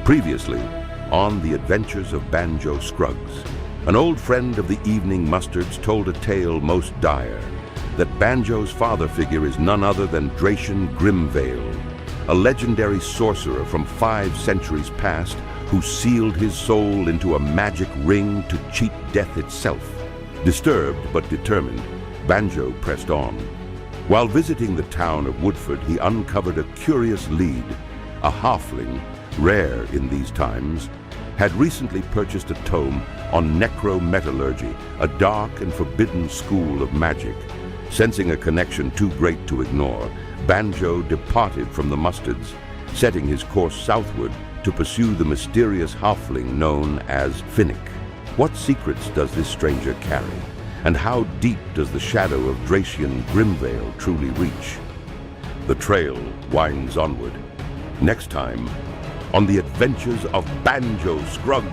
Previously, on The Adventures of Banjo Scruggs, an old friend of the evening mustards told a tale most dire, that Banjo's father figure is none other than Dracian Grimvale, a legendary sorcerer from 5 centuries past who sealed his soul into a magic ring to cheat death itself. Disturbed but determined, Banjo pressed on. While visiting the town of Woodford, he uncovered a curious lead. A halfling, rare in these times, had recently purchased a tome on necrometallurgy, a dark and forbidden school of magic. Sensing a connection too great to ignore, Banjo departed from the mustards, setting his course southward to pursue the mysterious halfling known as Finnick. What secrets does this stranger carry? And how deep does the shadow of Dracian Grimvale truly reach? The trail winds onward. Next time, on The Adventures of Banjo Scruggs.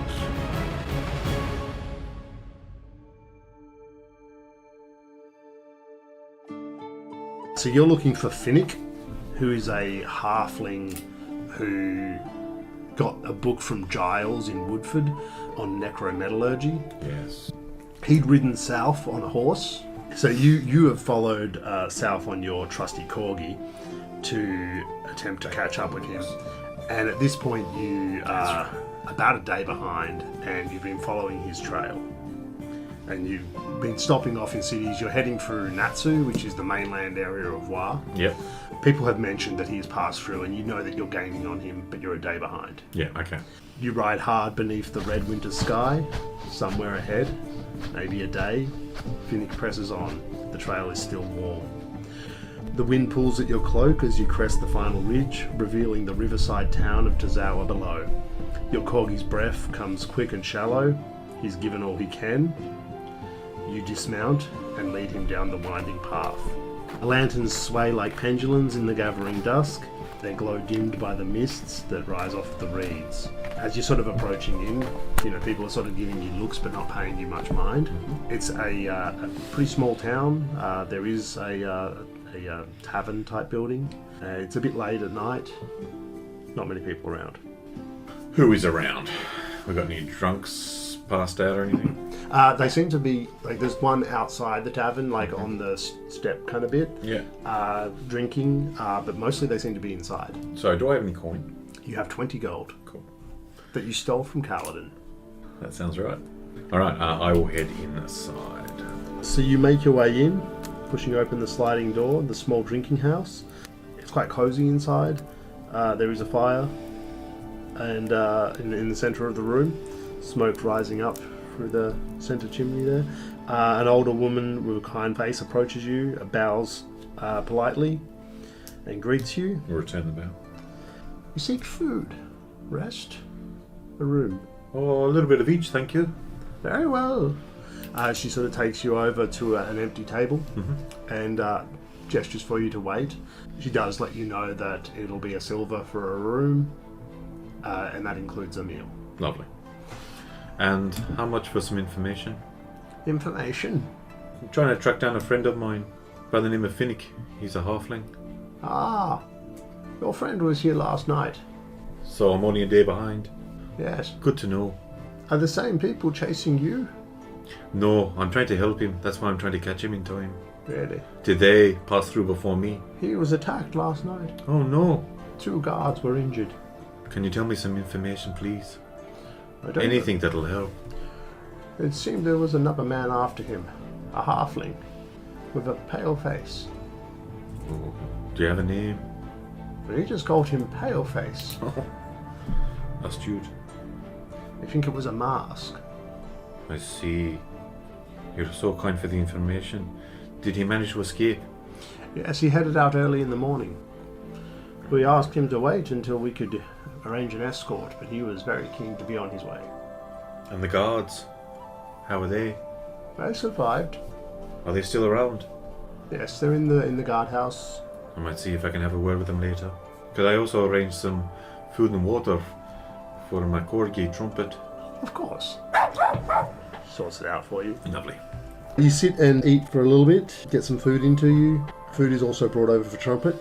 So you're looking for Finnick, who is a halfling who got a book from Giles in Woodford on necrometallurgy. Yes. He'd ridden south on a horse. So you have followed south on your trusty corgi to attempt to catch up with him. And at this point you are about a day behind and you've been following his trail. And you've been stopping off in cities. You're heading through Natsu, which is the mainland area of Wa. Yep. People have mentioned that he's passed through and you know that you're gaining on him, but you're a day behind. Yeah, okay. You ride hard beneath the red winter sky. Somewhere ahead, maybe a day, Finnick presses on. The trail is still warm. The wind pulls at your cloak as you crest the final ridge, revealing the riverside town of Tozawa below. Your corgi's breath comes quick and shallow. He's given all he can. You dismount and lead him down the winding path. Lanterns sway like pendulums in the gathering dusk. Their glow dimmed by the mists that rise off the reeds. As you're sort of approaching in, people are sort of giving you looks but not paying you much mind. It's a pretty small town. There is a tavern type building. It's a bit late at night. Not many people around. Who is around? We got any drunks passed out or anything? They seem to be, there's one outside the tavern, on the step kind of bit. Yeah. Drinking, but mostly they seem to be inside. So, do I have any coin? You have 20 gold. Cool. That you stole from Kaladin. That sounds right. Alright, I will head inside. So you make your way in, pushing open the sliding door, the small drinking house. It's quite cozy inside. There is a fire, and in the centre of the room, smoke rising up through the centre chimney there. An older woman with a kind face approaches you, bows politely, and greets you. We'll return the bow. You seek food, rest, a room. Oh, a little bit of each, thank you. Very well. She sort of takes you over to an empty table and gestures for you to wait. She does let you know that it'll be a silver for a room, and that includes a meal. Lovely. And how much for some information? Information? I'm trying to track down a friend of mine by the name of Finnick. He's a halfling. Ah, your friend was here last night. So I'm only a day behind. Yes. Good to know. Are the same people chasing you? No, I'm trying to help him. That's why I'm trying to catch him in time. Really? Did they pass through before me? He was attacked last night. Oh no. 2 guards were injured. Can you tell me some information, please? I don't Anything that'll help. It seemed there was another man after him. A halfling. With a pale face. Oh, do you have a name? But he just called him Paleface. Astute. I think it was a mask. I see. You're so kind for the information. Did he manage to escape? Yes, he headed out early in the morning. We asked him to wait until we could arrange an escort, but he was very keen to be on his way. And the guards? How are they? They survived. Are they still around? Yes, they're in the guardhouse. I might see if I can have a word with them later. Could I also arrange some food and water for my corgi trumpet? Of course. Sorts it out for you. Lovely. You sit and eat for a little bit, get some food into you. Food is also brought over for Trumpet.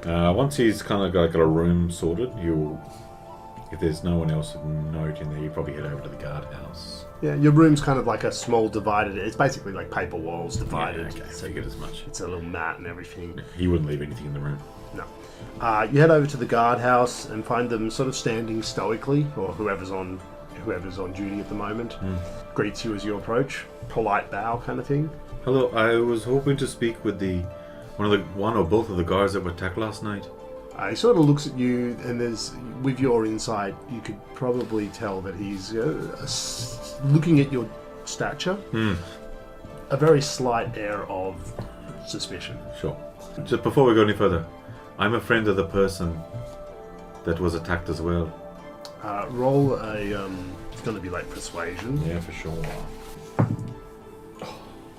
Once he's kind of got a room sorted, he'll If there's no one else of note in there, you probably head over to the guardhouse. Yeah, your room's kind of like a small divided. It's basically like paper walls divided. Yeah, okay, So figured as much. it's a little mat and everything. He wouldn't leave anything in the room. No. You head over to the guardhouse and find them sort of standing stoically, or whoever's on duty at the moment. Greets you as you approach. Polite bow kind of thing. Hello, I was hoping to speak with one or both of the guards that were attacked last night. He sort of looks at you, and with your insight, you could probably tell that he's looking at your stature. A very slight air of suspicion. Sure. Just before we go any further, I'm a friend of the person that was attacked as well. Roll a. It's going to be like persuasion. Yeah, for sure.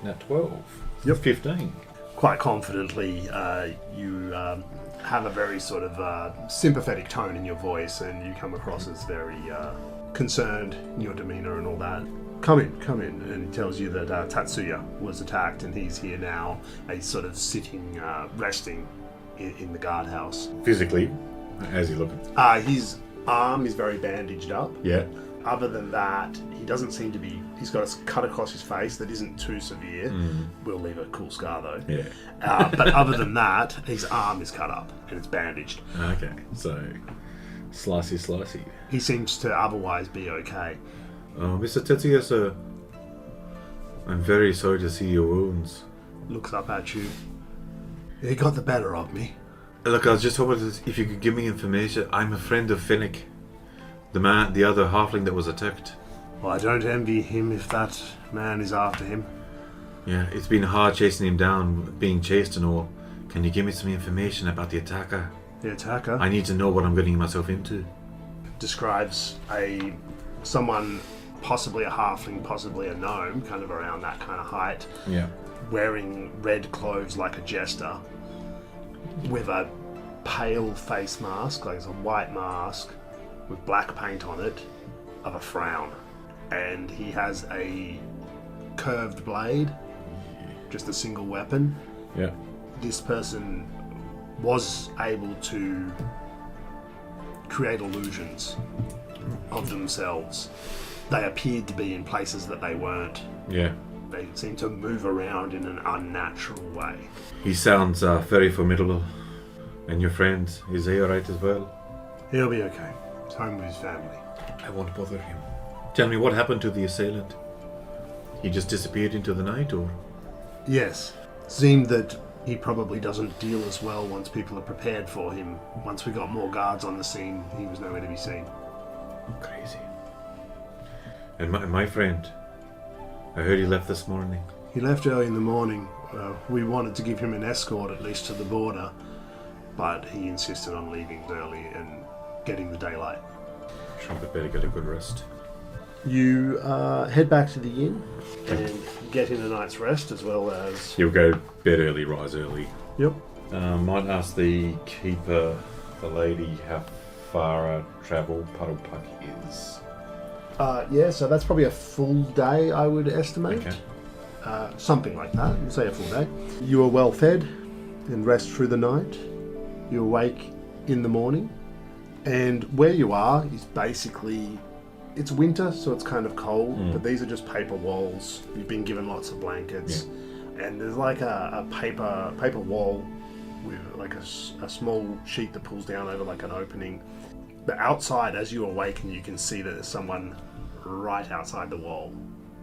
Nat 12. Yep. 15. Quite confidently, you have a very sort of sympathetic tone in your voice, and you come across as very concerned in your demeanour and all that. Come in, and he tells you that Tatsuya was attacked, and he's here now. He's sort of sitting, resting in the guardhouse. Physically, how's he looking? His arm is very bandaged up. Yeah. Other than that, he doesn't seem to be... He's got a cut across his face that isn't too severe. Will leave a cool scar, though. Yeah. But other than that, his arm is cut up and it's bandaged. Okay, so slicey. He seems to otherwise be okay. Mr. Tetsuya, sir, I'm very sorry to see your wounds. Looks up at you. He got the better of me. Look, I was just hoping if you could give me information. I'm a friend of Finnick, the other halfling that was attacked. Well, I don't envy him if that man is after him. Yeah, it's been hard chasing him down, being chased and all. Can you give me some information about the attacker? The attacker I need to know what I'm getting myself into. describes someone, possibly a halfling, possibly a gnome, kind of around that kind of height. Yeah. Wearing red clothes like a jester, with a pale face mask, like it's a white mask with black paint on it, of a frown. And he has a curved blade, just a single weapon. Yeah. This person was able to create illusions of themselves. They appeared to be in places that they weren't. Yeah. They seem to move around in an unnatural way. He sounds very formidable. And your friend, is he alright as well? He'll be okay. He's home with his family. I won't bother him. Tell me, what happened to the assailant? He just disappeared into the night, or? Yes. Seemed that he probably doesn't deal as well once people are prepared for him. Once we got more guards on the scene, he was nowhere to be seen. Crazy. And my friend, I heard he left this morning. He left early in the morning. We wanted to give him an escort at least to the border, but he insisted on leaving early and getting the daylight. Trumpet better get a good rest. You head back to the inn and get in a night's rest, as well as... You'll go bed early, rise early. Yep. Might ask the keeper, the lady, how far a travel Puddle Puck is. Yeah, so that's probably a full day, I would estimate. Okay. Something like that, say a full day. You are well fed and rest through the night. You awake in the morning, and where you are is basically... It's winter, so it's kind of cold, but these are just paper walls. You've been given lots of blankets, and there's like a paper wall with like a small sheet that pulls down over like an opening. But outside, as you awaken, you can see that there's someone right outside the wall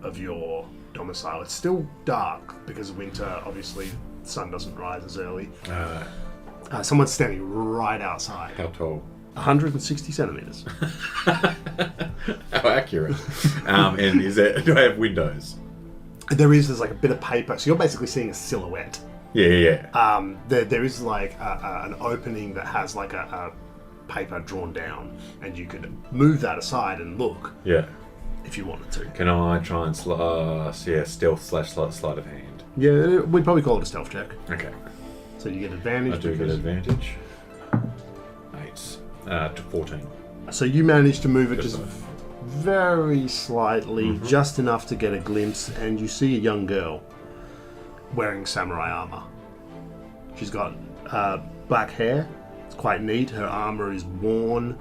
of your domicile. It's still dark because of winter. Obviously, the sun doesn't rise as early. Someone's standing right outside. How tall? 160 centimeters. How accurate. And do I have windows? There's like a bit of paper, so you're basically seeing a silhouette. Yeah. There is like an opening that has like a paper drawn down, and you could move that aside and look. Yeah. If you wanted to. Can I try and stealth / sleight of hand? Yeah, we'd probably call it a stealth check. Okay. So you get advantage. I do get advantage. 8 to 14. So you manage to move it just very slightly, just enough to get a glimpse, and you see a young girl wearing samurai armor. She's got black hair. It's quite neat. Her armor is worn,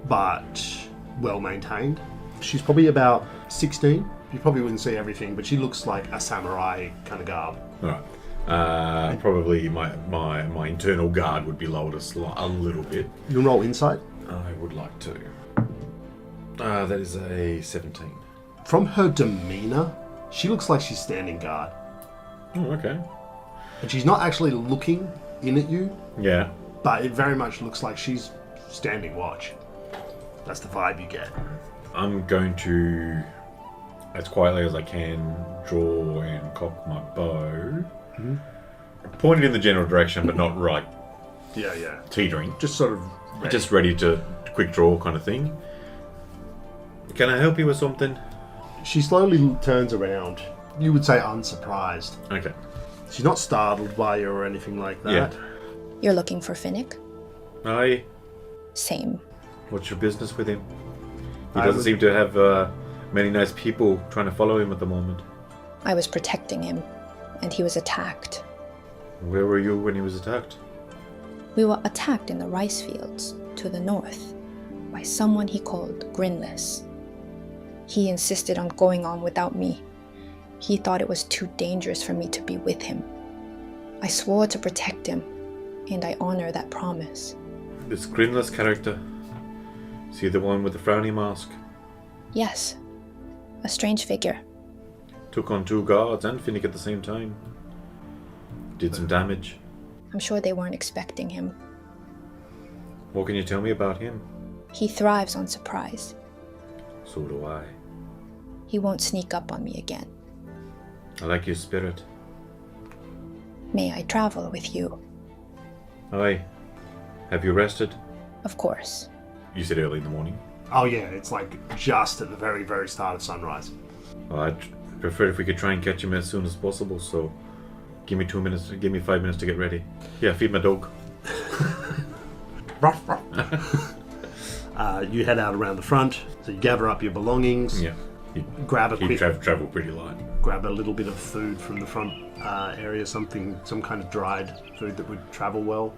but well maintained. She's probably about 16. You probably wouldn't see everything, but she looks like a samurai kind of garb. Alright. Probably my internal guard would be lowered a little bit. You can roll insight. I would like to. That is a 17. From her demeanour, she looks like she's standing guard. Oh, okay. And she's not actually looking in at you, Yeah. but it very much looks like she's standing watch. That's the vibe you get. I'm going to, as quietly as I can, draw and cock my bow. Point it in the general direction, but not right Yeah. teetering. Just sort of ready. Just ready to quick draw kind of thing. Can I help you with something? She slowly turns around. You would say unsurprised. Okay. She's not startled by you or anything like that. Yeah. You're looking for Finnick? Aye. Same. What's your business with him? He I doesn't would- seem to have many nice people trying to follow him at the moment. I was protecting him, and he was attacked. Where were you when he was attacked? We were attacked in the rice fields to the north by someone he called Grinless. He insisted on going on without me. He thought it was too dangerous for me to be with him. I swore to protect him, and I honor that promise. This Grinless character. Is he the one with the frowny mask? Yes, a strange figure. Took on 2 guards and Finnick at the same time. Did some damage. I'm sure they weren't expecting him. What can you tell me about him? He thrives on surprise. So do I. He won't sneak up on me again. I like your spirit. May I travel with you? Aye. Have you rested? Of course. You said early in the morning. Oh yeah, it's like just at the very, very start of sunrise. Well, I'd prefer if we could try and catch him as soon as possible, so give me 2 minutes, give me 5 minutes to get ready. Yeah, feed my dog. Ruff, ruff. You head out around the front, so you gather up your belongings, Yeah. grab a He quick, travel pretty light. grab a little bit of food from the front area, some kind of dried food that would travel well,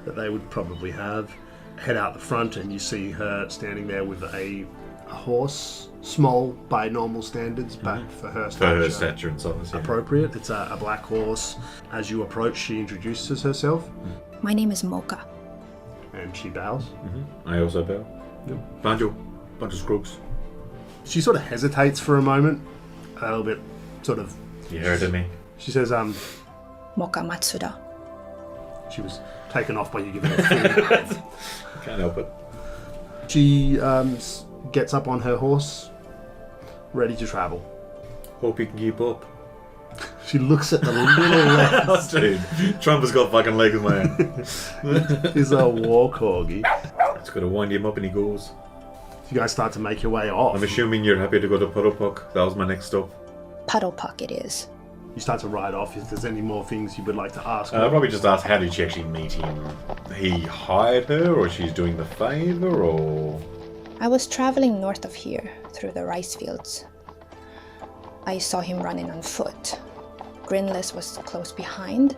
that they would probably have. Head out the front and you see her standing there with a horse, small by normal standards, but for her For her stature, stature and size, yeah. appropriate. It's a black horse. As you approach, she introduces herself My name is Mocha. and she bows. I also bow. Yep. Bunch of scrubs. She sort of hesitates for a moment, a little bit, sort of. You heard of me. She says, Mocha Matsuda. she was taken off by you giving her food. Can't help it. She gets up on her horse, ready to travel. Hope you can keep up. She looks at the little legs. Dude, Trump has got fucking legs, man. He's a war corgi. It's got to wind him up and he goes. You guys start to make your way off. I'm assuming you're happy to go to Puddlepuck. That was my next stop. Puddle Puck it is. You start to ride off. If there's any more things you would like to ask. I'll probably just ask, how did she actually meet him? He hired her, or she's doing the favour, or... I was traveling north of here, through the rice fields. I saw him running on foot. Grinless was close behind.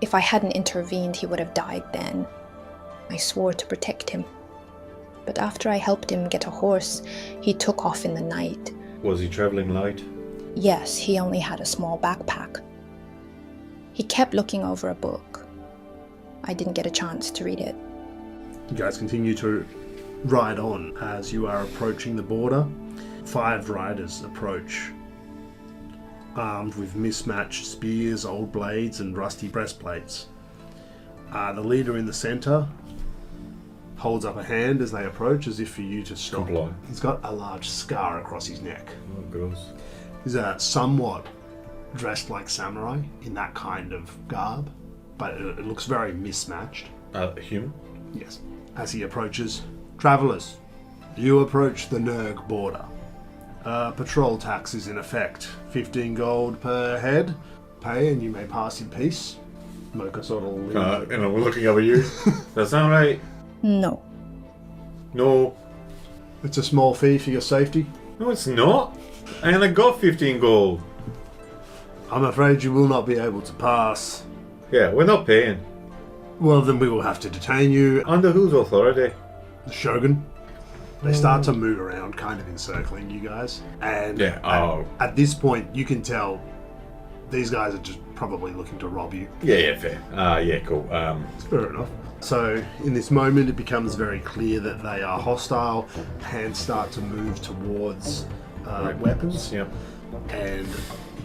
If I hadn't intervened, he would have died then. I swore to protect him. But after I helped him get a horse, he took off in the night. Was he travelling light? Yes, he only had a small backpack. He kept looking over a book. I didn't get a chance to read it. You guys continue to ride on as you are approaching the border. 5 riders approach, armed with mismatched spears, old blades, and rusty breastplates. The leader in the centre holds up a hand as they approach, as if for you to stop. Comply. He's got a large scar across his neck. Oh, gross. He's somewhat dressed like samurai in that kind of garb, but it looks very mismatched. Human? Yes. As he approaches, travellers, you approach the Nerg border. Patrol tax is in effect. 15 gold per head. Pay and you may pass in peace. Mocha sort of And I'm looking over you. Does that sound right? No. No. It's a small fee for your safety. No, it's not. I only got 15 gold. I'm afraid you will not be able to pass. Yeah, we're not paying. Well, then we will have to detain you. Under whose authority? the Shogun. They start to move around, kind of encircling you guys. And at this point, you can tell these guys are just probably looking to rob you. Yeah, fair. Yeah, cool. Fair enough. So in this moment, it becomes very clear that they are hostile. Hands start to move towards weapons. Yep. And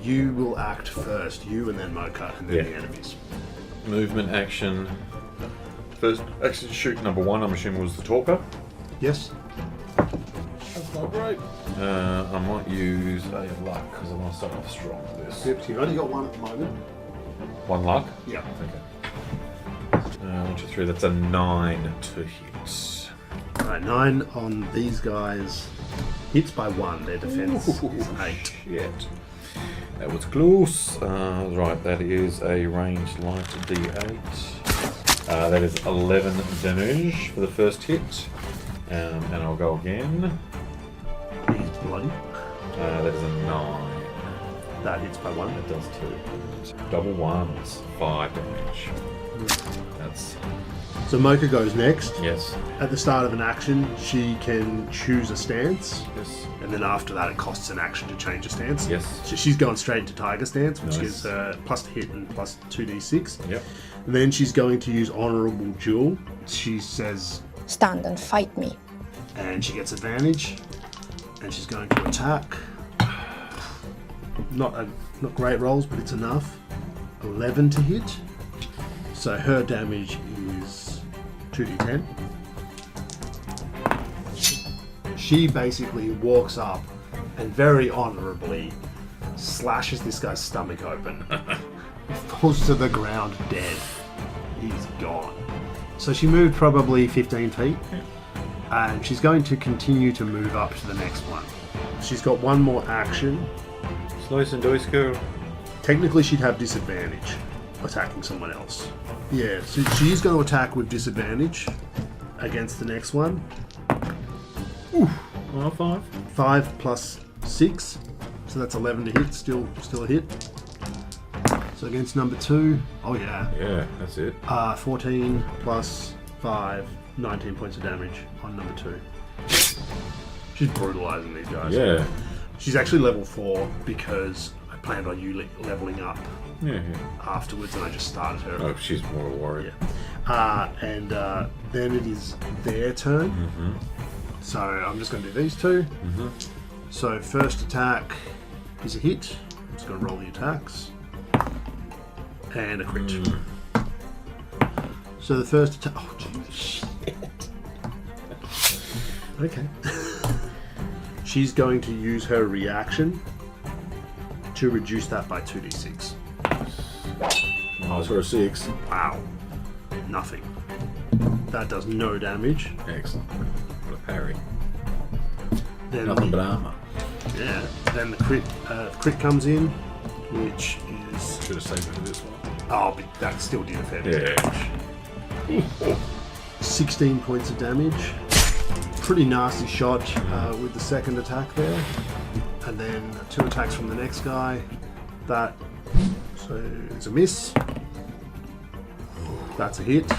you will act first. You and then Mocha and then the enemies. Movement action. First action shoot number 1, I'm assuming, was the talker. Yes. That's not great. I might use a luck because I want to start off strong with this. Yep, you've only got one at the moment. 1 luck? Yeah. Okay. 1, 2, 3, that's a 9 to hit. Alright, 9 on these guys. Hits by 1, their defense is 8. Shit. That was close. Right, that is a ranged light D8. That is 11 damage for the first hit. And I'll go again. He's bloody. That is a 9. That hits by 1. That does 2. Double ones, 5 damage. That's... So Mocha goes next. Yes. At the start of an action, she can choose a stance. Yes. And then after that, it costs an action to change a stance. Yes. So she's going straight into Tiger Stance, which Nice. gives her plus to hit and plus 2d6. Yep. And then she's going to use Honourable Duel. She says, Stand and fight me. and she gets advantage. And she's going to attack. Not great rolls, but it's enough. 11 to hit. So her damage is 2d10. She basically walks up and very honourably slashes this guy's stomach open. Falls to the ground dead. He's gone. So she moved probably 15 feet. And she's going to continue to move up to the next one. She's got one more action. Slice and dice girl. Technically, she'd have disadvantage attacking someone else. Yeah, so she is going to attack with disadvantage against the next one. Well, 5. 5 plus 6, so that's 11 to hit. Still a hit. So against number 2, oh yeah. Yeah, that's it. 14 plus 5, 19 points of damage on number 2. She's brutalizing these guys. Yeah. She's actually level 4 because I planned on you leveling up Yeah. afterwards, and I just started her. Oh, she's more a warrior. And then it is their turn. Mm-hmm. So I'm just going to do these two. Mm-hmm. So first attack is a hit. I'm just going to roll the attacks. And a crit. So the first attack... Oh, shit. Okay. She's going to use her reaction to reduce that by 2d6. Oh, for a 6. Wow. Nothing. That does no damage. Excellent. What a parry. Then Nothing but armor. Yeah. Then the crit comes in, which is... Should have saved it for this one. Oh, but that still did a fair bit. Yeah. 16 points of damage. Pretty nasty shot with the second attack there. And then 2 attacks from the next guy. That, so it's a miss. That's a hit.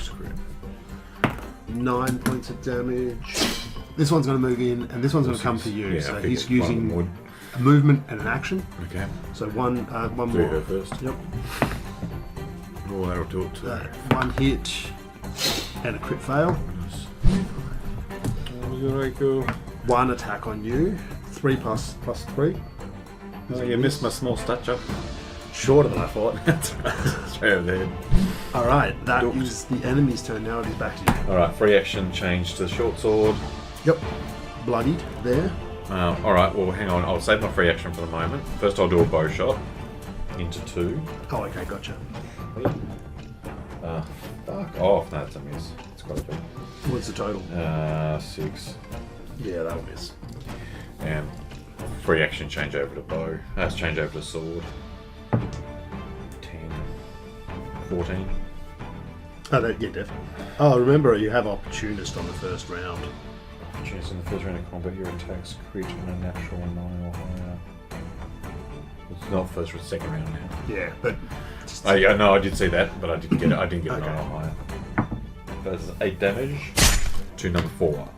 9 points of damage. This one's going to move in, and this one's going to come for you. Yeah, so I he's figured using one would. a movement and an action. Okay. So one Do more. her first. Yep. Oh, that'll do it too. One hit and a crit fail. Cool. 1 attack on you. 3 plus 3. Oh, you missed my small stature. Shorter than I thought. Straight over the head. Alright, that Dooked. is the enemy's turn now. It is back to you. Alright, free action change to the short sword. Yep. Bloodied there. Alright, well, hang on. I'll save my free action for the moment. First, I'll do a bow shot into 2. Oh, okay, gotcha. Fuck off. No, that's a miss. It's quite a bit. What's the total? 6. Yeah, that'll miss. And free action change over to bow. Let's change over to sword. 10. 14. Oh, yeah, definitely. Oh, remember, you have opportunist on the first round. Chance in the first round of combat, your attacks crit on a natural 9 or higher. It's not first or second round now. Yeah, but... Oh yeah, no, I did see that, but I didn't get it. I didn't get Okay. 9 or higher. That's 8 damage to number 4.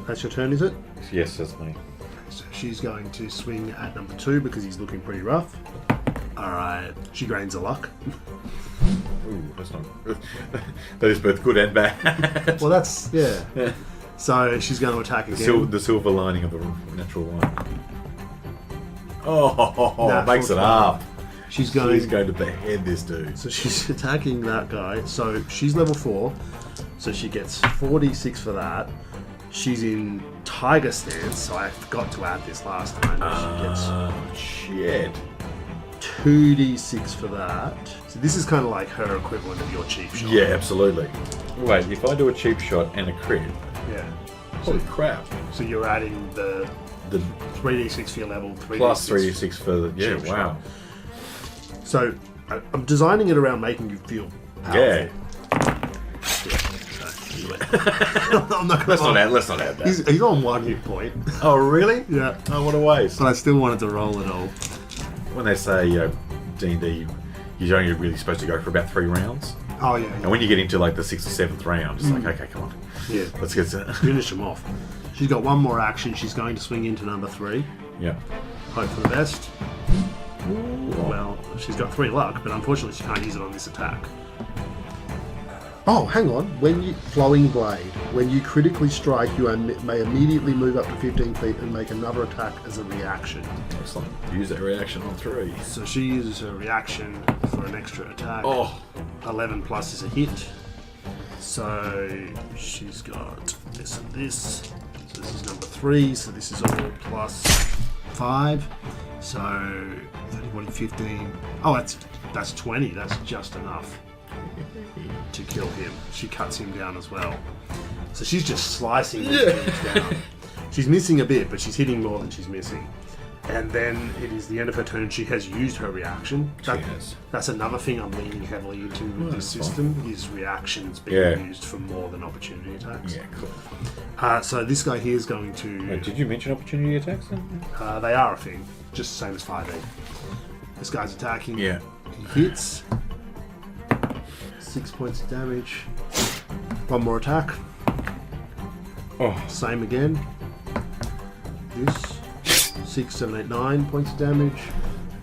That's your turn, is it? Yes, that's me. So she's going to swing at number 2 because he's looking pretty rough. Alright, she gains a luck. Ooh, that's not... that is both good and bad. Well, that's... yeah. So she's going to attack again. The silver lining of the natural one. Oh, Natural makes it 20. up. She's going to behead this dude. So she's attacking that guy. So she's level 4. So she gets 4d6 for that. She's in tiger stance, so I forgot to add this last time. She Shit. gets 2d6 for that. So this is kind of like her equivalent of your cheap shot. Yeah, absolutely. Wait, if I do a cheap shot and a crit, Yeah. holy crap. So you're adding the The 3d6 for your level, 3d6 plus 3d6 for the... Yeah, cheap wow. shot. So I'm designing it around making you feel powerful. Yeah. I'm not Let's gonna not add that. He's on 1 hit point. Oh, really? Yeah. Oh, what a waste. But I still wanted to roll it all. When they say D&D, you're only really supposed to go for about 3 rounds. Oh, yeah. And when you get into like the 6th or 7th round, it's like, okay, come on. Yeah. Let's get to... Finish him off. She's got one more action. She's going to swing into number 3. Yeah. Hope for the best. Well, she's got 3 luck, but unfortunately she can't use it on this attack. Oh, hang on. Flowing Blade. When you critically strike, you may immediately move up to 15 feet and make another attack as a reaction. Excellent. Use that reaction on 3. So she uses her reaction for an extra attack. Oh. 11 plus is a hit. So she's got this and this. So this is number 3. So this is all plus 5. So 30, 40, 15. Oh, that's 20. That's just enough to kill him. She cuts him down as well. So she's just slicing these dudes down. She's missing a bit, but she's hitting more than she's missing. And then it is the end of her turn. She has used her reaction. That's another thing I'm leaning heavily into with this system is reactions being used for more than opportunity attacks. Yeah, cool. So this guy here is going to... Wait, did you mention opportunity attacks then? they are a thing, just the same as 5e. This guy's attacking. Yeah. He hits. 6 points of damage. One more attack. Oh. Same again. This. 6, 7, 8, 9 points of damage.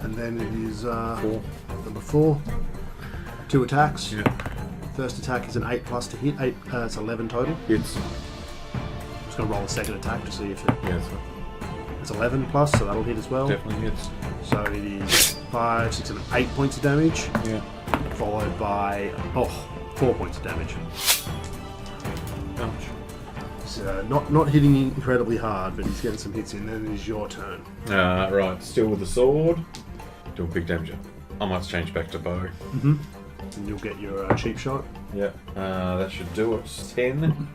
And then it is 4. Number 4. 2 attacks. Yeah. First attack is an 8 plus to hit. It's 11 total. Hits. I'm just going to roll a second attack to see if it... Yeah, that's right. It's 11 plus, so that'll hit as well. Definitely hits. So it is 5, 6, 7, 8 points of damage. Yeah. Followed by 4 points of damage. Ouch. So not hitting incredibly hard, but he's getting some hits in. Then it is your turn. Right, still with the sword. Doing big damage. I might change back to bow. And you'll get your cheap shot. Yeah. That should do it. 10.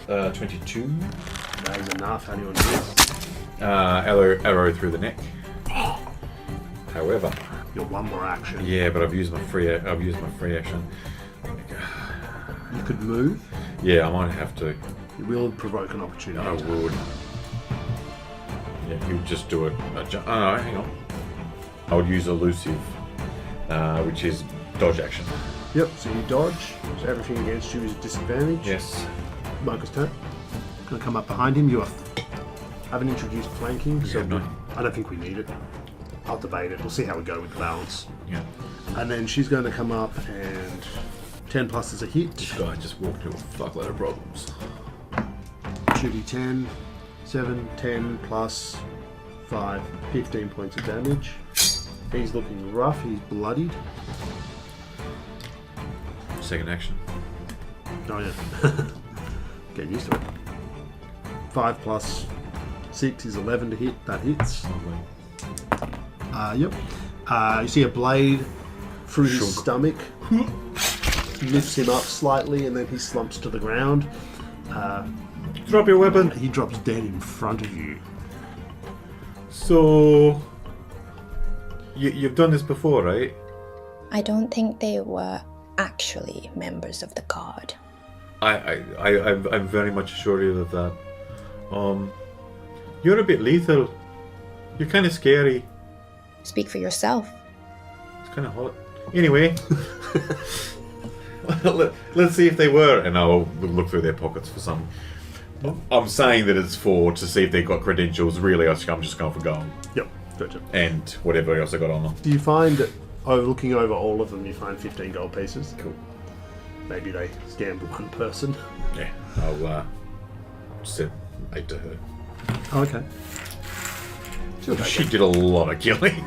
22. That is enough. How do you want to do this? Arrow through the neck. However, Your one more action. yeah, but I've used my free action. You could move. Yeah, I might have to. It will provoke an opportunity. I attack. would. Yeah, he would just do it. Oh no, hang on. I would use elusive, which is dodge action. Yep. So you dodge. So everything against you is disadvantage. Yes. Marcus' turn. Gonna come up behind him. You haven't introduced flanking, so Yeah, no. I don't think we need it. I'll debate it. We'll see how we go with the balance. Yeah. And then she's going to come up and 10 plus is a hit. This guy just walked into a fuckload of problems. 2d10, 7, 10 plus 5, 15 points of damage. He's looking rough, he's bloodied. Second action. Oh yeah. Get used to it. 5 plus 6 is 11 to hit, that hits. Lovely. Yep. You see a blade through his Shunk. stomach. Lifts him up slightly and then he slumps to the ground. Drop your weapon. He drops dead in front of you. So, you've done this before, right? I don't think they were actually members of the guard. I'm very much assured of that. You're a bit lethal. You're kind of scary. Speak for yourself. It's kind of hot. Anyway, let's see if they were. And I'll look through their pockets for some I'm saying that it's to see if they've got credentials. Really, I'm just going for gold. Yep, gotcha. And whatever else I got on them. Do you find, looking over all of them, you find 15 gold pieces? Cool. Maybe they scammed one person. Yeah, I'll send 8 to her. Oh, okay. She did a lot of killing.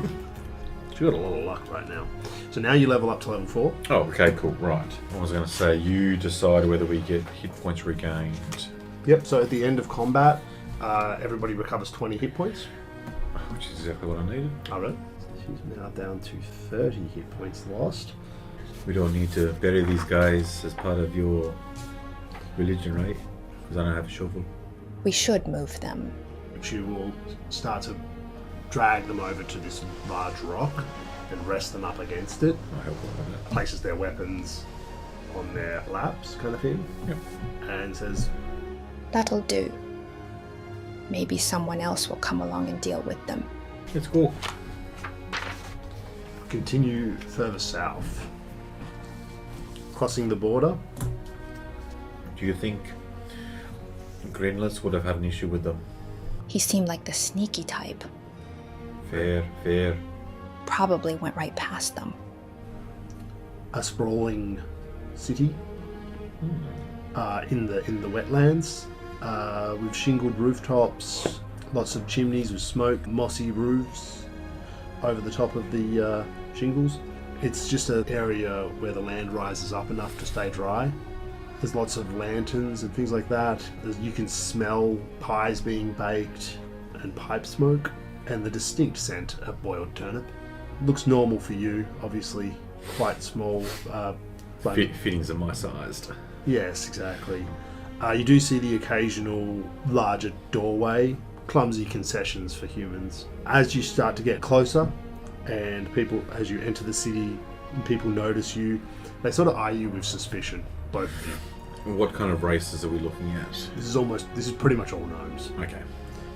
She got a lot of luck right now. So now you level up to level 4. Oh, okay, cool. Right. I was going to say, you decide whether we get hit points regained. Yep, so at the end of combat, everybody recovers 20 hit points. Which is exactly what I needed. Alright. She's now down to 30 hit points lost. We don't need to bury these guys as part of your religion, right? Because I don't have a shovel. We should move them. She will start to drag them over to this large rock and rest them up against it. I help with that. Places their weapons on their laps, kind of thing. Yep. And says, That'll do. Maybe someone else will come along and deal with them. Let's go. continue further south. Crossing the border. Do you think Greenless would have had an issue with them? He seemed like the sneaky type. Fair. Probably went right past them. A sprawling city in the wetlands with shingled rooftops, lots of chimneys with smoke, mossy roofs over the top of the shingles. It's just an area where the land rises up enough to stay dry. There's lots of lanterns and things like that. You can smell pies being baked and pipe smoke and the distinct scent of boiled turnip. Looks normal for you, obviously quite small. But Fittings are my sized. yes, exactly. You do see the occasional larger doorway, clumsy concessions for humans. As you start to get closer, and people, as you enter the city, people notice you, they sort of eye you with suspicion, both of you. What kind of races are we looking at? This is pretty much all gnomes. Okay.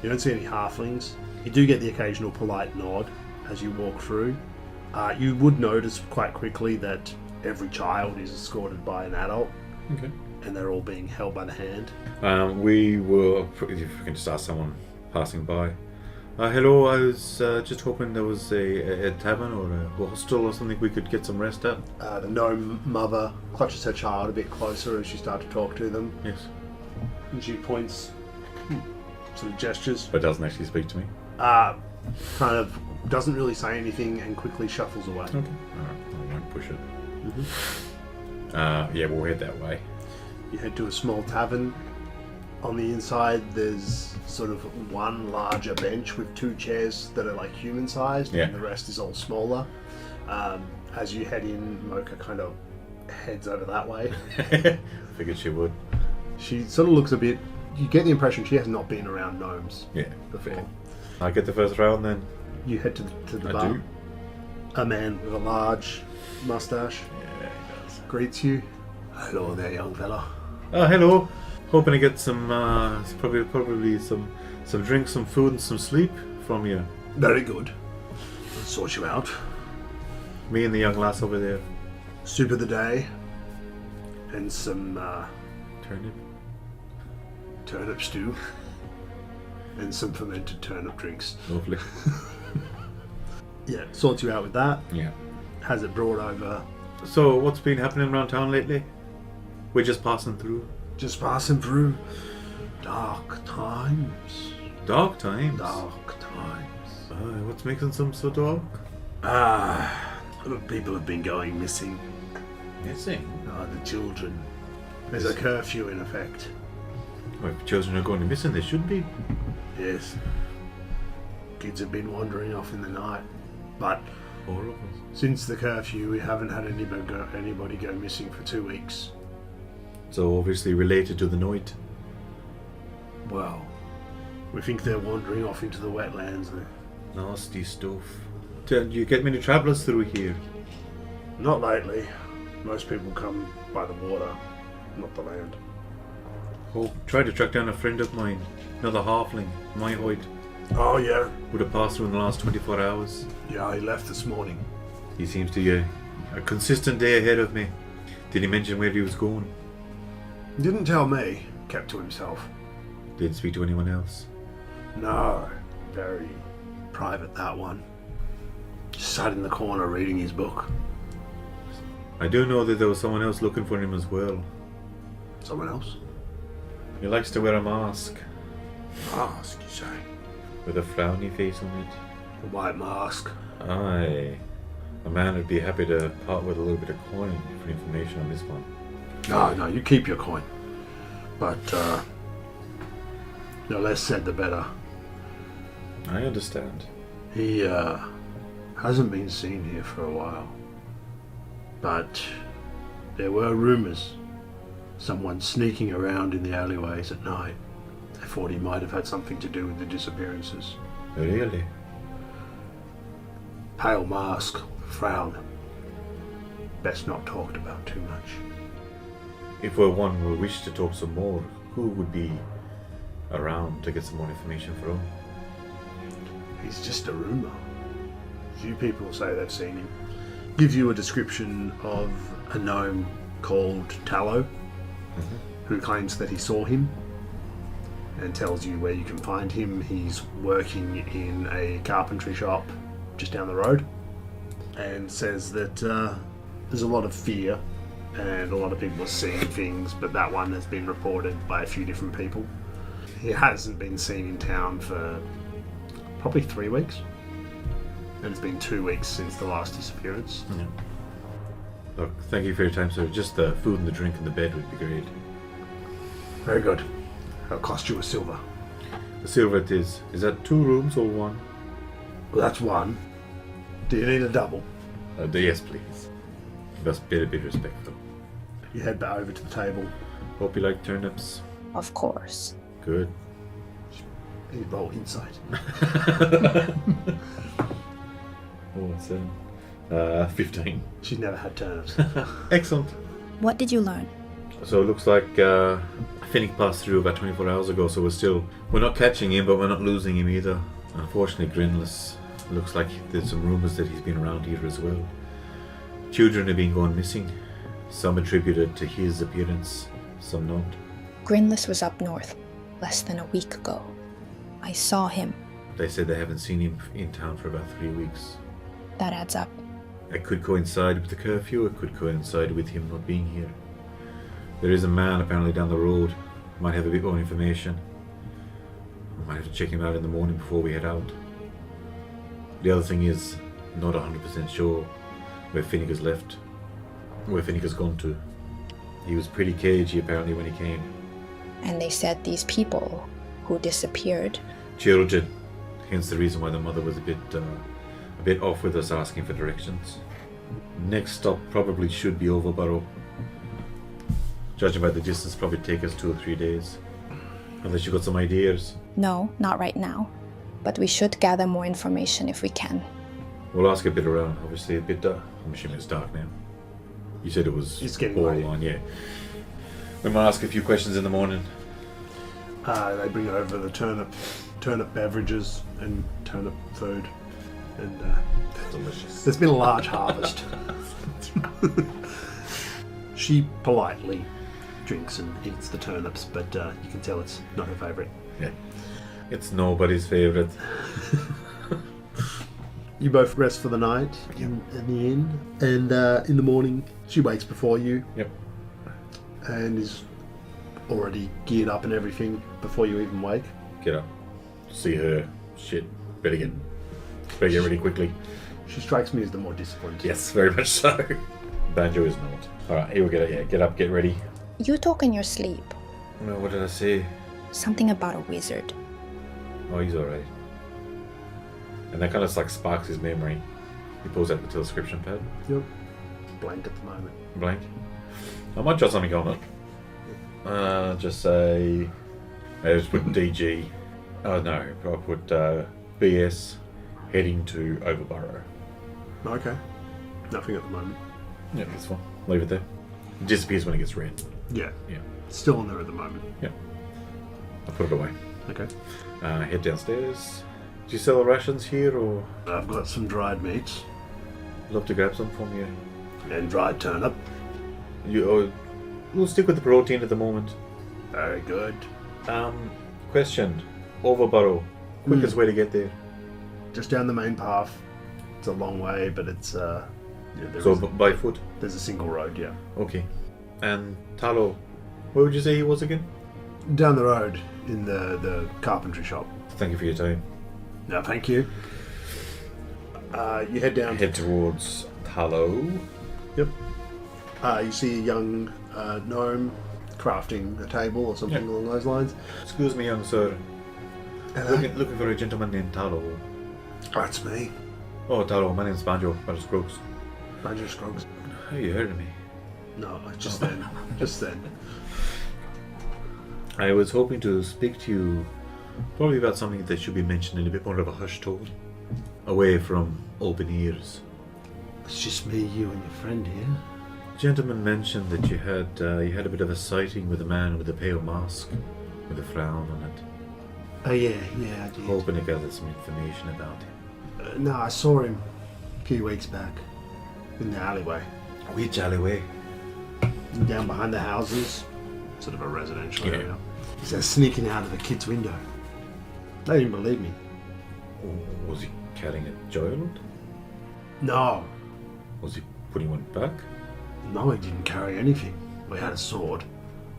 You don't see any halflings. You do get the occasional polite nod as you walk through. You would notice quite quickly that every child is escorted by an adult, Okay. and they're all being held by the hand. We were, if we can just ask someone passing by. Hello, I was just hoping there was a tavern or a hostel or something we could get some rest at. The gnome mother clutches her child a bit closer as you start to talk to them, Yes. and she points, sort of gestures. But doesn't actually speak to me. Kind of doesn't really say anything and quickly shuffles away. Okay. Alright, I won't push it. Yeah, we'll head that way. You head to a small tavern. On the inside, there's sort of one larger bench with two chairs that are like human-sized, Yeah. and the rest is all smaller. As you head in, Mocha kind of heads over that way. Figured she would. She sort of looks a bit... You get the impression she has not been around gnomes Yeah. before. Fair. I get the first round then. You head to the I bar. do. A man with a large mustache Yeah, he does. greets you. Hello there, young fella. Hello. Hoping to get some, probably some drinks, some food, and some sleep from you. Very good. I'll sort you out. Me and the young lass over there. Soup of the day. And some turnip stew. And some fermented turnip drinks. Lovely. Yeah, sorts you out with that. Yeah. Has it brought over. So, what's been happening around town lately? We're just passing through. Just passing through dark times. Dark times. Dark times. What's making them so dark? People have been going missing. Missing. The children. There's a curfew in effect. Well, if children are going missing, they should be. Yes. Kids have been wandering off in the night. But All of us. since the curfew, we haven't had anybody go missing for 2 weeks. So obviously related to the night. Well, we think they're wandering off into the wetlands. Nasty stuff. Do you get many travellers through here? Not lately. Most people come by the water, not the land. Oh, tried to track down a friend of mine, another halfling, my height, Oh yeah. would have passed through in the last 24 hours. Yeah, he left this morning. He seems to be a consistent day ahead of me. Did he mention where he was going? Didn't tell me. Kept to himself. Didn't speak to anyone else? No, very private, that one. Just sat in the corner reading his book. I do know that there was someone else looking for him as well. Someone else? He likes to wear a mask Mask, you say? with a frowny face on it. A white mask. Aye. A man would be happy to part with a little bit of coin for information on this one. No, you keep your coin. But, the less said the better. I understand. He, hasn't been seen here for a while. But there were rumours. Someone sneaking around in the alleyways at night. I thought he might have had something to do with the disappearances. Really? Pale mask, frown. Best not talked about too much. If one will wish to talk some more, who would be around to get some more information from? He's just a rumour. Few people say they've seen him. Gives you a description of a gnome called Tallow, who claims that he saw him, and tells you where you can find him. He's working in a carpentry shop just down the road, and says that there's a lot of fear and a lot of people are seeing things, but that one has been reported by a few different people. He hasn't been seen in town for probably 3 weeks, and it's been 2 weeks since the last disappearance. Yeah. Look, thank you for your time, sir. Just the food and the drink and the bed would be great. Very good. It'll cost you a silver. The silver it is. Is that 2 rooms or 1? Well, that's one. Do you need a double? Yes, please. Must be a bit respectful. You head back over to the table. Hope you like turnips. Of course. Good. You roll insight. Oh, it's 15. She's never had turnips. Excellent. What did you learn? So it looks like Finnick passed through about 24 hours ago, so we're not catching him, but we're not losing him either. Unfortunately, Grinless. Looks like there's some rumours that he's been around here as well. Children have been going missing. Some attributed to his appearance, some not. Grinless was up north less than a week ago. I saw him. They said they haven't seen him in town for about 3 weeks. That adds up. It could coincide with the curfew, it could coincide with him not being here. There is a man apparently down the road. Might have a bit more information. We might have to check him out in the morning before we head out. The other thing is, not 100% sure where Finnick has left. Where Finnick has gone to. He was pretty cagey apparently when he came. And they said these people who disappeared. Children. Hence the reason why the mother was a bit off with us asking for directions. Next stop probably should be Overborough. Judging by the distance, probably take us 2 or 3 days. Unless you got some ideas. No, not right now. But we should gather more information if we can. We'll ask a bit around. Obviously a bit dark. I'm assuming it's dark now. You said it was It's getting borderline, yeah. We might ask a few questions in the morning. They bring over the turnip beverages and turnip food, and Delicious. there's been a large harvest. She politely drinks and eats the turnips, but you can tell it's not her favourite. Yeah. It's nobody's favourite. You both rest for the night in the inn, and in the morning she wakes before you. Yep. And is already geared up and everything before you even wake. Get up. See her. Shit. Better get ready quickly. She strikes me as the more disciplined. Yes, very much so. Banjo is not. Alright, here we go. Yeah, get up, get ready. You talk in your sleep. No, what did I say? Something about a wizard. Oh, he's alright. And that kind of like sparks his memory. He pulls out the transcription pad. Yep. Blank at the moment. Blank. I might jot something on it. Just say... I just put DG. Oh no, I'll put BS heading to Overborough. Okay. Nothing at the moment. Yeah, that's fine. Leave it there. It disappears when it gets red. Yeah. Yeah. Still on there at the moment. Yeah. I'll put it away. Okay. Head downstairs. Do you sell rations here or? I've got some dried meats Love to grab some from you. and dried turnip. We'll stick with the protein at the moment. Very good. Question. Overburrow. Quickest way to get there. Just down the main path. It's a long way, but it's By foot. there's a single road. Yeah, Okay. And Talo, where would you say he was again? down the road in the carpentry shop. Thank you for your time. No, thank you. You head down. Head towards Talo. Yep. You see a young gnome crafting a table or something along those lines. Excuse me, young sir. Hello. Looking for a gentleman named Talo. That's me. Oh, Talo, my name's Banjo. Banjo Scruggs. Banjo Scruggs. How you heard of me? No, just then. Just then. I was hoping to speak to you probably about something that should be mentioned in a bit more of a hushed tone, away from open ears. It's just me, you, and your friend here. Gentleman mentioned that you had a bit of a sighting with a man with a pale mask with a frown on it. Oh yeah, I did. Hoping to gather some information about him. No, I saw him a few weeks back in the alleyway, Which alleyway? down behind the houses, sort of a residential Yeah. area. He says sneaking out of the kid's window. They didn't believe me. Was he carrying a child? No, Was he putting one back? no, he didn't carry anything. We had a sword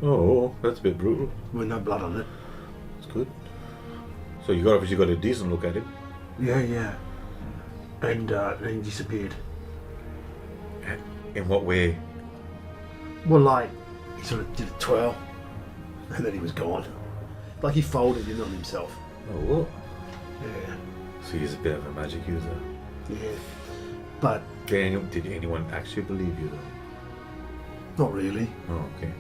Oh, that's a bit brutal. with no blood on it. That's good. So you obviously got a decent look at him. Yeah. And then he disappeared. In what way? Well, like, he sort of did a twirl, and then he was gone. Like he folded in on himself. Oh, what? Yeah. So he's a bit of a magic user. Yeah. But Did anyone actually believe you though? not really. Oh, okay.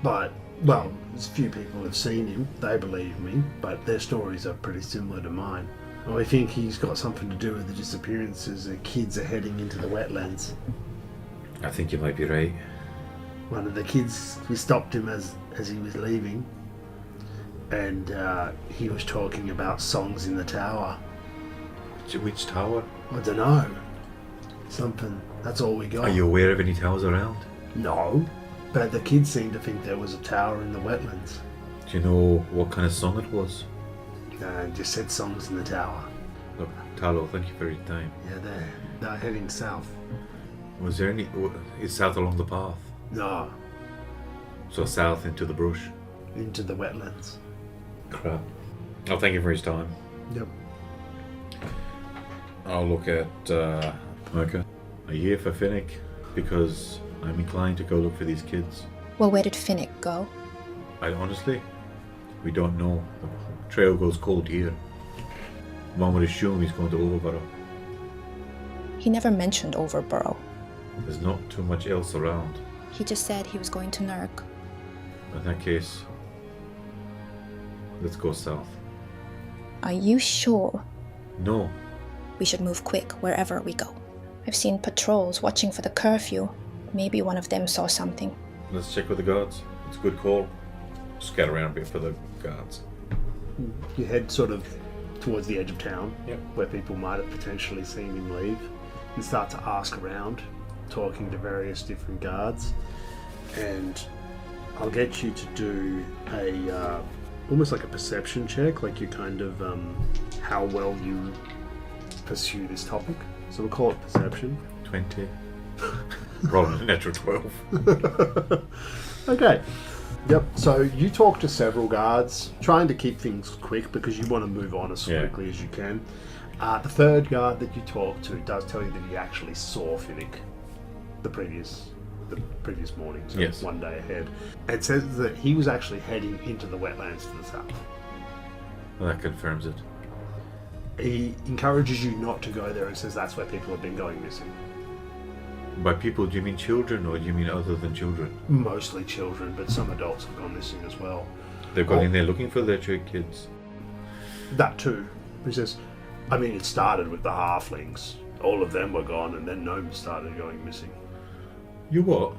But, well, there's a few people have seen him. They believe me, but their stories are pretty similar to mine. I think he's got something to do with the disappearances. The kids are heading into the wetlands. I think you might be right. One of the kids, we stopped him as he was leaving, and he was talking about songs in the tower. Which tower? I don't know. Something. That's all we got. Are you aware of any towers around? No. But the kids seemed to think there was a tower in the wetlands. Do you know what kind of song it was? Just said songs in the tower. Look, Talo, thank you for your time. Yeah, they're heading south. Was there any... Is south along the path? No, So south into the brush? into the wetlands. Crap. Oh, thank you for his time. Yep. I'll look at... okay. A year for Finnick, because I'm inclined to go look for these kids. Well, where did Finnick go? I honestly, we don't know. The trail goes cold here. One would assume he's going to Overburrow. He never mentioned Overburrow. There's not too much else around. He just said he was going to Nurk. In that case, let's go south. Are you sure? No, We should move quick wherever we go. I've seen patrols watching for the curfew. Maybe one of them saw something. let's check with the guards. It's a good call. Scout around a bit for the guards. You head sort of towards the edge of town, Yep. where people might have potentially seen him leave, and start to ask around, talking to various different guards. And I'll get you to do a almost like a perception check, like you kind of how well you pursue this topic. So we'll call it perception. 20. Rolling a natural 12. Okay. Yep. So you talk to several guards, trying to keep things quick because you want to move on as quickly as you can. The third guard that you talk to does tell you that he actually saw Finnick the previous morning, so Yes. one day ahead. It says that he was actually heading into the wetlands to the south. Well, that confirms it. He encourages you not to go there and says that's where people have been going missing. By people, do you mean children or do you mean other than children? Mostly children, but some adults have gone missing as well. They've gone in there looking for their two kids. That too. He says, I mean, it started with the halflings. All of them were gone, and then gnomes started going missing. You what?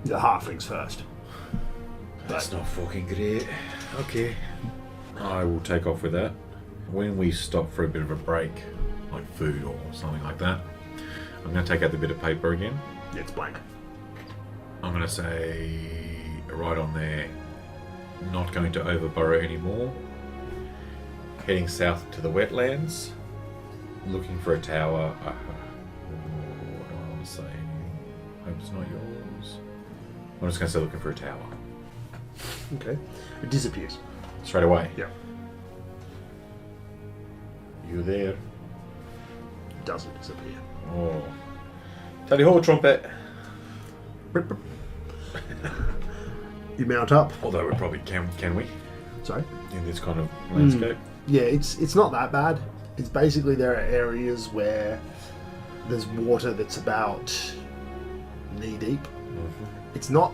The halflings first. That's not fucking great. Okay. I will take off with that. When we stop for a bit of a break, like food or something like that, I'm going to take out the bit of paper again. It's blank. I'm going to say, right on there, not going to Overburrow anymore. heading south to the wetlands, looking for a tower. What do I want to say? Hope it's not yours. I'm just going to say looking for a tower. Okay. It disappears. Straight away. Yeah. You there? It doesn't disappear. Oh. Tally ho, trumpet. You mount up. Although we probably can we? Sorry? In this kind of landscape. Yeah, it's not that bad. It's basically there are areas where there's water that's about knee deep. It's not.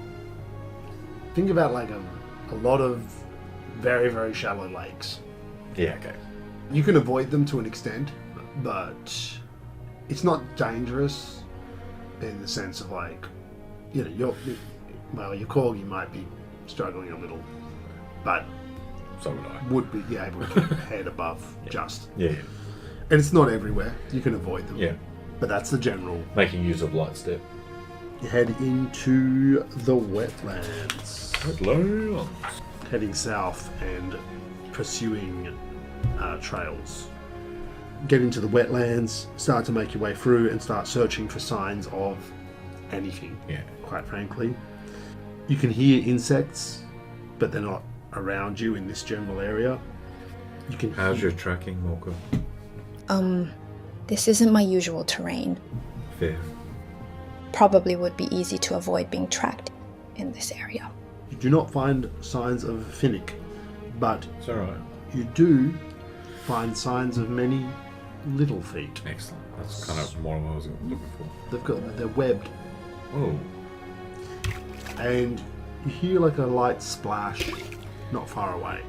Think about like a lot of very, very shallow lakes. Yeah, okay. You can avoid them to an extent, but it's not dangerous in the sense of like, you know, your corgi might be struggling a little, but So would I. would be able to keep your head above just. Yeah. And it's not everywhere. You can avoid them. Yeah. But that's the general. Making use of light step. You head into the wetlands. Wetlands. Heading south and pursuing trails. Get into the wetlands, start to make your way through and start searching for signs of anything, Yeah. quite frankly. You can hear insects, but they're not around you in this general area. You can How's your tracking, Morka? This isn't my usual terrain. Fair. Probably would be easy to avoid being tracked in this area. You do not find signs of Finnick, but It's alright. you do find signs of many little feet. Excellent. That's kind of more what I was looking for. They're webbed, Oh. and you hear like a light splash not far away.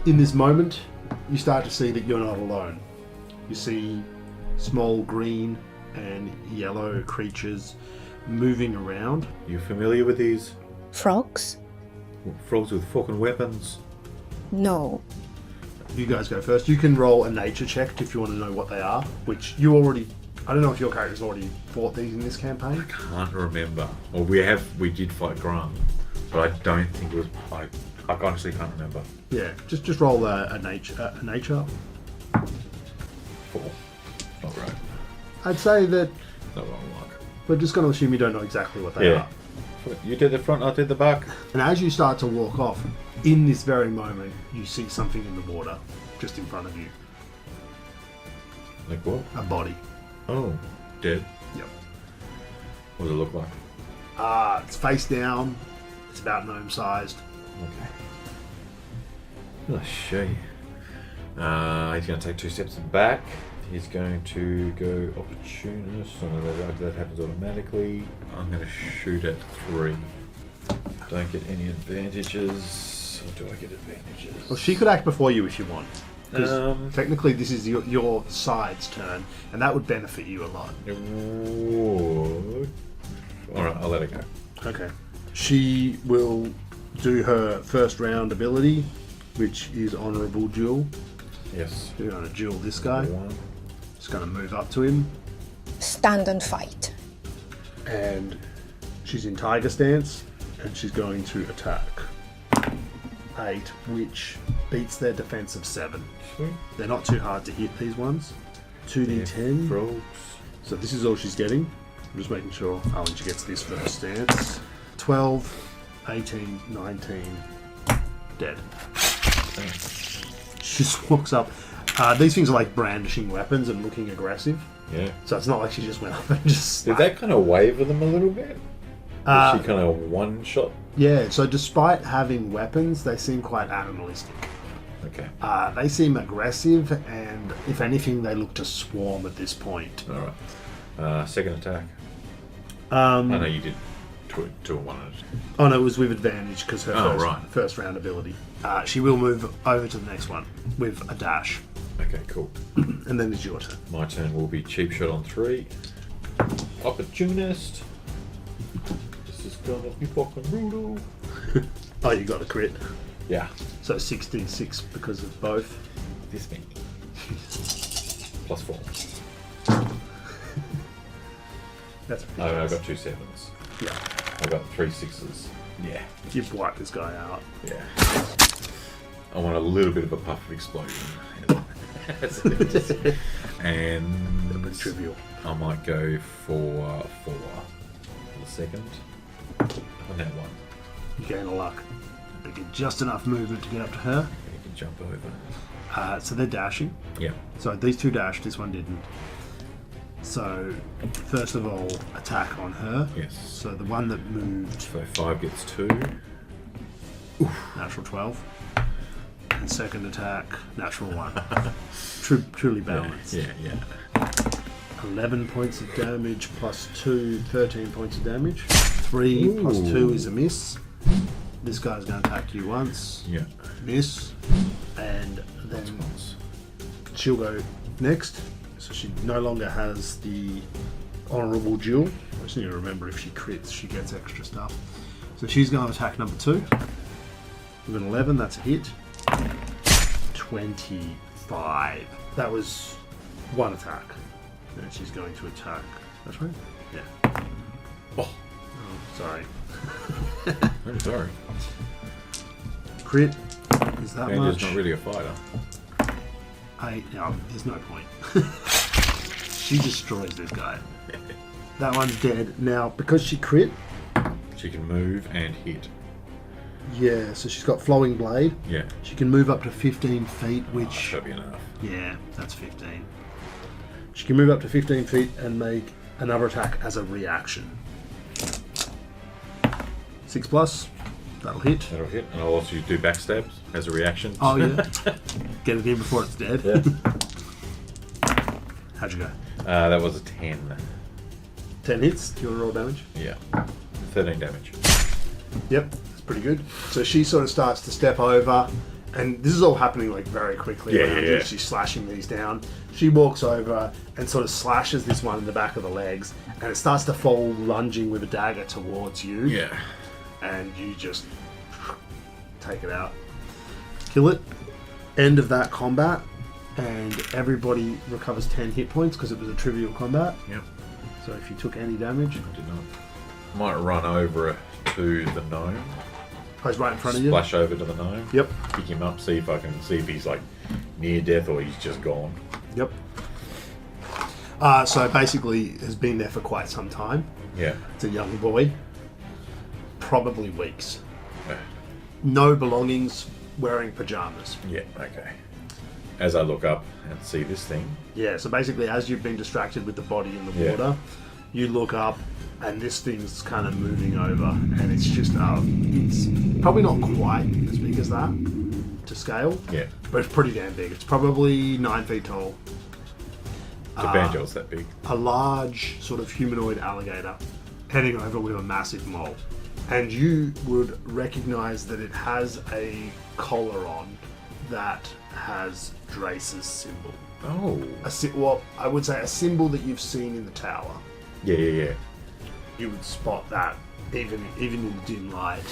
In this moment, you start to see that you're not alone. You see small green and yellow creatures moving around. You familiar with these Frogs? frogs with fucking weapons? No. You guys go first. You can roll a nature check if you want to know what they are, which you already... I don't know if your character's already fought these in this campaign. Can't remember. Well, we did fight Grant, but I don't think it was. I honestly can't remember. Yeah, just roll a nature. 4. Not right. I'd say that Not wrong luck. we're just going to assume you don't know exactly what they Yeah. are. You did the front, I did the back. And as you start to walk off, in this very moment, you see something in the water just in front of you. Like what? A body. Oh, dead. Yep. What does it look like? It's face down. It's about gnome sized. Okay. I'll show you. He's going to take 2 steps back. He's going to go opportunist. That happens automatically. I'm going to shoot at 3. Don't get any advantages. Or do I get advantages? Well, she could act before you if you want. 'Cause Um, technically, this is your side's turn, and that would benefit you a lot. It would. Alright, I'll let it go. Okay. She will do her first round ability, which is Honourable Duel. Yes. You're going to duel this guy. 1. Just going to move up to him, Stand and fight. and she's in Tiger Stance, and she's going to attack. 8, which beats their defense of 7. Sweet. They're not too hard to hit, these ones. 2d10. Frogs. So this is all she's getting. I'm just making sure when she gets this first stance. 12, 18, 19, dead. Thanks. She just walks up. These things are like brandishing weapons and looking aggressive. Yeah. So it's not like she just went up and just... Did that kind of waver them a little bit? Was she kind of one shot? Yeah, so despite having weapons, they seem quite animalistic. Okay. They seem aggressive, and if anything, they look to swarm at this point. Alright. Second attack. I know you did 2 and 1. Oh no, it was with advantage because her right. first round ability. She will move over to the next one with a dash, Okay, cool. and then it's your turn. My turn will be cheap shot on 3. Opportunist. This is gonna be fucking brutal. Oh, you got a crit. Yeah. So 16-6 because of both. This many. Plus 4. That's Oh, pretty I've nice. got 2 7s. Yeah, I've got 3 6s. Yeah. you've wiped this guy out. Yeah. I want a little bit of a puff of explosion. And A bit trivial. I might go for 4 for the second. On that one. You gain a luck. They get just enough movement to get up to her. You can jump over. So they're dashing. Yeah. So these two dashed, this one didn't. So, first of all, attack on her. Yes. So the one that moved, So 5 gets 2. natural 12. And second attack, natural 1. Truly balanced. Yeah. 11 points of damage plus 2, 13 points of damage. 3 plus 2 is a miss. This guy's going to attack you once. Yeah. Miss. And then she'll go next. So she no longer has the honourable duel. I just need to remember if she crits, she gets extra stuff. So she's going to attack number 2. With an 11, that's a hit. 25. That was one attack. And she's going to attack. That's right? Yeah. Oh, Sorry. I'm sorry. Crit is that Banjo's much. not really a fighter. No, there's no point. She destroys this guy. That one's dead. Now, because she crit, She can move and hit. yeah, so she's got flowing blade. Yeah. She can move up to 15 feet, which, Should be enough. yeah, that's 15. She can move up to 15 feet and make another attack as a reaction. 6 plus, that'll hit. That'll hit. And I'll also do backstabs as a reaction. Oh, yeah. Get it in before it's dead. Yeah. How'd you go? That was a 10. 10 hits. Do you want to roll damage? Yeah. 13 damage. Yep, that's pretty good. So she sort of starts to step over, and this is all happening like very quickly. Yeah, around yeah, you. yeah. She's slashing these down. She walks over and sort of slashes this one in the back of the legs, and it starts to fall lunging with a dagger towards you. Yeah. And you just take it out. Kill it. End of that combat, and everybody recovers 10 hit points because it was a trivial combat. Yep. So if you took any damage, I did not. Might run over to the gnome. oh, he's right in front of you. Splash over to the gnome. Yep. Pick him up, see if he's like near death or he's just gone. Yep. So basically, has been there for quite some time. Yeah. It's a young boy, probably weeks. Yeah. No belongings, wearing pajamas. Yeah, okay. As I look up and see this thing. Yeah. So basically, as you've been distracted with the body in the Yeah. water, you look up, and this thing's kind of moving over, and it's just it's probably not quite as big as that to scale. Yeah. But it's pretty damn big. It's probably 9 feet tall. The banjo's that big. A large sort of humanoid alligator heading over with a massive mole. And you would recognize that it has a collar on that has Drace's symbol. Oh. Well, I would say a symbol that you've seen in the tower. Yeah. You would spot that, even in the dim light,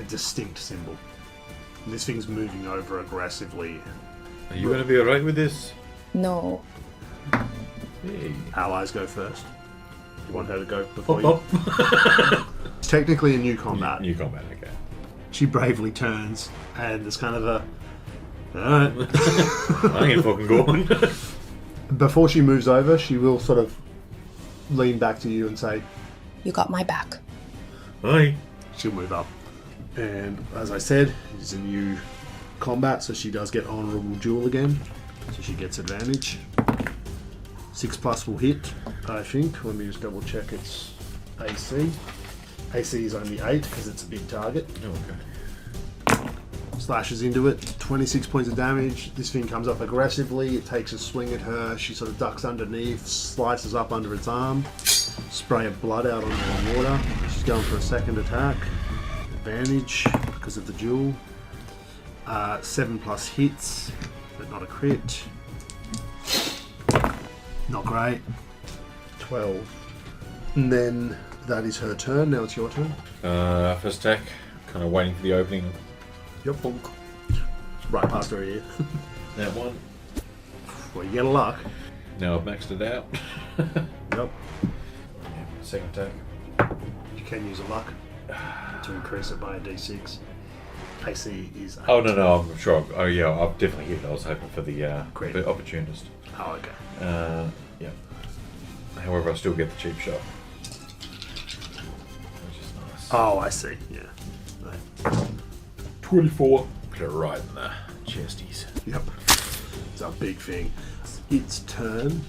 a distinct symbol. And this thing's moving over aggressively. Are you going to be alright with this? No. Hey. Allies go first. You want her to go before you? It's technically a new combat. New combat, okay. She bravely turns, and there's kind of a... Alright. I ain't fucking going. Before she moves over, she will sort of lean back to you and say, You got my back. Hi. she'll move up. And as I said, it's a new combat, so she does get honourable duel again. So she gets advantage. 6 plus will hit, I think. Let me just double check its AC. AC is only 8 because it's a big target. Oh, okay. Slashes into it, 26 points of damage. This thing comes up aggressively. It takes a swing at her. She sort of ducks underneath, slices up under its arm. Spray of blood out onto the water. She's going for a second attack. Advantage because of the duel. 7 plus hits, but not a crit. Not great. 12. And then that is her turn. Now it's your turn. First attack. Kind of waiting for the opening. Yep. Bonk. Right past her ear. That one. Well, you get a luck. Now I've maxed it out. Yep. Second attack. You can use a luck to increase it by a d6. AC is 8. Oh, no, I'm sure. Oh, yeah, I've definitely hit. I was hoping for the Great. opportunist. Oh, okay. Yeah. However, I still get the cheap shot. Which is nice. Oh, I see. Yeah. Right. 24. Put it right in the chesties. Yep. It's a big thing. Its turn.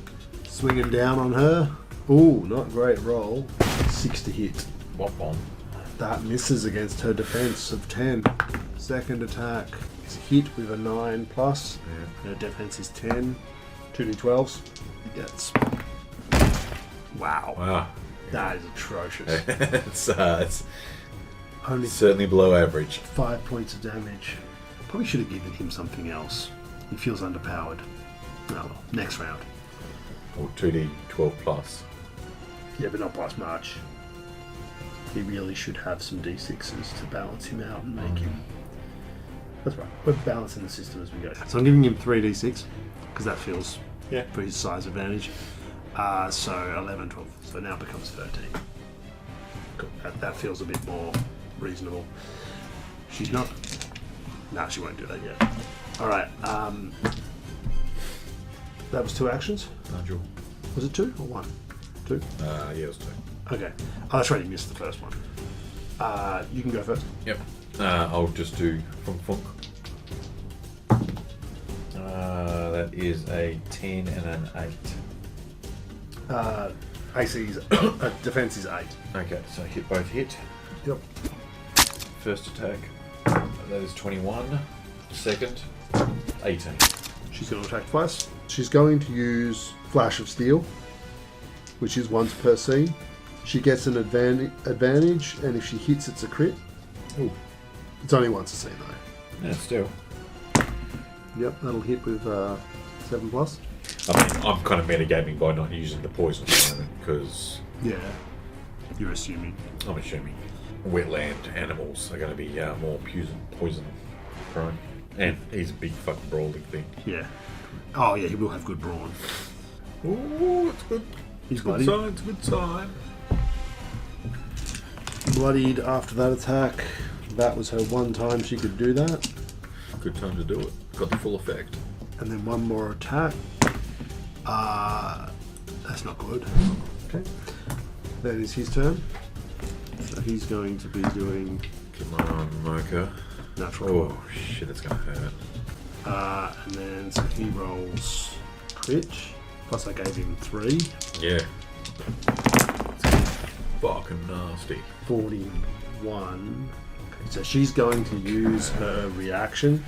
Swinging down on her. Ooh, not great roll. 6 to hit. Womp womp. That misses against her defense of 10. Second attack is a hit with a 9 plus. Yeah. Her defense is 10. 2d12s. Gets. Wow. Wow. That is atrocious. It's Only certainly below average. 5 points of damage. Probably should have given him something else. He feels underpowered. Oh well, next round. Or 2d12 plus. Yeah, but not by much. He really should have some d6s to balance him out and make him. That's right. We're balancing the system as we go. So I'm giving him 3d6 because that feels for his size advantage. So 11, 12. So now it becomes 13. Cool. That feels a bit more reasonable. She's not. No, she won't do that yet. All right. That was 2 actions. Nigel. Was it 2 or 1? 2. Yeah, it was 2. Okay. Oh, that's right. You missed the first one. You can go first. Yep. I'll just do funk funk. That is a 10 and an 8. AC's defense is 8. Okay, so hit both hit. Yep. First attack, that is 21. Second, 18. She's going to attack twice. She's going to use Flash of Steel, which is once per scene. She gets an advantage, and if she hits, it's a crit. Ooh. It's only once a scene, though. Yeah, still. Yep, that'll hit with 7 plus. I mean, I'm kind of metagaming by not using the poison at the moment, because Yeah, you're assuming. I'm assuming wetland animals are going to be more poison prone. And he's a big fucking brawling thing. Yeah. Oh, yeah, he will have good brawn. Ooh, it's good. He's Good bloodied. sign, it's a good sign. Bloodied after that attack. That was her one time she could do that. Good time to do it. Got the full effect. And then one more attack. That's not good. Okay. That is his turn. So he's going to be doing Come on, Mocha. natural. Oh, shit, it's going to hurt. And then so he rolls crit. Plus I gave him 3. Yeah. Fucking nasty. 41. Okay, so she's going to use her reaction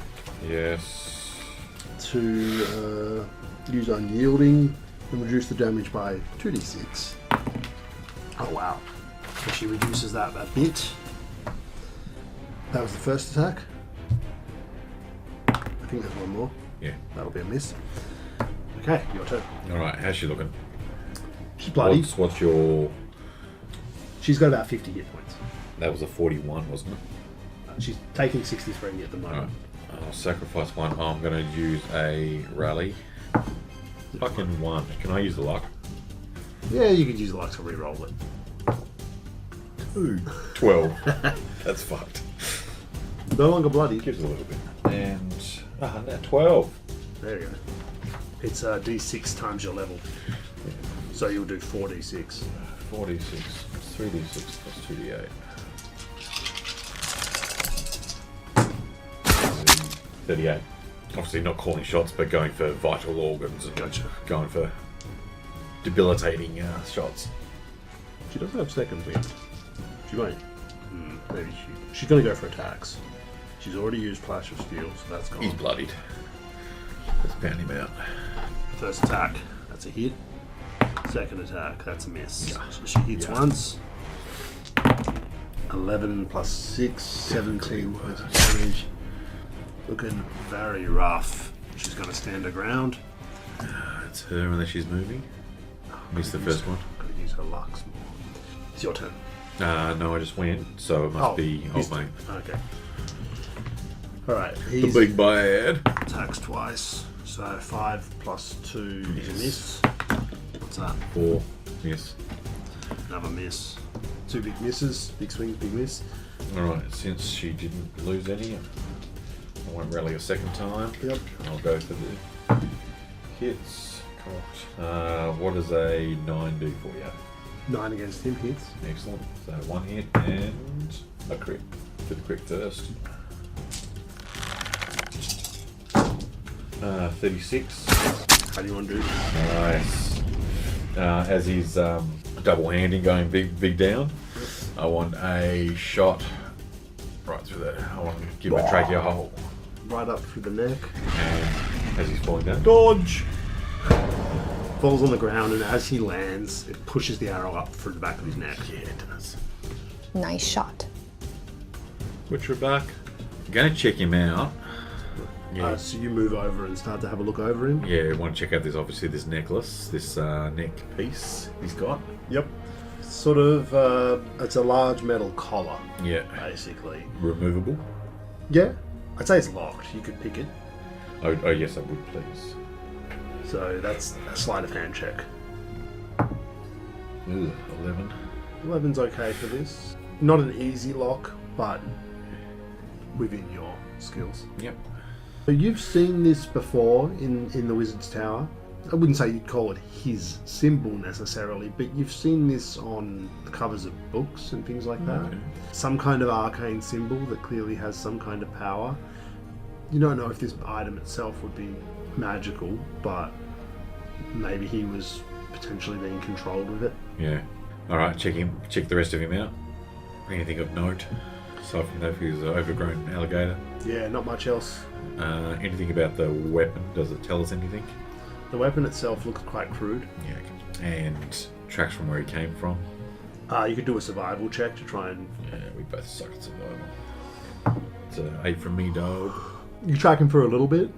Yes. to use unyielding and reduce the damage by 2d6. Oh wow. So she reduces that a bit. That was the first attack. I think there's one more. Yeah. That'll be a miss. Okay, your turn. Alright, how's she looking? She's bloody. What's your... She's got about 50 hit points. That was a 41, wasn't it? She's taking 63 at the moment. Alright. I'll sacrifice one. I'm going to use a rally. Fucking 1. Can I use the luck? Yeah, you could use luck to re-roll it. 2. 12. That's fucked. No longer bloody. Gives a little bit. And... Ah, no, 12. There you go. It's d6 times your level. So you'll do 4d6. 4d6. 3d6 plus 2d8. 38. Obviously not calling shots, but going for vital organs and Gotcha. going for debilitating shots. She doesn't have second wind. She might. Maybe she's going to go for attacks. She's already used Flash of Steel, so that's gone. He's bloodied. Let's pound him out. First attack, that's a hit. Second attack, that's a miss. Yeah. So she hits Yeah. once. 11 plus 6, 17 points of damage. Looking very rough. She's going to stand her ground. It's her unless she's moving. Missed the first one. Got to use her lux more. It's your turn. No, I just went, so it must be his old mate. turn. Okay. Alright, The he's big bad. attacks twice. So 5 plus 2 is a miss. What's that? 4. Yes. Another miss. 2 big misses, big swings, big miss. Alright, since she didn't lose any, I won't rally a second time. Yep. I'll go for the hits. Cocked. What does a 9 do for you? 9 against him hits. Excellent. So 1 hit and a crit. Do the crit first. 36. How do you want to do? Nice. As he's double handing, going big down, I want a shot right through there. I want to give him a trachea hole. Right up through the neck. And as he's falling down, dodge! Falls on the ground, and as he lands, it pushes the arrow up through the back of his neck. Yeah, it does. Nice shot. Butcher back. I'm going to check him out. Yeah. So you move over and start to have a look over him. Yeah, I want to check out this necklace, this neck piece he's got. Yep. Sort of, it's a large metal collar, Yeah. basically. Removable? Yeah. I'd say it's locked. You could pick it. Oh yes, I would, please. So that's a sleight of hand check. Ugh, 11. 11's okay for this. Not an easy lock, but within your skills. Yep. So you've seen this before in the Wizard's Tower. I wouldn't say you'd call it his symbol necessarily, but you've seen this on the covers of books and things like that. Okay. Some kind of arcane symbol that clearly has some kind of power. You don't know if this item itself would be magical, but maybe he was potentially being controlled with it. Yeah. Alright, check the rest of him out. Anything of note? Aside from that, he's an overgrown alligator. Yeah, not much else. Anything about the weapon? Does it tell us anything? The weapon itself looks quite crude. Yeah. Okay. And tracks from where he came from. You could do a survival check to try and... Yeah, we both suck at survival. It's an 8 from me, dog. You track him for a little bit,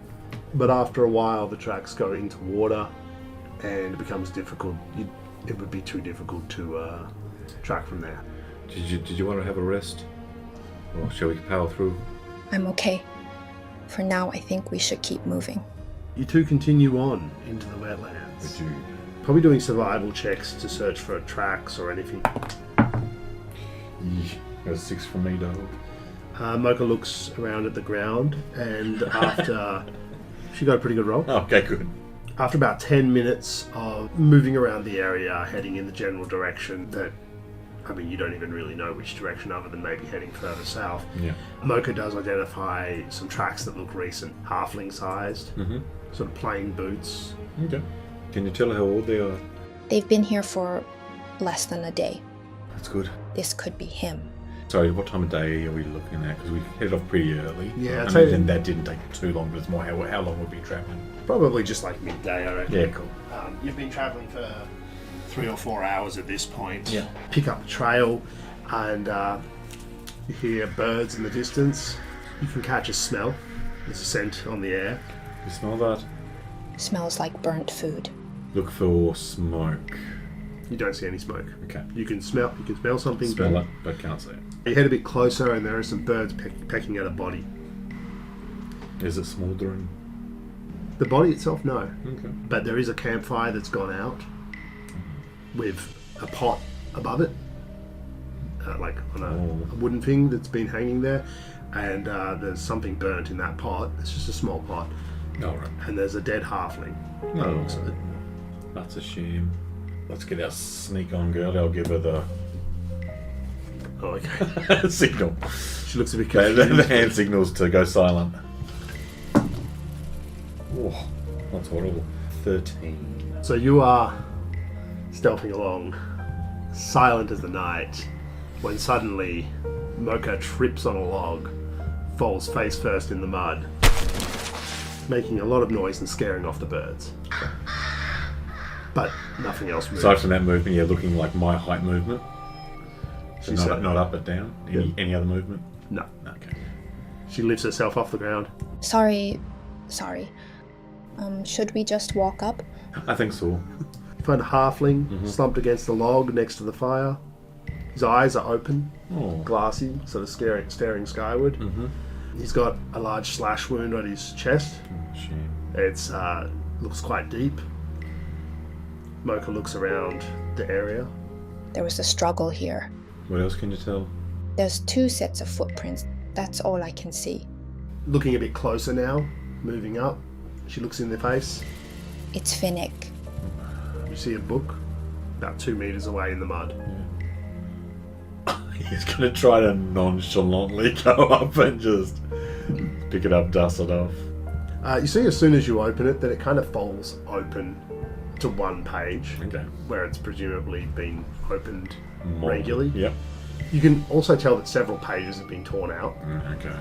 but after a while the tracks go into water and it becomes difficult. It would be too difficult to track from there. Did you want to have a rest? Or shall we power through? I'm okay. For now, I think we should keep moving. You two continue on into the wetlands. We do. Probably doing survival checks to search for tracks or anything. Got a 6 from me, dog. Mocha looks around at the ground, and after... she got a pretty good roll. Oh, okay, good. After about 10 minutes of moving around the area, heading in the general direction that, I mean, you don't even really know which direction other than maybe heading further south. Yeah. Mocha does identify some tracks that look recent, halfling sized, sort of plain boots. Okay. Can you tell how old they are? They've been here for less than a day. That's good. This could be him. Sorry, what time of day are we looking at? Because we headed off pretty early. Yeah, I so- mean, that didn't take too long, but it's more how long we've been travelling. Probably just like midday, I reckon. Yeah, cool. You've been travelling for 3 or 4 hours at this point. Yeah. Pick up the trail and you hear birds in the distance. You can catch a smell. There's a scent on the air. You smell that? Smells like burnt food. Look for smoke. You don't see any smoke. Okay. You can smell something. Smell it, but can't see it. You head a bit closer and there are some birds pecking at a body. Is it smouldering? The body itself, no. Okay. But there is a campfire that's gone out with a pot above it, like on a wooden thing that's been hanging there, and there's something burnt in that pot. It's just a small pot, Alright. and there's a dead halfling. by the looks of it. That's a shame. Let's get our sneak on girl. I'll give her the Oh, okay. signal. She looks a bit The confused. hand signals to go silent. Oh, that's horrible. 13. So you are stealthing along, silent as the night, when suddenly Mocha trips on a log, falls face first in the mud, making a lot of noise and scaring off the birds. But nothing else moves. Aside from that movement, yeah, looking like my height movement. So She not, said- not up but down. Any other movement? No. Okay. She lifts herself off the ground. Sorry. Should we just walk up? I think so. You find a halfling slumped against the log next to the fire. His eyes are open, Oh. glassy, sort of staring skyward. He's got a large slash wound on his chest. Shame. It's looks quite deep. Mocha looks around the area. There was a struggle here. What else can you tell? There's 2 sets of footprints. That's all I can see. Looking a bit closer now, moving up, she looks in the face. It's Finnick. You see a book about 2 meters away in the mud. He's going to try to nonchalantly go up and just pick it up, dust it off. You see as soon as you open it that it kind of falls open to one page, Okay. where it's presumably been opened More. regularly. Yep. You can also tell that several pages have been torn out. Okay.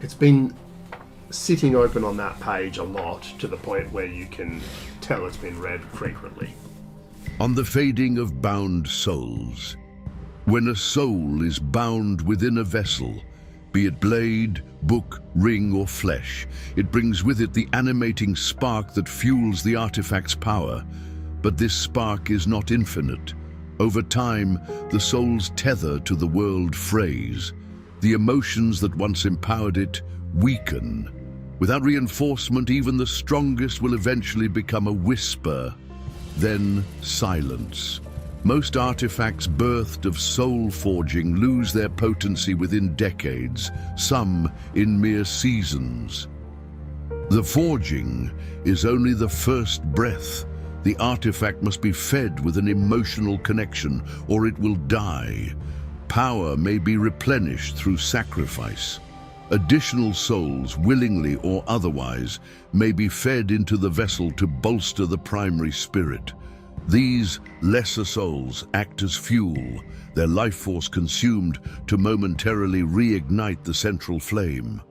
It's been sitting open on that page a lot, to the point where you can tell it's been read frequently. On the fading of bound souls. When a soul is bound within a vessel, be it blade, book, ring, or flesh, it brings with it the animating spark that fuels the artifact's power. But this spark is not infinite. Over time, the soul's tether to the world frays. The emotions that once empowered it weaken. Without reinforcement, even the strongest will eventually become a whisper, then silence. Most artifacts birthed of soul forging lose their potency within decades, some in mere seasons. The forging is only the first breath. The artifact must be fed with an emotional connection, or it will die. Power may be replenished through sacrifice. Additional souls, willingly or otherwise, may be fed into the vessel to bolster the primary spirit. These lesser souls act as fuel, their life force consumed to momentarily reignite the central flame.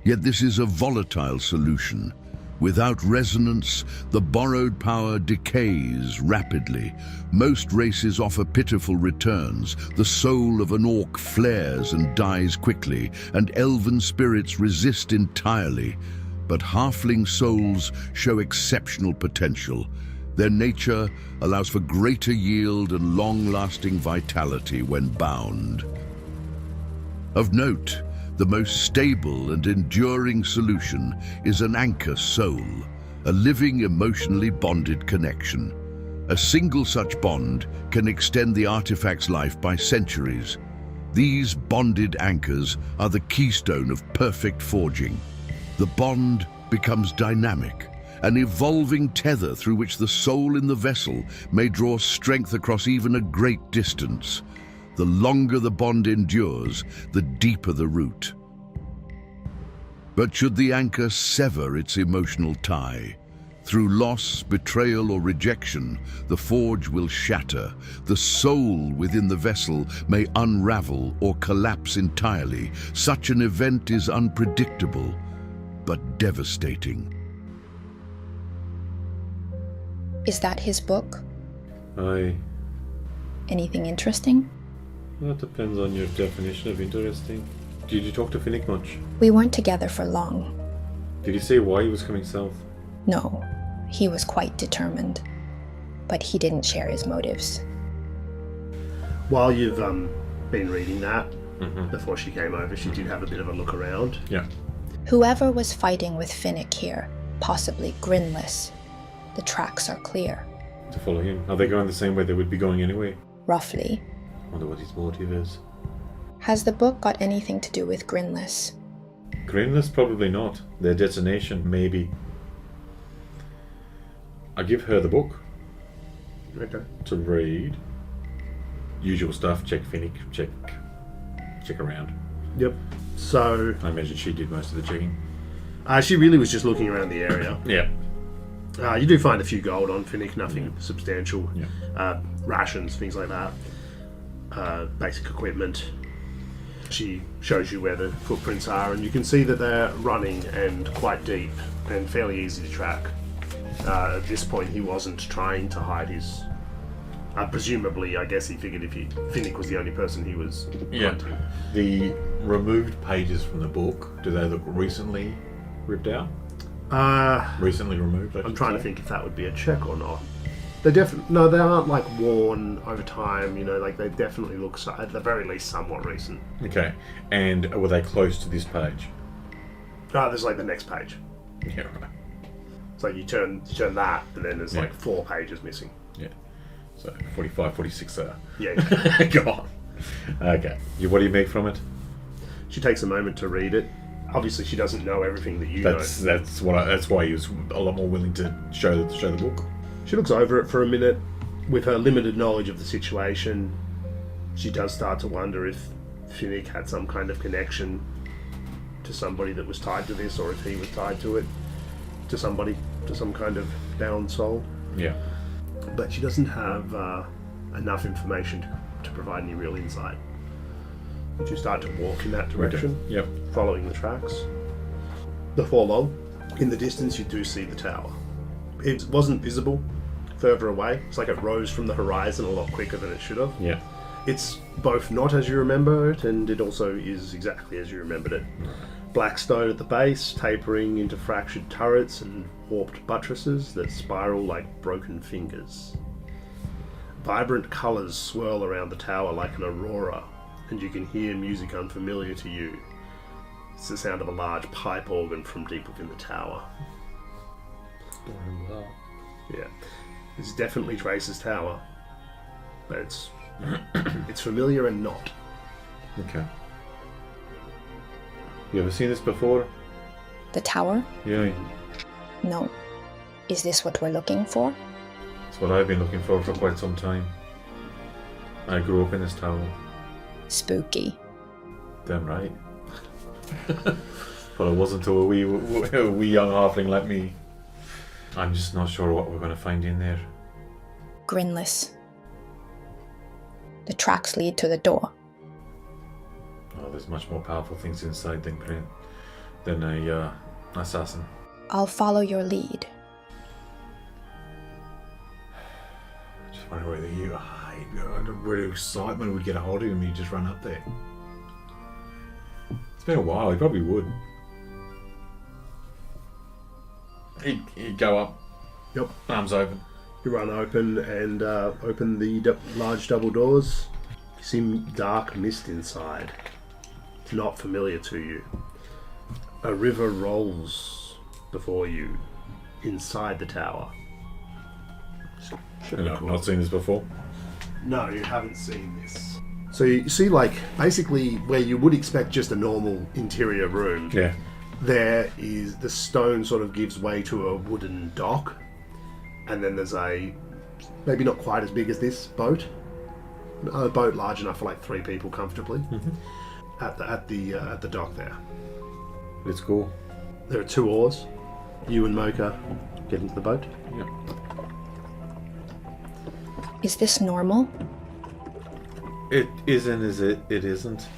Yet this is a volatile solution. Without resonance, the borrowed power decays rapidly. Most races offer pitiful returns. The soul of an orc flares and dies quickly, and elven spirits resist entirely. But halfling souls show exceptional potential. Their nature allows for greater yield and long-lasting vitality when bound. Of note, the most stable and enduring solution is an anchor soul, a living, emotionally bonded connection. A single such bond can extend the artifact's life by centuries. These bonded anchors are the keystone of perfect forging. The bond becomes dynamic, an evolving tether through which the soul in the vessel may draw strength across even a great distance. The longer the bond endures, the deeper the root. But should the anchor sever its emotional tie, through loss, betrayal, or rejection, the forge will shatter. The soul within the vessel may unravel or collapse entirely. Such an event is unpredictable, but devastating. Is that his book? Aye. Anything interesting? Well, it depends on your definition of interesting. Did you talk to Finnick much? We weren't together for long. Did he say why he was coming south? No, he was quite determined. But he didn't share his motives. While you've been reading that, before she came over, she did have a bit of a look around. Yeah. Whoever was fighting with Finnick here, possibly Grinless, the tracks are clear. To follow him. Are they going the same way they would be going anyway? Roughly. Wonder what his motive is. Has the book got anything to do with Grinless? Grainless, probably not. Their detonation, maybe. I give her the book Okay. to read. Usual stuff, check Finnick, check around. Yep. So, I imagine she did most of the checking. she really was just looking around the area. Yeah. You do find a few gold on Finnick, nothing substantial. Yeah. Rations, things like that. Basic equipment. She shows you where the footprints are, and you can see that they're running and quite deep and fairly easy to track. At this point, he wasn't trying to hide his... presumably, I guess he figured if Finnick was the only person he was hunting. The removed pages from the book, do they look recently ripped out? Recently removed, I'm trying to think if that would be a check or not. They no, they aren't like worn over time. You know, like they definitely look at the very least somewhat recent. Okay, and were they close to this page? There's like the next page. Yeah, right. So you turn that, and then there's like 4 pages missing. Yeah. So 45, 46 there. Yeah. Go on. Okay. What do you make from it? She takes a moment to read it. Obviously, she doesn't know everything that you know. That's why he was a lot more willing to show the book. She looks over it for a minute. With her limited knowledge of the situation, she does start to wonder if Finnick had some kind of connection to somebody that was tied to this, or if he was tied to it, to somebody, to some kind of bound soul. Yeah. But she doesn't have enough information to provide any real insight. Would you start to walk in that direction? Yep. Following the tracks. Before long, in the distance you do see the tower. It wasn't visible further away. It's like it rose from the horizon a lot quicker than it should have. Yeah. It's both not as you remember it, and it also is exactly as you remembered it. Black stone at the base, tapering into fractured turrets and warped buttresses that spiral like broken fingers. Vibrant colours swirl around the tower like an aurora, and you can hear music unfamiliar to you. It's the sound of a large pipe organ from deep within the tower. Yeah. It's definitely Trace's tower, but it's familiar and not. Okay. You ever seen this before? The tower? Yeah. No. Is this what we're looking for? It's what I've been looking for quite some time. I grew up in this tower. Spooky. Damn right. But it wasn't until a wee young halfling like me. I'm just not sure what we're going to find in there. Grinless. The tracks lead to the door. Oh, there's much more powerful things inside than a assassin. I'll follow your lead. I just wonder whether where excitement would get a hold of him and you just run up there. It's been a while, he probably would. He'd go up. Yep. Arms open. You run open and open the large double doors. You see dark mist inside. It's not familiar to you. A river rolls before you inside the tower. I've not seen this before. No, you haven't seen this. So you see, like, basically where you would expect just a normal interior room. Yeah. There is the stone sort of gives way to a wooden dock, and then there's a maybe not quite as big as this boat, a boat large enough for like 3 people comfortably. At the dock there. Let's go. There are 2 oars. You and Mocha get into the boat. Yep. Is this normal? It isn't, is it? It isn't.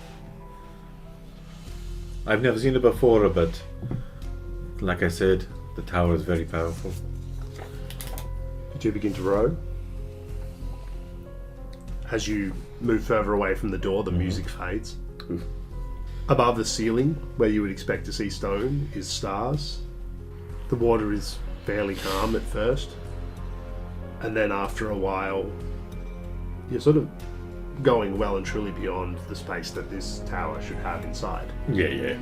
I've never seen it before, but like I said, the tower is very powerful. You two begin to row. As you move further away from the door, the music fades. Oof. Above the ceiling, where you would expect to see stone, is stars. The water is fairly calm at first, and then after a while, you're sort of going well and truly beyond the space that this tower should have inside. Yeah.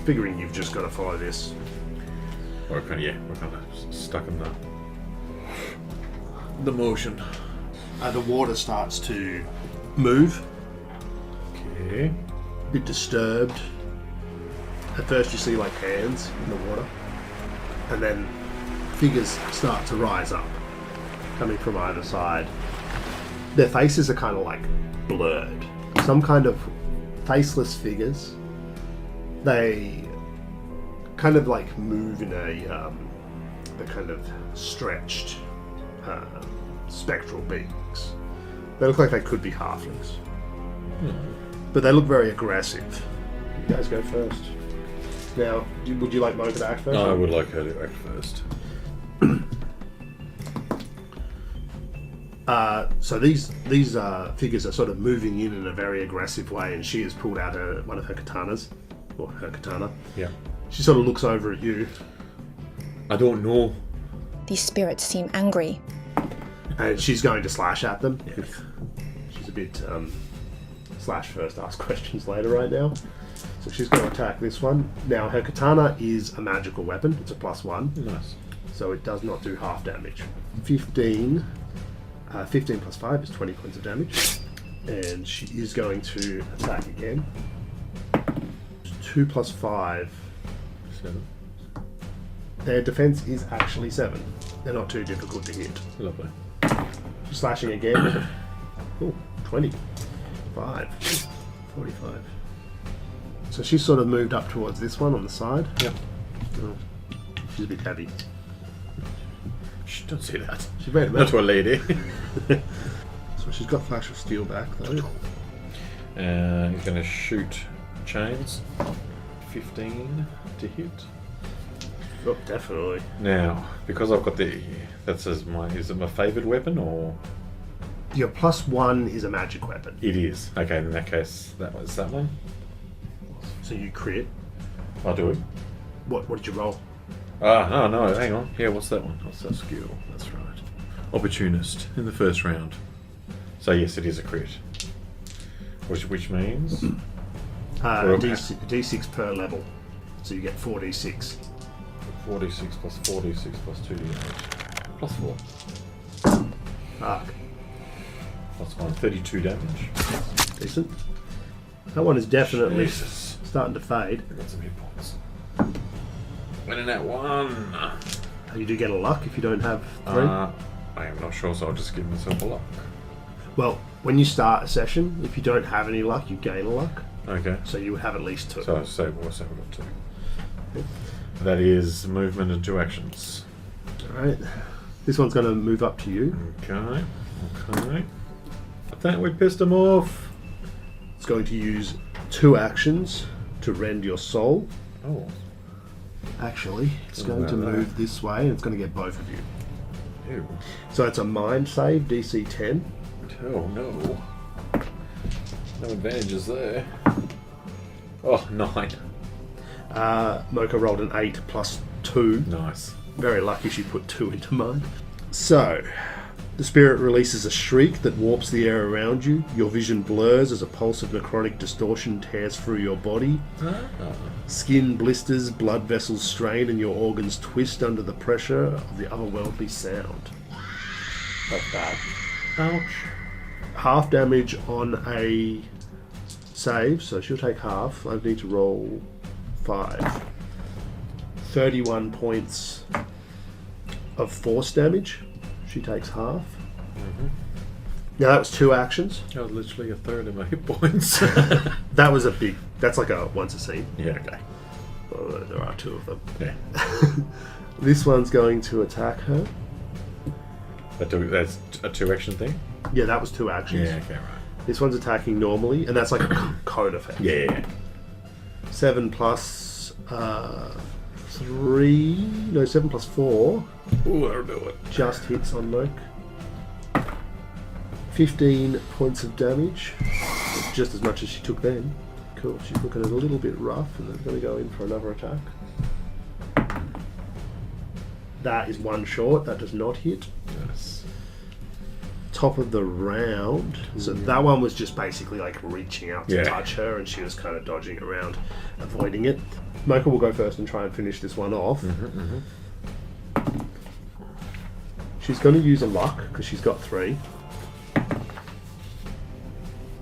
Figuring you've just got to follow this. We're kind of stuck in the motion. The water starts to move, Okay. a bit disturbed. At first you see like hands in the water, and then figures start to rise up, coming from either side. Their faces are kind of like blurred. Some kind of faceless figures. They kind of like move in the kind of stretched spectral beings. They look like they could be halflings. But they look very aggressive. You guys go first. Now, would you like Mocha to act first? No, I would like her to act first. So these figures are sort of moving in a very aggressive way, and she has pulled out one of her katanas, or her katana. Yeah. She sort of looks over at you, I don't know. These spirits seem angry. and she's going to slash at them. She's a bit slash first, ask questions later right now. So she's going to attack this one. Now her katana is a magical weapon. It's a +1. Nice. So it does not do half damage. 15 plus 5 is 20 points of damage. And she is going to attack again. 2 plus 5. 7. Their defense is actually 7. They're not too difficult to hit. Lovely. She's slashing again. Oh, 20. 5. 45. So she's sort of moved up towards this one on the side. Yep. Oh, she's a bit heavy. Shh, don't say that. She's very Not to a lady. So she's got Flash of Steel back though. He's going to shoot chains. 15 to hit. Oh, definitely. Now, because I've got the... That's as my... Is it my favoured weapon or... Your +1 is a magic weapon. It is. Okay, in that case, that was that one. So you crit. I'll do it. What did you roll? Ah, no, hang on. Yeah, what's that one? What's that skill? That's right. Opportunist in the first round. So yes, it is a crit. Which means... D6 per level. So you get 4d6. 4d6 plus 4d6 plus 2d8. Plus 4. Arc. Plus 1. 32 damage. Decent. That one is definitely Jesus. starting to fade. I got some hit points. Winning that one. You do get a luck if you don't have 3. I am not sure, so I'll just give myself a luck. Well, when you start a session, if you don't have any luck, you gain a luck. Okay. So you would have at least 2. So we've got 2. That is movement and 2 actions. Alright. This one's going to move up to you. Okay. I think we pissed him off. It's going to use 2 actions to rend your soul. Oh. Actually, it's Oh, going to no. move this way and it's going to get both of you. Ew. So it's a mind save, DC 10. Oh no. No advantages there. Oh, 9. Mocha rolled an 8 plus 2. Nice. Very lucky she put 2 into mine. So, the spirit releases a shriek that warps the air around you. Your vision blurs as a pulse of necrotic distortion tears through your body. Skin blisters, blood vessels strain, and your organs twist under the pressure of the otherworldly sound. That's bad. Ouch. Half damage on a save, so she'll take half. I need to roll 5. 31 points of force damage. She takes half. Now that was 2 actions. That was literally a third of my hit points. That was a big... That's like a once a scene. Yeah, okay. Well, there are 2 of them. Yeah. This one's going to attack her. That's a 2 action thing? Yeah, that was 2 actions. Yeah, okay, right. This one's attacking normally, and that's like a code effect. Yeah. 7 plus 3... No, 7 plus 4 Ooh, that'll do it. just hits on Moke. 15 points of damage. Just as much as she took then. Cool, she's looking a little bit rough, and they're going to go in for another attack. That is 1 short, that does not hit. Yes. Top of the round. So that one was just basically like reaching out to Yeah. touch her, and she was kind of dodging around, avoiding it. Mocha will go first and try and finish this one off. She's going to use a luck, because she's got 3.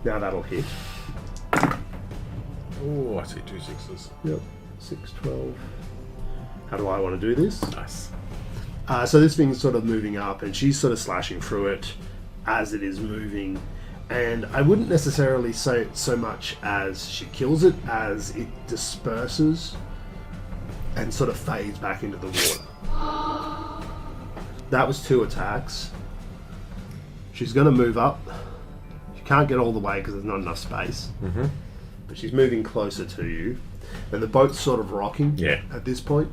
Now that'll hit. Oh, I see 2 6s. Yep. 6, 12. How do I want to do this? Nice. So this thing's sort of moving up, and she's sort of slashing through it as it is moving. And I wouldn't necessarily say it so much as she kills it, as it disperses and sort of fades back into the water. That was 2 attacks. She's going to move up. She can't get all the way because there's not enough space. But she's moving closer to you. And the boat's sort of rocking at this point.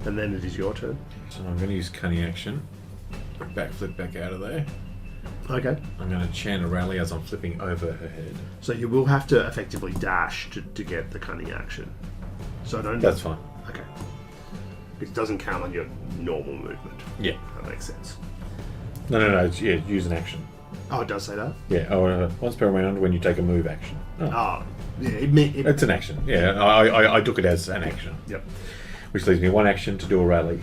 And then it is your turn. So I'm going to use cunning action. Backflip back out of there. Okay. I'm going to chant a rally as I'm flipping over her head. So you will have to effectively dash to get the cunning action. So I don't... That's fine. Okay. It doesn't count on your normal movement. Yeah. That makes sense. No. Yeah, use an action. Oh, it does say that? Yeah. Once per round when you take a move action. Oh, yeah. It's an action. Yeah, I took it as an action. Yep. Which leaves me 1 action to do a rally.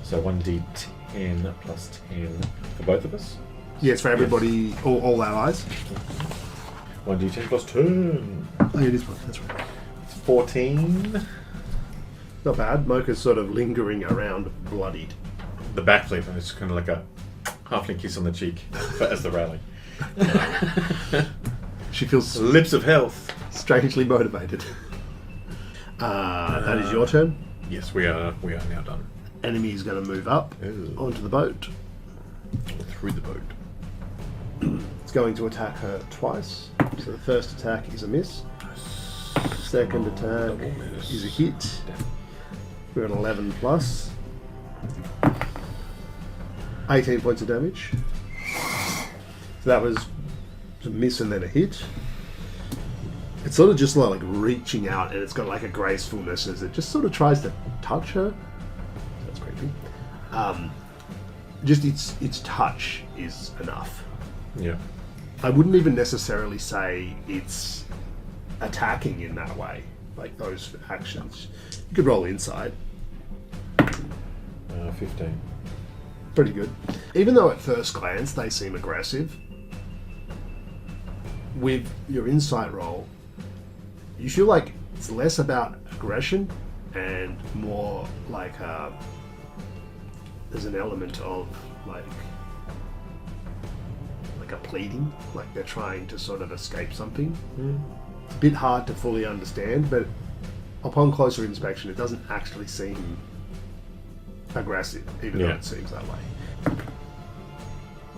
So 1d10 plus 10 for both of us. Yes, for everybody, all allies. 1d10 plus 10. Oh, it is one. That's right. It's 14. Not bad. Mocha's sort of lingering around, bloodied. The backflip, and it's kind of like a halfling kiss on the cheek as the rally. She feels Lips of health. strangely motivated. That is your turn. Yes, we are now done. Enemy is going to move up Ooh. onto the boat. Through the boat. It's going to attack her twice. So the first attack is a miss. Second attack double miss. is a hit. We're an 11 plus. 18 points of damage. So that was a miss and then a hit. It's sort of just like reaching out, and it's got like a gracefulness as it just sort of tries to touch her. That's creepy. Just its touch is enough. Yeah. I wouldn't even necessarily say it's attacking in that way, like those actions. You could roll insight. 15. Pretty good. Even though at first glance they seem aggressive, with your insight roll, you feel like it's less about aggression and more like there's an element of like a pleading, like they're trying to sort of escape something. It's a bit hard to fully understand, but upon closer inspection it doesn't actually seem aggressive, even though it seems that way.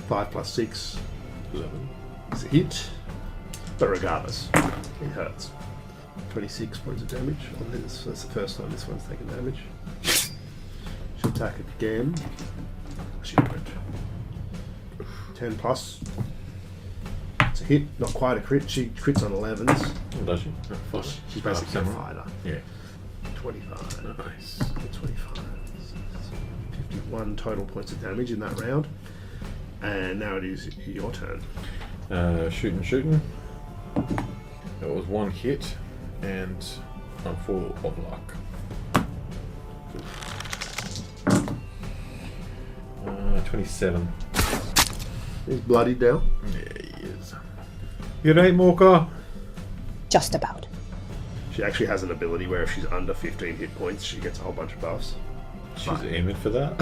5 plus 6 11. is a hit, but regardless, it hurts. 26 points of damage on this. That's the first time this one's taken damage. She'll attack again. She won't. 10 plus. It's a hit, not quite a crit. She crits on 11s. Oh, does she? She's basically a samurai. fighter. Yeah. 25. Nice. 25. 51 total points of damage in that round. And now it is your turn. Shooting. That was one hit, and I'm full of luck. 27. He's bloodied now. Yeah, he is. You right, Mocha? Just about. She actually has an ability where if she's under 15 hit points, she gets a whole bunch of buffs. She's aiming for that.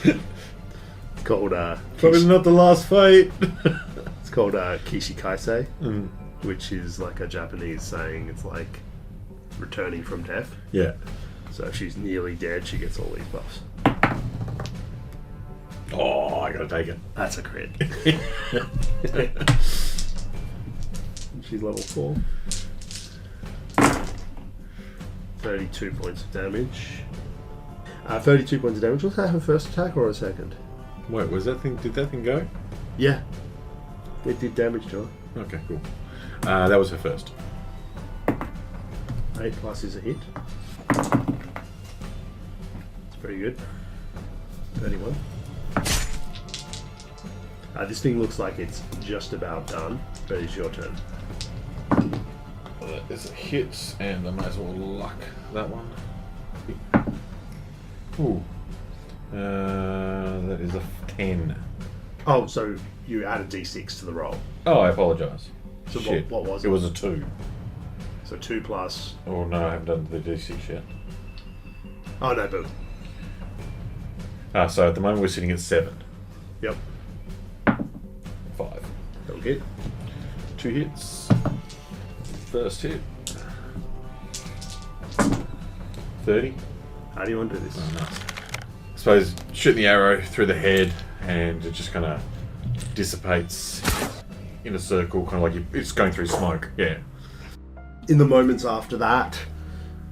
It's called Probably not the last fight. it's called Kishikaise, which is like a Japanese saying. It's like returning from death. Yeah. So if she's nearly dead, she gets all these buffs. Oh, I gotta take it. That's a crit. She's level 4. 32 points of damage. 32 points of damage. Was that her first attack or a second? Wait, did that thing go? Yeah. It did damage to her. Okay, cool. That was her first. 8 plus is a hit. It's pretty good. 31. This thing looks like it's just about done, but it's your turn. That is a hit, and I might as well luck that one. Ooh. That is a 10. Oh, so you added d6 to the roll. Oh, I apologise. So Shit. what was it? It was a 2. So 2 plus... Oh no, I haven't done the d6 yet. Oh no, but... So at the moment we're sitting at 7. Yep. 5. That'll get. 2 hits. First hit. 30. How do you want to do this? Oh, nice. I suppose shooting the arrow through the head, and it just kind of dissipates in a circle, kind of like it's going through smoke. Yeah. In the moments after that,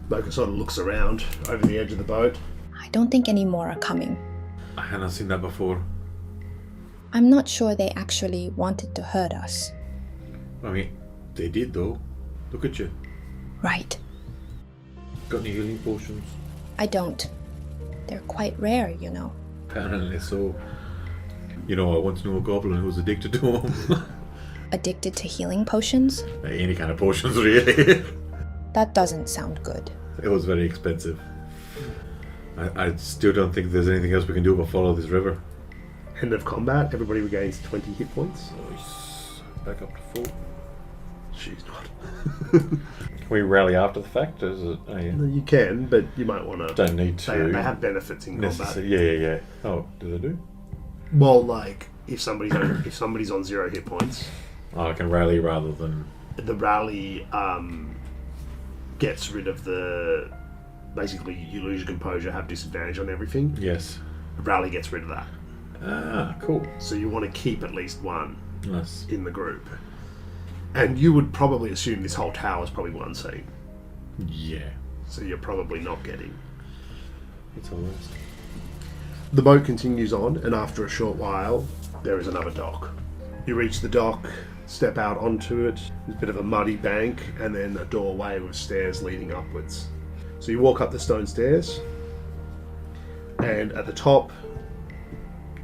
Mocha sort of looks around over the edge of the boat. I don't think any more are coming. I hadn't seen that before. I'm not sure they actually wanted to hurt us. I mean, they did though. Look at you. Right. Got any healing potions? I don't. They're quite rare, you know. Apparently so. You know, I once knew a goblin who was addicted to them. Addicted to healing potions? Any kind of potions, really. That doesn't sound good. It was very expensive. I still don't think there's anything else we can do but follow this river. End of combat. Everybody regains 20 hit points. Nice. Back up to full. She's not. Can we rally after the fact? Is it? Oh, yeah. You can, but you might want to. Don't need to. They have benefits in combat. Yeah. Oh, do they do? Well, like if somebody's on 0 hit points, Oh, I can rally rather than. the rally gets rid of the. Basically, you lose your composure, have disadvantage on everything. Yes. The rally gets rid of that. Ah, cool. So you want to keep at least one Nice. in the group. And you would probably assume this whole tower is probably one scene. Yeah. So you're probably not getting. It's a list. The boat continues on, and after a short while, there is another dock. You reach the dock, step out onto it. There's a bit of a muddy bank, and then a doorway with stairs leading upwards. So you walk up the stone stairs, and at the top,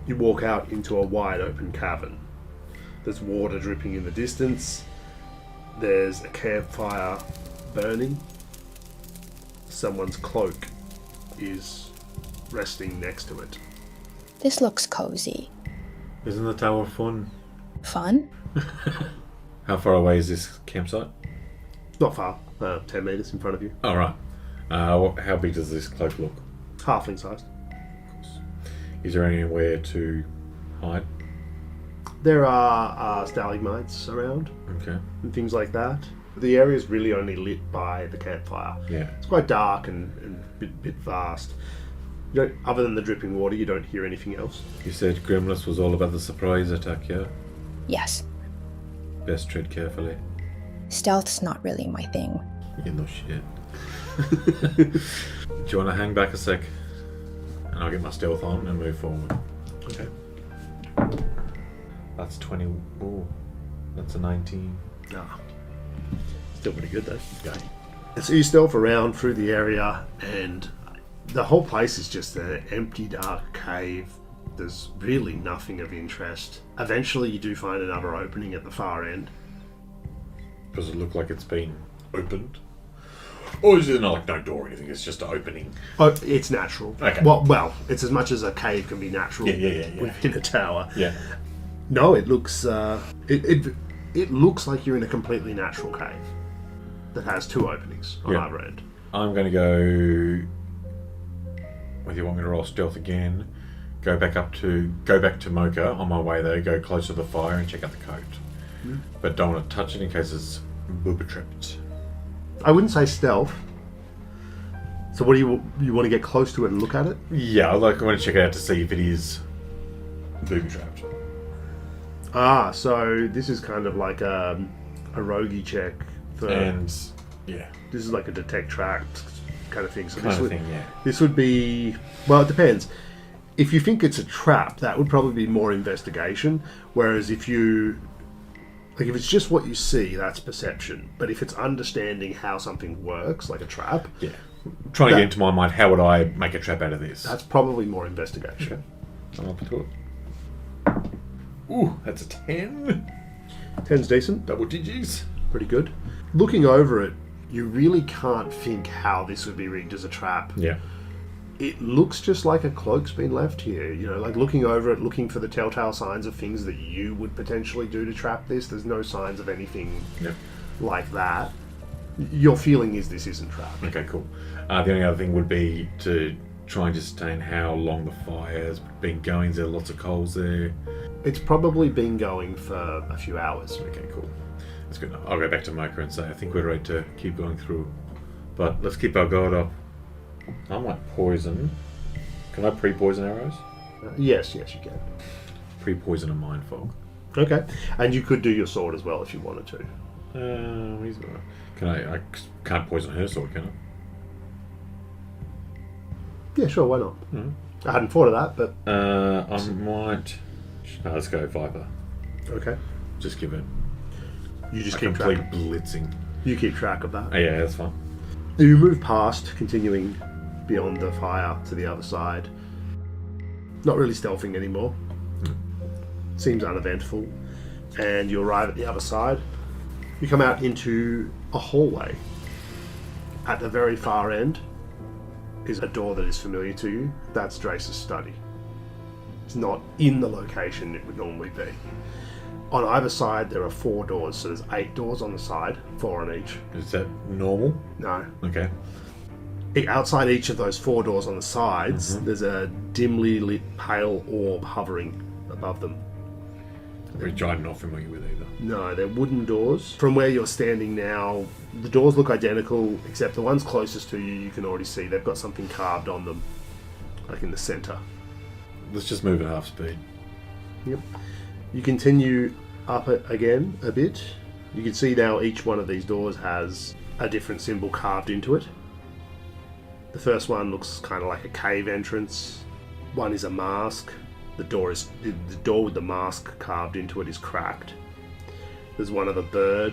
you walk out into a wide open cavern. There's water dripping in the distance. There's a campfire burning. Someone's cloak is resting next to it. This looks cozy. Isn't the tower fun? Fun? How far away is this campsite? Not far, 10 metres in front of you. Oh, right. How big does this cloak look? Halfling sized. Is there anywhere to hide? There are stalagmites around Okay. and things like that. The area is really only lit by the campfire. Yeah. It's quite dark and a bit vast. You don't, other than the dripping water, you don't hear anything else. You said Grimless was all about the surprise attack, yeah? Yes. Best tread carefully. Stealth's not really my thing. You know shit. Do you want to hang back a sec? And I'll get my stealth on and move forward. Okay. That's 20. Oh, that's a 19. Ah. Still pretty good though. Okay. So you stealth around through the area, and the whole place is just an empty, dark cave. There's really nothing of interest. Eventually, you do find another opening at the far end. Does it look like it's been opened? Or is it not like no door or anything? It's just an opening. Oh, it's natural. Okay. Well, it's as much as a cave can be natural Yeah. within a tower. Yeah. No, it looks it looks like you're in a completely natural cave that has 2 openings on either end. I'm going to go. Whether you want me to roll stealth again, go back to Mocha on my way there. Go close to the fire and check out the coat, but don't want to touch it in case it's booby trapped. I wouldn't say stealth. So what do you want to get close to it and look at it? Yeah, I want to check it out to see if it is booby trapped. Ah, so this is kind of like a roguey check for. And yeah, This is like a detect track kind of thing. So kind this of would, thing. Yeah. This would be, well, it depends. If you think it's a trap, that would probably be more investigation. Whereas if it's just what you see, that's perception. But if it's understanding how something works, like a trap, Yeah. Trying to get into my mind, how would I make a trap out of this? that's probably more investigation. I'm up to it. Ooh, that's a 10. 10's decent, Double digits. pretty good. Looking over it, you really can't think how this would be rigged as a trap. Yeah. It looks just like a cloak's been left here. You know, like looking over it, looking for the telltale signs of things that you would potentially do to trap this. There's no signs of anything Yeah. like that. Your feeling is this isn't trapped. Okay, cool. The only other thing would be to try and ascertain how long the fire has been going. Is there lots of coals there? It's probably been going for a few hours. Okay, cool. That's good. I'll go back to Mocha and say I think we're ready to keep going through. But let's keep our guard up. I might poison. Can I pre-poison arrows? Yes, you can. Pre-poison a mind fog. Okay, and you could do your sword as well if you wanted to. Can I can't poison her sword, can I? Yeah, sure, why not? I hadn't thought of that, but I might. No, let's go Viper. okay. Just give it You just a keep complete track. blitzing. You keep track of that. Oh, yeah, that's fine. You move past, continuing beyond the fire to the other side. Not really stealthing anymore. Seems uneventful. And you arrive at the other side. You come out into a hallway. At the very far end is a door that is familiar to you. That's Drace's study. It's not in the location it would normally be. On either side, there are 4 doors, so there's 8 doors on the side, 4 on each. Is that normal? No. Okay. Outside each of those 4 doors on the sides, there's a dimly lit pale orb hovering above them. Which I'm not familiar with either. No, they're wooden doors. From where you're standing now, the doors look identical, except the ones closest to you, you can already see they've got something carved on them, like in the centre. Let's just move at half speed. Yep. You continue up it again a bit. You can see now each one of these doors has a different symbol carved into it. The first one looks kind of like a cave entrance. One is a mask. The door with the mask carved into it is cracked. There's one of a bird,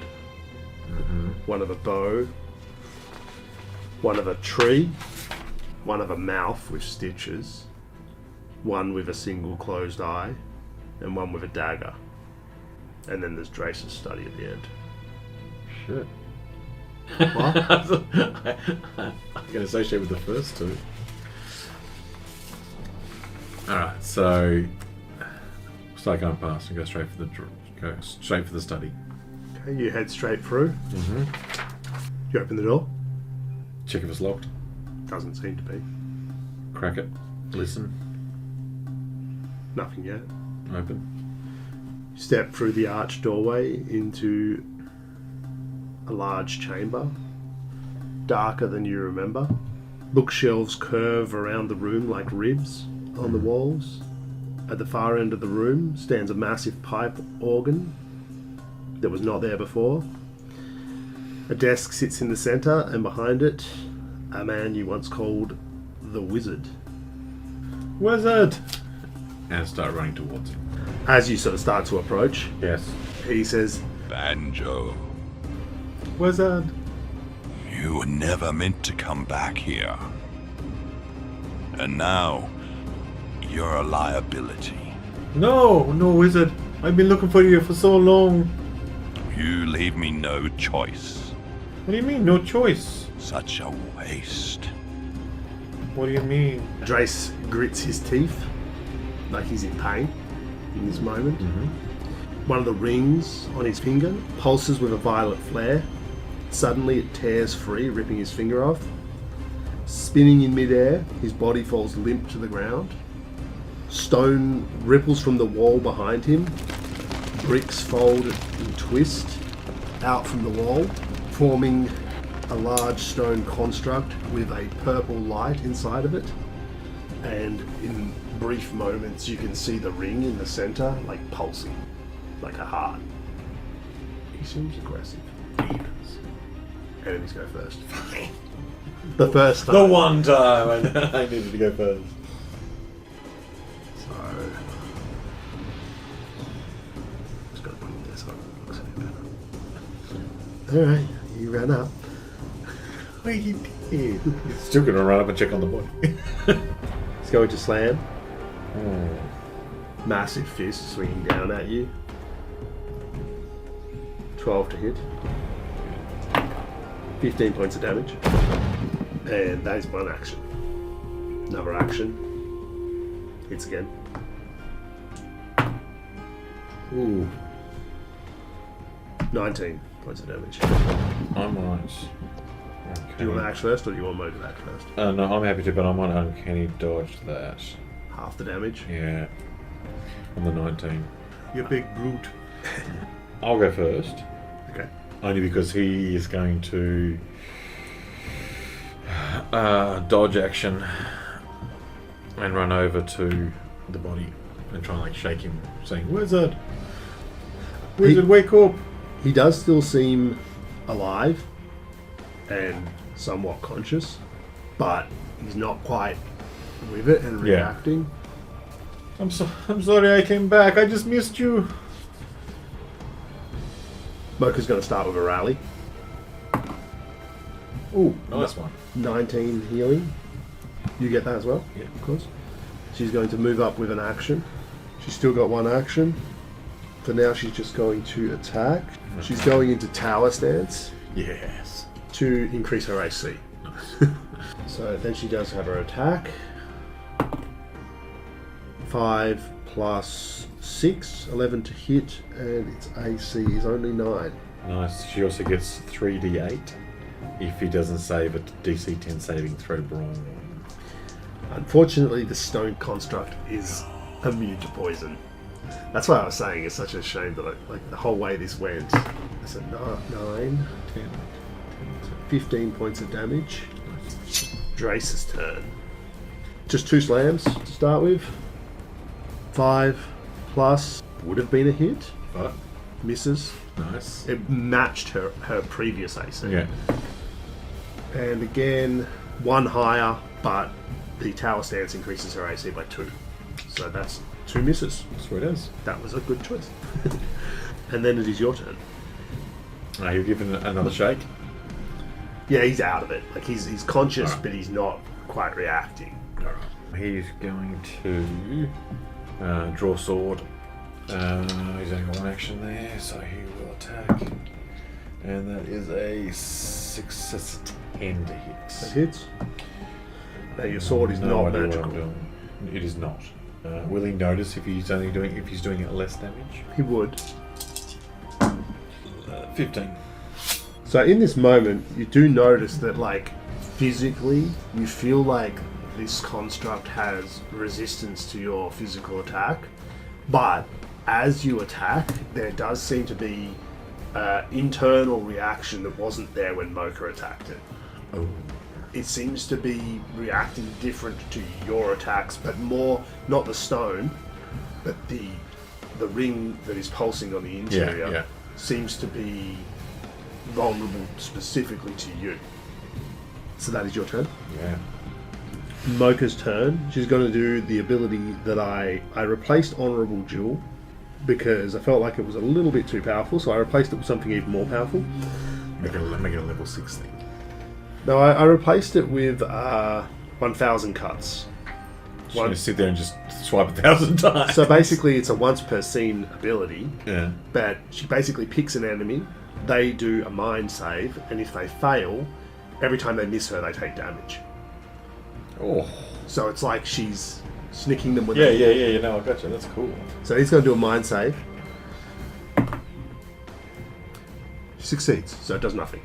one of a bow, one of a tree, one of a mouth with stitches, one with a single closed eye, and one with a dagger. And then there's Drace's study at the end. Shit. What? I can associate with the first two. Alright, so start going past and go straight for the study. Okay, you head straight through. You open the door. Check if it's locked. Doesn't seem to be. Crack it. Listen. Nothing yet. Open. You step through the arched doorway into a large chamber, darker than you remember. Bookshelves curve around the room like ribs on the walls. At the far end of the room stands a massive pipe organ that was not there before. A desk sits in the centre, and behind it, a man you once called the Wizard. Wizard! And start running towards him. As you sort of start to approach, Yes. he says, Banjo, Wizard! you were never meant to come back here. And now, you're a liability. No, Wizard. I've been looking for you for so long. You leave me no choice. What do you mean, no choice? Such a waste. What do you mean? Drace grits his teeth, like he's in pain in this moment. One of the rings on his finger pulses with a violet flare. Suddenly it tears free, ripping his finger off. Spinning in midair, his body falls limp to the ground. Stone ripples from the wall behind him. Bricks fold and twist out from the wall, forming a large stone construct with a purple light inside of it. And in brief moments you can see the ring in the center, like pulsing, like a heart. He seems aggressive. Enemies go first. The first time. The one time I needed to go first. So, just gotta put it there so it looks a bit better. Alright, you ran up. Oh, you did. Still gonna run up and check on the body. It's going to slam. Massive fist swinging down at you. 12 to hit. 15 points of damage. And that is one action. Another action. Hits again. Ooh. 19 points of damage. I'm right. Okay. Do you want to act first or do you want Mo to act first? No, I'm happy to, but I might uncanny dodge that. Half the damage. Yeah. On the 19. You big brute. I'll go first. Okay. Only because he is going to dodge action and run over to the body and try and like shake him, saying, Wizard! Wizard, wake up! He does still seem alive and somewhat conscious, but he's not quite with it and Yeah. reacting. I'm sorry I came back. I just missed you. Mocha's going to start with a rally. Ooh, nice one. 19 healing. You get that as well? Yeah. Of course. She's going to move up with an action. She's still got one action. For now, she's just going to attack. She's going into tower stance Yes. to increase her AC. So then she does have her attack. 5 plus 6, 11 to hit, and its AC is only 9. Nice. She also gets 3d8 if he doesn't save a DC 10 saving throw brawl. Unfortunately, the stone construct is immune to poison. That's why I was saying it's such a shame that like the whole way this went. It's a 9, 10. 15 points of damage. Drace's turn. Just 2 slams to start with. 5 plus would have been a hit. But Misses. nice. It matched her previous AC. Yeah. And again, 1 higher, but the tower stance increases her AC by 2. So that's 2 misses. Sweet as. That was a good choice. And then it is your turn. You're given another shake. Yeah, he's out of it. Like he's conscious, Alright. but he's not quite reacting. He's going to draw sword. He's only got 1 action there, so he will attack. And that is a success 10 to hit. That hits. Now your sword is No not idea what magical. I'm doing. It is not. Will he notice if he's doing it less damage? He would. 15. So in this moment, you do notice that, like, physically, you feel like this construct has resistance to your physical attack, but as you attack, there does seem to be internal reaction that wasn't there when Mocha attacked it. Oh. It seems to be reacting different to your attacks, but more not the stone, but the ring that is pulsing on the interior yeah. seems to be vulnerable specifically to you. So that is your turn. Yeah. Mocha's turn. She's going to do the ability that I replaced Honourable Jewel because I felt like it was a little bit too powerful, so I replaced it with something even more powerful. Make it a level 6 thing. No, I replaced it with 1,000 cuts. She's going to sit there and just swipe 1,000 times. So basically it's a once per scene ability, Yeah. but she basically picks an enemy, they do a mind save, and if they fail, every time they miss her they take damage. Oh. So it's like she's snicking them with Yeah, you know, I gotcha. That's cool. So he's going to do a mind save. She succeeds, so it does nothing.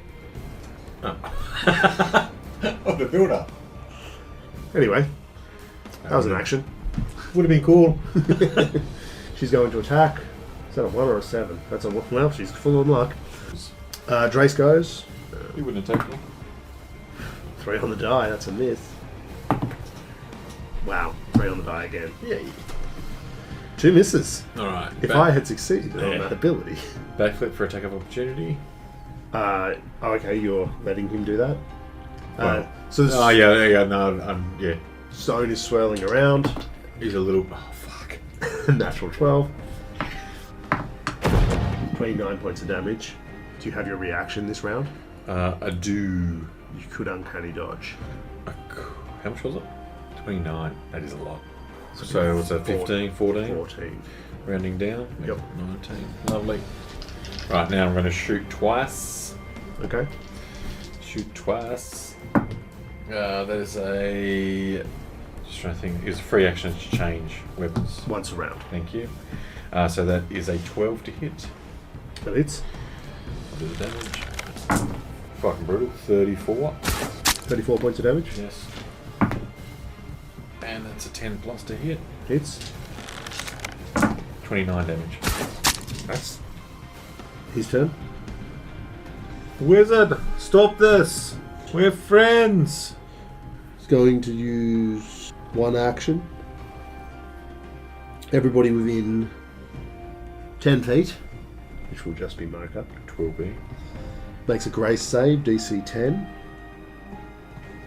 Oh, the builder. Anyway, that was an action. Would have been cool. She's going to attack. Is that a 1 or a 7? That's a 1. Well, she's full on luck. Drace goes. He wouldn't attack me. 3 on the die, that's a miss. Wow, 3 on the die again. Yay. 2 misses. Alright. If I had succeeded on Yeah. that ability. Backflip for attack of opportunity. Okay, you're letting him do that. Well, So the yeah. stone is swirling around. He's a little. Oh, fuck. Natural 12. 29 points of damage. Do you have your reaction this round? I do. You could uncanny dodge. How much was it? 29. That is a lot. So what's that? 15, 14? 14. Rounding down. Yep. 19. Lovely. Right, now I'm going to shoot twice. Okay. Shoot twice. That is a. Just trying to think. It's a free action to change weapons. Once a round. Thank you. So that is a 12 to hit. That hits. I'll do the damage. Fucking brutal. 34. 34 points of damage. Yes. And that's a 10 plus to hit. Hits. 29 damage. That's his turn. Wizard, stop this! We're friends! He's going to use 1 action. Everybody within 10 feet, which will just be Mocha, 12B. makes a grace save, DC 10.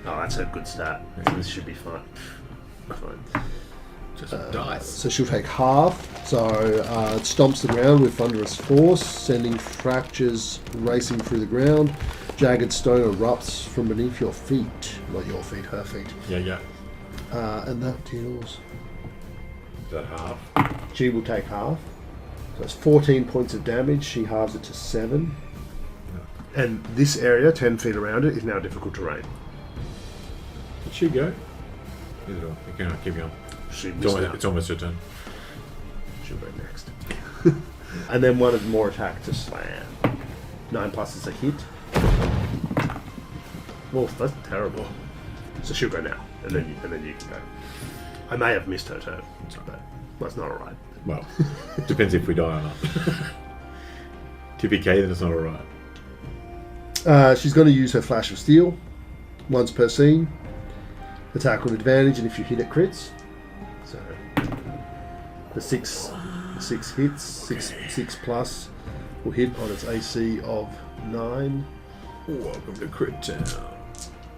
Oh, that's a good stat. This should be fine. Just dice. So she'll take half. So it stomps the ground with thunderous force, sending fractures racing through the ground. Jagged stone erupts from beneath your feet. Not your feet, her feet. Yeah. And that deals... Is that half? She will take half. So it's 14 points of damage. She halves it to 7. And this area, 10 feet around it, is now difficult terrain. Did she go? You can keep going. She missed out. It's almost your turn. She'll go next. And then one more attack to slam. 9 plus is a hit. Well, that's terrible. So she'll go now, and then you can go. I may have missed her turn, but that's not alright. Well, depends if we die or not. TPK, then it's not alright. She's going to use her Flash of Steel once per scene. Attack with advantage, and if you hit it, crits. So the six hits, six plus will hit on its AC of 9. Welcome to Crit Town.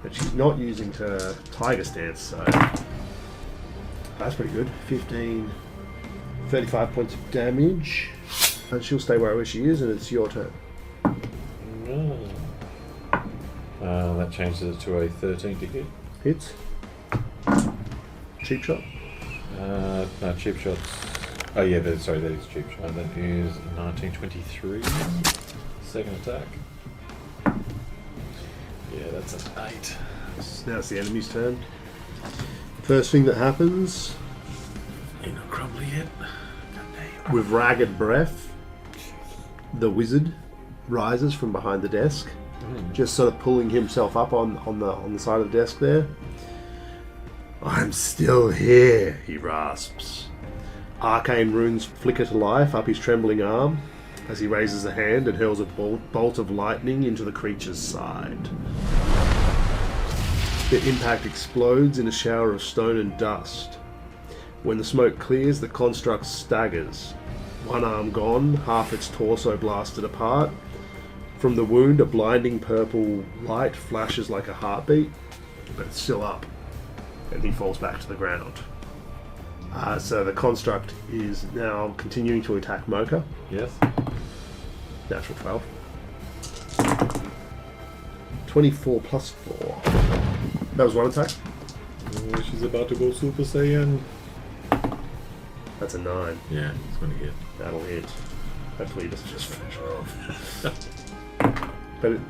But she's not using her Tiger Stance, so that's pretty good. 15, 35 points of damage. And she'll stay where she is, and it's your turn. That changes it to a 13 to hit. Hits. Cheap shot. No, cheap shots. Oh yeah, that is cheap shot. That is 1923. Second attack. Yeah, that's an 8. Now it's the enemy's turn. First thing that happens, Ain't not crumbly yet. with ragged breath, the wizard rises from behind the desk, just sort of pulling himself up on the side of the desk there. I'm still here, he rasps. Arcane runes flicker to life up his trembling arm as he raises a hand and hurls a bolt of lightning into the creature's side. The impact explodes in a shower of stone and dust. When the smoke clears, the construct staggers. One arm gone, half its torso blasted apart. From the wound, a blinding purple light flashes like a heartbeat, but it's still up, and he falls back to the ground. So the construct is now continuing to attack Mocha. Yes. Natural 12. 24 plus 4. That was one attack. Oh, she's about to go Super Saiyan. That's a 9. Yeah, it's going to hit. That'll hit. Hopefully it doesn't just finish her off. But it...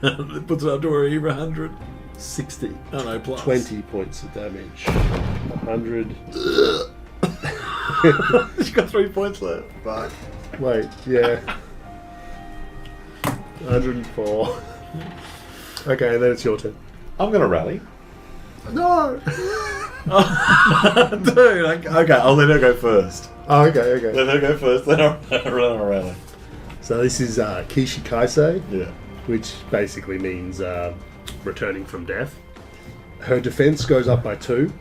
It puts it up to her even 100. 60. Oh no, plus. 20 points of damage. 100. She's got 3 points left. Fuck. Wait, yeah. 104. Okay, and then it's your turn. I'm going to rally. No! Dude, okay, I'll let her go first. Oh, okay. Let her go first, then I'll rally. So this is Kishi Kaisei, Yeah. which basically means returning from death. Her defense goes up by 2.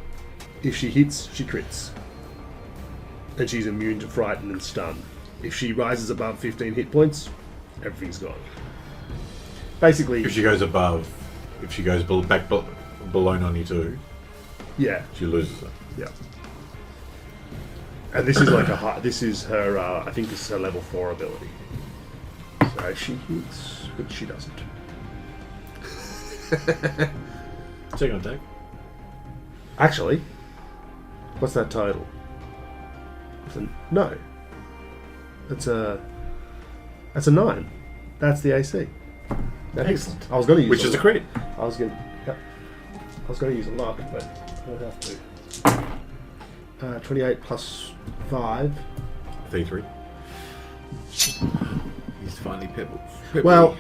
If she hits, she crits. And she's immune to frighten and stun. If she rises above 15 hit points, everything's gone. Basically, If she goes back below 92, yeah, she loses it. yeah. And this is like this is her, I think this is her level 4 ability. So she hits, but she doesn't. Second attack. Actually, what's that total? No. That's a 9. That's the AC. That hits. Excellent. I was going to use Which is a crit. I was going to use a luck, but I don't have to. 28 plus 5. 33. He's finally pebbles. Well,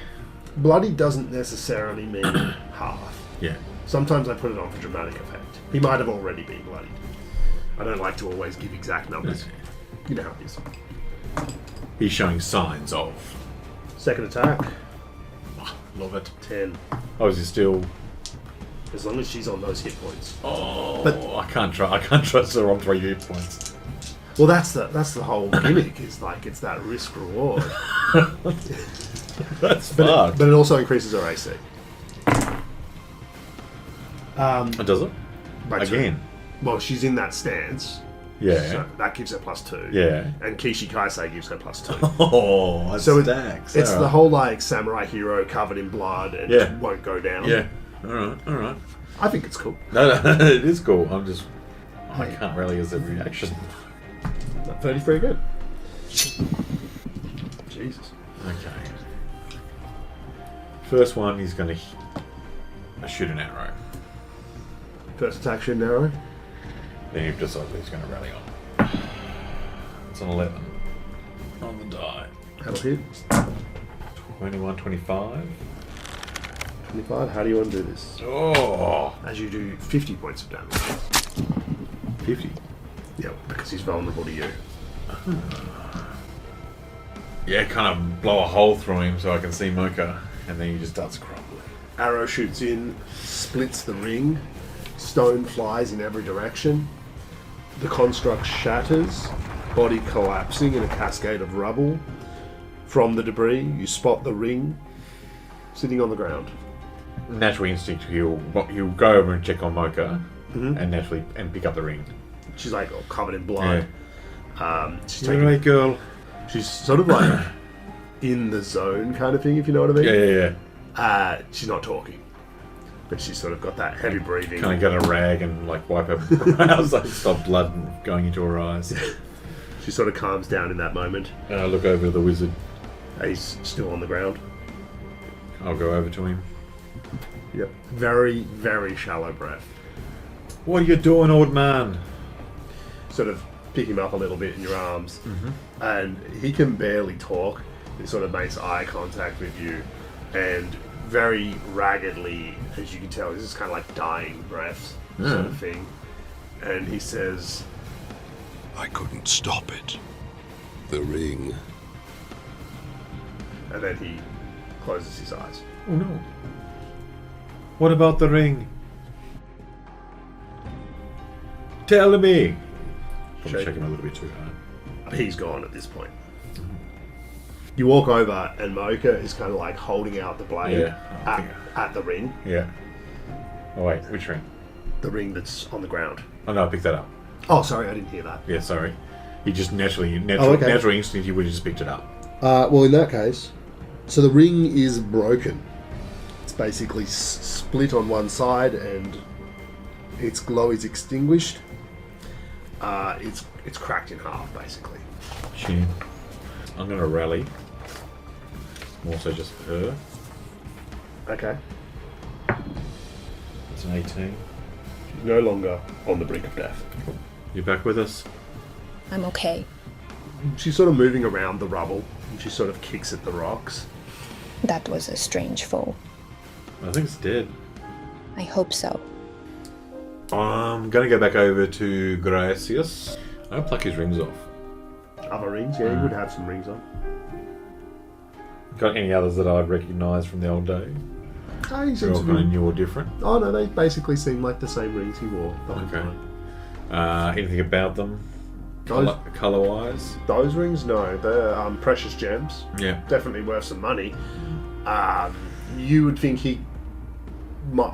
bloody doesn't necessarily mean half. Yeah. Sometimes I put it on for dramatic effect. He might have already been bloodied. I don't like to always give exact numbers. You know how it is. He's showing signs of. Second attack, Love it. 10. Oh, is he still? As long as she's on those hit points. Oh, But- I can't trust her on 3 hit points. Well, that's the whole gimmick. Is like it's that risk reward. That's fucked. But it also increases her AC. Does it? By 2. Again. Well, she's in that stance. Yeah. So that gives her plus 2. Yeah. And Kishi Kaisei gives her plus 2. Oh, that's So stacks. it's Alright. the whole like samurai hero covered in blood and Yeah. won't go down. Yeah. All right. I think it's cool. No, it is cool. I can't rally as a reaction. 30's pretty good. Jesus. Okay. First one, he's going to shoot an arrow. First attack should narrow. Then you've decided he's going to rally on. It's an 11 on the die. That'll hit. 21, 25. 25. How do you want to do this? Oh! As you do 50 points of damage. 50. Yep, because he's vulnerable to you. Yeah, kind of blow a hole through him so I can see Mocha, and then he just starts crumbling. Arrow shoots in, splits the ring. Stone flies in every direction. The construct shatters, body collapsing in a cascade of rubble. From the debris, you spot the ring sitting on the ground. Natural instinct, he'll go over and check on Mocha, and pick up the ring. She's like all covered in blood. She's You're right, girl. She's sort of like in the zone kind of thing, if you know what I mean. Yeah. She's not talking, but she's sort of got that heavy breathing. Kind of get a rag and like wipe her brows, like stop blood going into her eyes. She sort of calms down in that moment. And I look over to the wizard. He's still on the ground. I'll go over to him. Yep. Very, very shallow breath. What are you doing, old man? Sort of pick him up a little bit in your arms, and he can barely talk. He sort of makes eye contact with you, and very raggedly, as you can tell, this is kind of like dying breaths sort of thing. And he says, I couldn't stop it. The ring. and then he closes his eyes. Oh no. What about the ring? Tell me! Probably Shake. shaking a little bit too hard. He's gone at this point. You walk over, and Mocha is kind of like holding out the blade at the ring. Yeah. Oh wait, which ring? The ring that's on the ground. Oh no, I picked that up. Oh, sorry, I didn't hear that. Yeah, sorry. He just natural instinct, he would have just picked it up. Well, in that case, so the ring is broken. It's basically split on one side, and its glow is extinguished. It's cracked in half, basically. Chin. I'm going to rally. More so just for her. Okay. It's an 18. She's no longer on the brink of death. You back with us? I'm okay. She's sort of moving around the rubble, and she sort of kicks at the rocks. That was a strange foe. I think it's dead. I hope so. I'm going to go back over to Gracias. I'll pluck his rings off. Other rings? Yeah, you would have some rings on. Got any others that I'd recognise from the old day? Oh, he They're seems all to kind of be... new or different. Oh, no, they basically seem like the same rings he wore the whole time. Anything about them? Those, Colour-wise? those rings? No, they're precious gems. Yeah. Definitely worth some money. You would think he...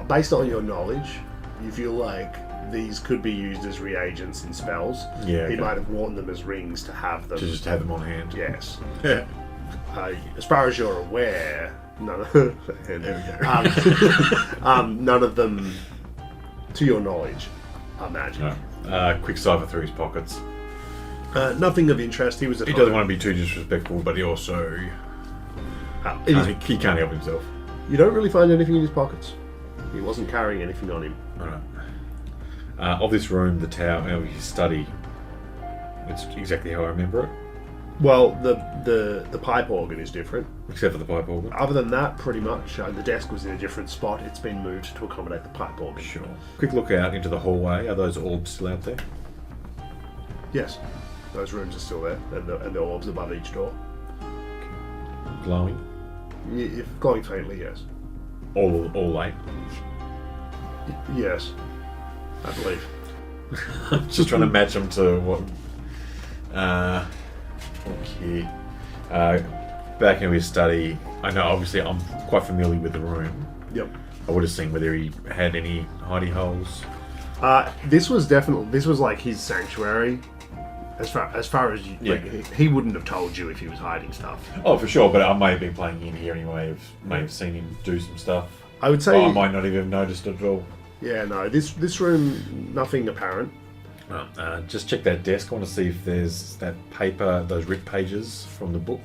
Based on your knowledge, you feel like these could be used as reagents in spells. Yeah, He okay. might have worn them as rings to have them. To just have them on hand. Yes. Yeah. As far as you're aware, none of There we go. none of them, to your knowledge, are magic. No. Quick cipher through his pockets. Nothing of interest. He was at He home. doesn't want to be too disrespectful, but he also he can't help himself. You don't really find anything in his pockets. He wasn't carrying anything on him. Alright. Of this room, the tower, his study, it's exactly how I remember it, Well, the pipe organ is different. except for the pipe organ. Other than that, pretty much, the desk was in a different spot. It's been moved to accommodate the pipe organ. Sure. Quick look out into the hallway. Are those orbs still out there? Yes, those rooms are still there, and the orbs above each door. Glowing? If glowing faintly, yes. All late. Yes, I believe. Just trying to match them to what. Okay. Back into his study. I know, obviously, I'm quite familiar with the room. Yep. I would have seen whether he had any hidey holes. This was like his sanctuary. As far as you, Yeah. like, he wouldn't have told you if he was hiding stuff. Oh, for sure, but I may have been playing in here anyway. May have seen him do some stuff. I would say, I might not even have noticed it at all. yeah, no, this room, nothing apparent. Just check that desk. I want to see if there's that paper, those ripped pages from the book.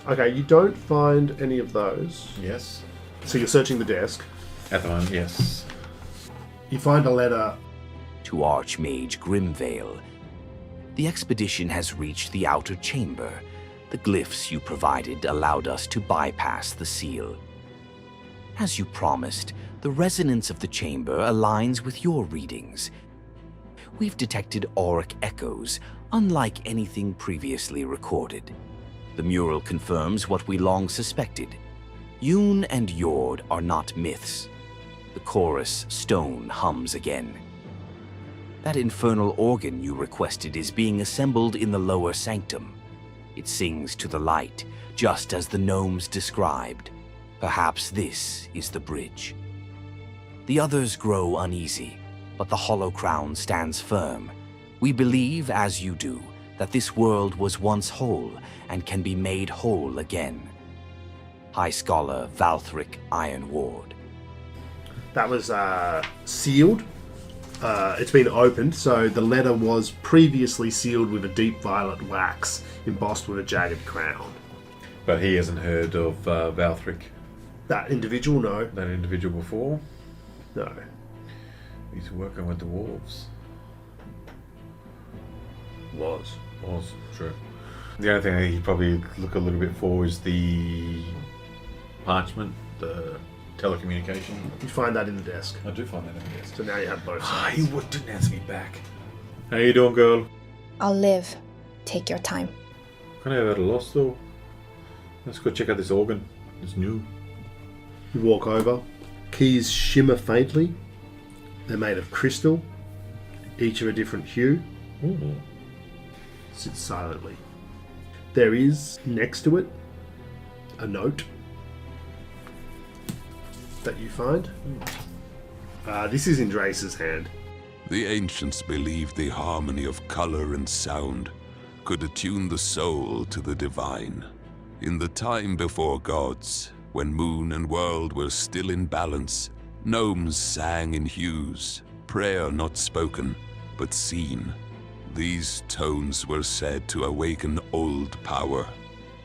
Okay, you don't find any of those. Yes. So you're searching the desk. At the moment, yes. You find a letter. To Archmage Grimvale. The expedition has reached the outer chamber. The glyphs you provided allowed us to bypass the seal. As you promised, the resonance of the chamber aligns with your readings. We've detected auric echoes, unlike anything previously recorded. The mural confirms what we long suspected. Yoon and Yord are not myths. The chorus stone hums again. That infernal organ you requested is being assembled in the lower sanctum. It sings to the light, just as the gnomes described. Perhaps this is the bridge. The others grow uneasy, but the Hollow Crown stands firm. We believe, as you do, that this world was once whole and can be made whole again. High Scholar Valthric Ironward. That was sealed. It's been opened, so the letter was previously sealed with a deep violet wax embossed with a jagged crown. But he hasn't heard of Valthric, That individual, no. that individual before. No. He's working with the wolves. Was. Was, true. The only thing he'd probably look a little bit for is the parchment, the telecommunication. You find that in the desk. I do find that in the desk. So now you have both Ah, sides. he didn't answer me back. How you doing, girl? I'll live. Take your time. Kind of at a loss, though. Let's go check out this organ. It's new. You walk over. Keys shimmer faintly. They're made of crystal, each of a different hue. Ooh. Sits silently. There is, next to it, a note that you find. This is in Drace's hand. The ancients believed the harmony of color and sound could attune the soul to the divine. In the time before gods, when moon and world were still in balance, gnomes sang in hues, prayer not spoken, but seen. These tones were said to awaken old power,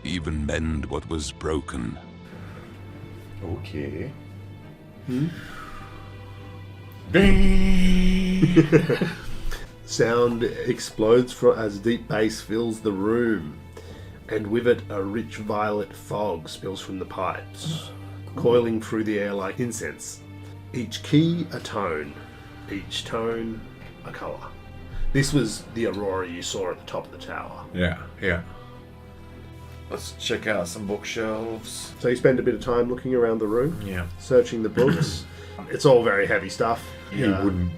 even mend what was broken. Okay. Sound explodes as deep bass fills the room, and with it a rich violet fog spills from the pipes, coiling through the air like incense. Each key a tone, each tone a colour. This was the aurora you saw at the top of the tower. Yeah. Let's check out some bookshelves. So you spend a bit of time looking around the room, Yeah. searching the books. It's all very heavy stuff. He wouldn't.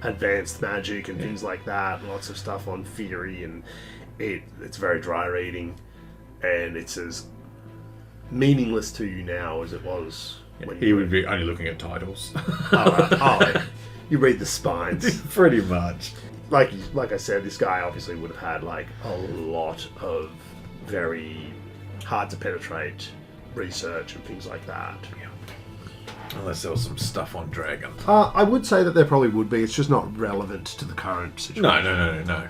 Advanced magic and things like that. Lots of stuff on theory, and it's very dry reading, and it's as meaningless to you now as it was when He you would be only looking at titles. you read the spines. Pretty much. Like I said, this guy obviously would have had like a lot of very hard to penetrate research and things like that. Unless there was some stuff on Dragon. I would say that there probably would be. It's just not relevant to the current situation. No.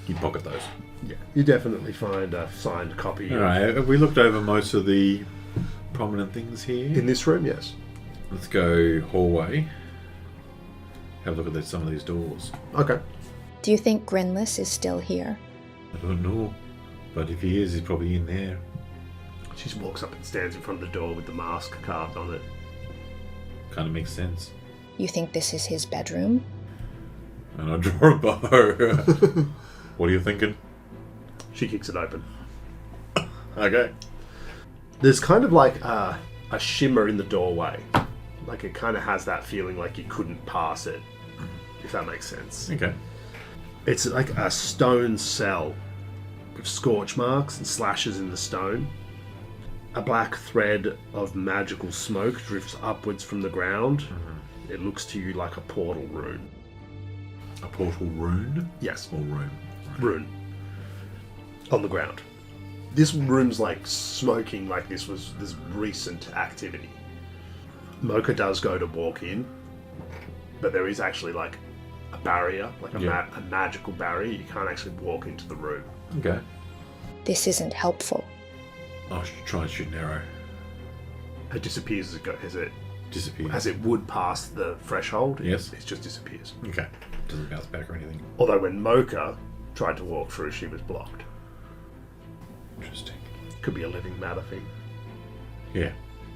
You pocket those. Yeah, you definitely find a signed copy. Alright, have we looked over most of the prominent things here? In this room, yes. Let's go hallway. Have a look at some of these doors. Okay. Do you think Grinless is still here? I don't know. But if he is, he's probably in there. She just walks up and stands in front of the door with the mask carved on it. Kind of makes sense. You think this is his bedroom? And I draw a bow. What are you thinking? She kicks it open. Okay. There's kind of like a shimmer in the doorway. Like it kind of has that feeling like you couldn't pass it, if that makes sense. Okay. It's like a stone cell with scorch marks and slashes in the stone. A black thread of magical smoke drifts upwards from the ground. Mm-hmm. It looks to you like a portal rune. A portal rune? Yes. Or room? Rune. On the ground. This room's like smoking like this was this recent activity. Mocha does go to walk in, but there is actually like a barrier, like a magical barrier. You can't actually walk into the room. Okay. This isn't helpful. I should try and shoot an arrow. It disappears as it Disappears. as it would pass the threshold. Yes. It just disappears. Okay. Doesn't bounce back or anything. Although when Mocha tried to walk through, she was blocked. Interesting. Could be a living matter thing. Yeah.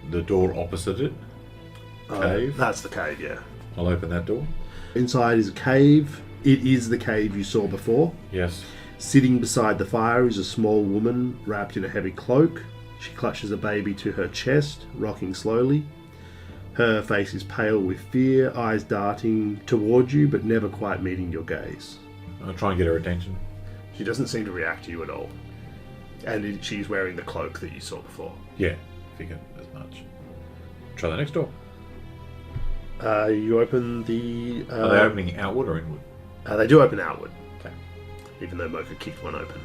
The door opposite it. Cave. That's the cave, yeah. I'll open that door. Inside is a cave. It is the cave you saw before. Yes. Sitting beside the fire is a small woman wrapped in a heavy cloak. She clutches a baby to her chest, rocking slowly. Her face is pale with fear, eyes darting toward you but never quite meeting your gaze. I'll try and get her attention. She doesn't seem to react to you at all. And she's wearing the cloak that you saw before. Yeah. Figured as much. Try the next door. You open the... Are they opening outward or inward? They do open outward, Okay. even though Mocha kicked one open.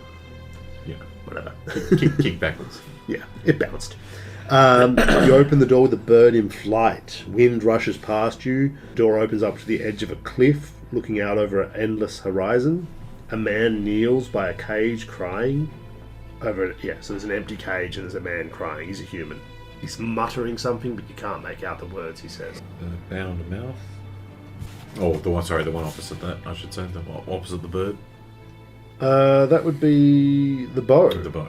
Yeah. Whatever. Kick backwards. Yeah, it bounced. You open the door with a bird in flight. Wind rushes past you. The door opens up to the edge of a cliff, looking out over an endless horizon. A man kneels by a cage, crying. So there's an empty cage and there's a man crying. He's a human. He's muttering something, but you can't make out the words he says. The bound mouth. Oh, the one opposite that, I should say. The opposite the bird. That would be the bow. The bow.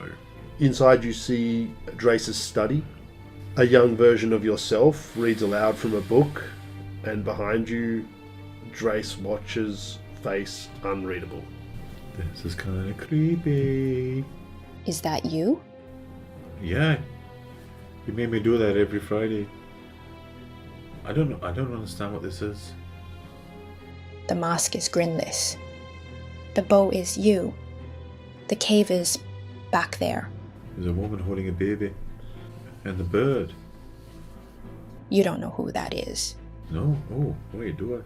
Inside you see Drace's study. A young version of yourself reads aloud from a book, and behind you, Drace watches, face unreadable. This is kind of creepy. Is that you? Yeah. You made me do that every Friday. I don't know. I don't understand what this is. The mask is Grinless. The bow is you. The cave is back there. There's a woman holding a baby. And the bird. You don't know who that is. No. Oh, wait, do I?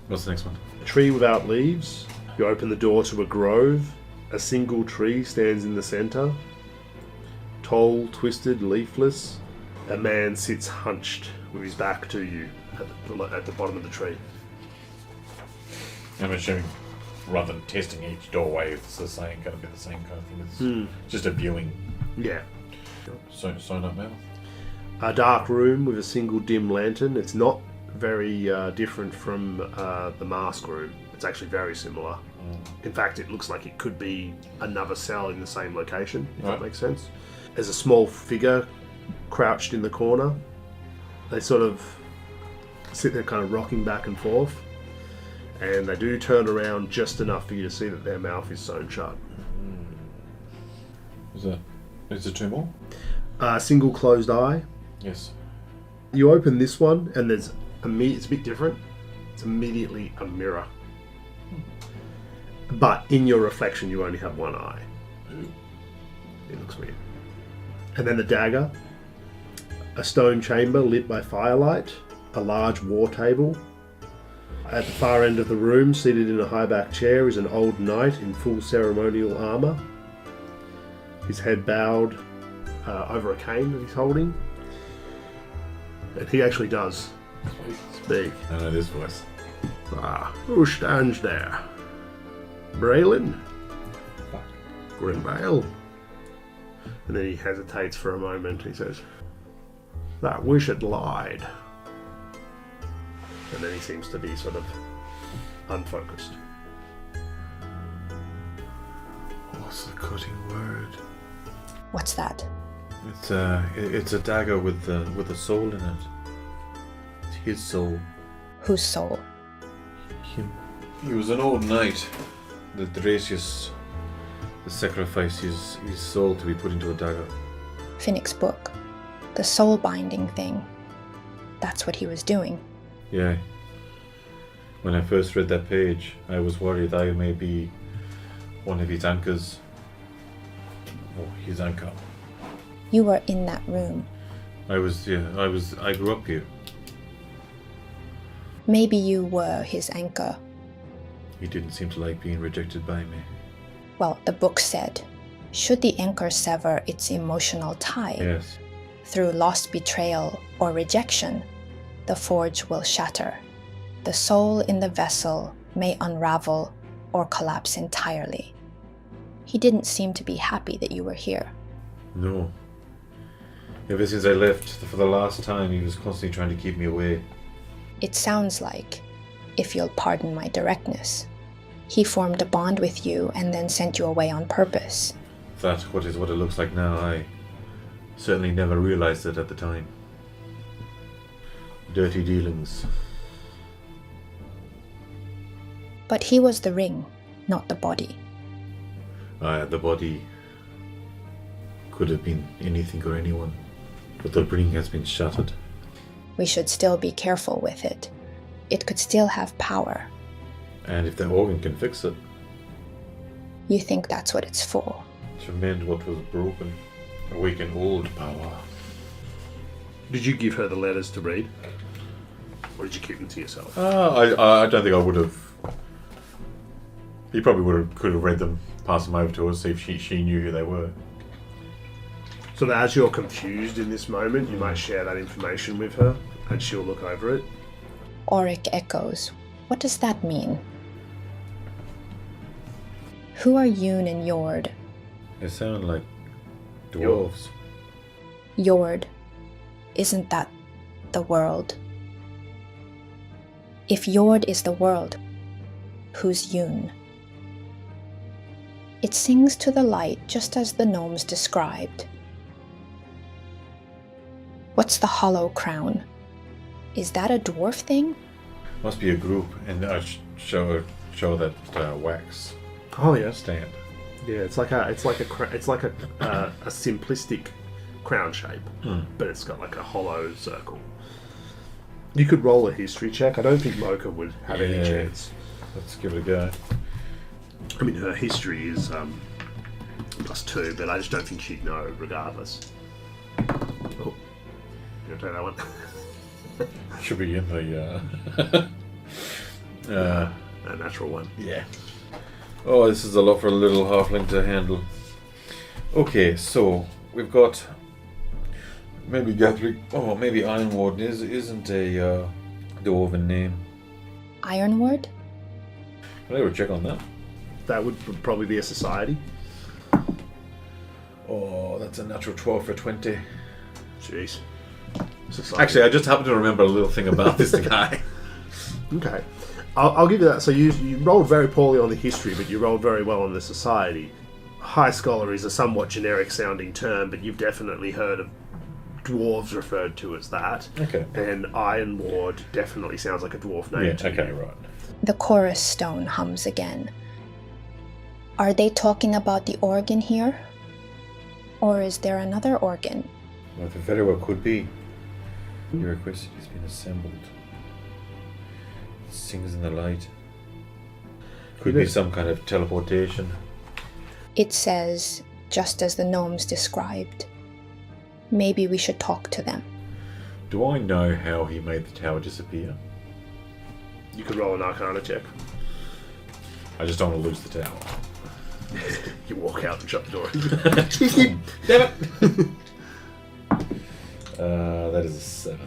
What's the next one? A tree without leaves. You open the door to a grove. A single tree stands in the center. Tall, twisted, leafless. A man sits hunched with his back to you at the bottom of the tree. I'm assuming rather than testing each doorway, it's the same, going to be the same kind of thing. It's just a viewing. Yeah. Sewn up mouth. A dark room with a single dim lantern. It's not very different from the mask room. It's actually very similar. In fact, it looks like it could be another cell in the same location, if that makes sense. There's a small figure crouched in the corner. They sort of sit there kind of rocking back and forth. And they do turn around just enough for you to see that their mouth is sewn shut. Is there two more? Single closed eye. Yes. You open this one, and it's a bit different. It's immediately a mirror. But in your reflection, you only have one eye. It looks weird. And then the dagger. A stone chamber lit by firelight. A large war table. At the far end of the room, seated in a high-back chair, is an old knight in full ceremonial armour. His head bowed over a cane that he's holding. And he actually does speak. I know this voice. Who stands there? Braylon? Fuck. Grimvale? And then he hesitates for a moment. He says, that wizard lied. And then he seems to be sort of unfocused. What's the cutting word? What's that? It's a dagger with a soul in it. It's his soul. Whose soul? Him. He was an old knight. The Dracius sacrificed his soul to be put into a dagger. Finnick's book. The soul binding thing. That's what he was doing. Yeah. When I first read that page, I was worried I may be one of his anchors. Or his anchor. You were in that room. I grew up here. Maybe you were his anchor. He didn't seem to like being rejected by me. Well, the book said, should the anchor sever its emotional tie Yes. through lost betrayal or rejection, the forge will shatter. The soul in the vessel may unravel or collapse entirely. He didn't seem to be happy that you were here. No. Ever since I left for the last time, he was constantly trying to keep me away. It sounds like, if you'll pardon my directness, he formed a bond with you and then sent you away on purpose. That what it looks like now. I certainly never realized it at the time. Dirty dealings. But he was the ring, not the body. The body could have been anything or anyone, but the ring has been shattered. We should still be careful with it. It could still have power. And if the organ can fix it, You think that's what it's for? to mend what was broken, awaken old power. Did you give her the letters to read? Or did you keep them to yourself? I don't think I would have. He probably could have read them, passed them over to us, see if she knew who they were. So that as you're confused in this moment, you might share that information with her, and she'll look over it. Auric echoes. What does that mean? Who are Yoon and Yord? They sound like dwarves. Yord. Isn't that the world? If Yord is the world, who's Yoon? It sings to the light just as the gnomes described. What's the hollow crown? Is that a dwarf thing? Must be a group, and I show that wax Oh yeah, stand. yeah. It's like a simplistic crown shape, but it's got like a hollow circle. You could roll a history check. I don't think Mocha would have any Yeah. chance. Let's give it a go. I mean, her history is +2, but I just don't think she'd know regardless. Oh, you want to try that one? Should be in the. A natural one. Yeah. Oh, this is a lot for a little halfling to handle. Okay, so we've got maybe Guthrie. Oh, maybe Ironward isn't a dwarven name. Ironward? Can I ever check on that? That would probably be a society. Oh, that's a natural 12 for 20. Jeez. Society. Actually, I just happen to remember a little thing about this guy. Okay. I'll give you that. So you rolled very poorly on the history, but you rolled very well on the society. High scholar is a somewhat generic sounding term, but you've definitely heard of dwarves referred to as that. Okay. And Iron Ward definitely sounds like a dwarf name. Yeah, to okay, you. right. The chorus stone hums again. Are they talking about the organ here? Or is there another organ? Well, there very well could be. Your request has been assembled. It sings in the light. Could be some kind of teleportation. It says, just as the gnomes described. Maybe we should talk to them. Do I know how he made the tower disappear? You could roll an Arcana check. I just don't want to lose the tower. You walk out and shut the door. Damn it! That is a 7.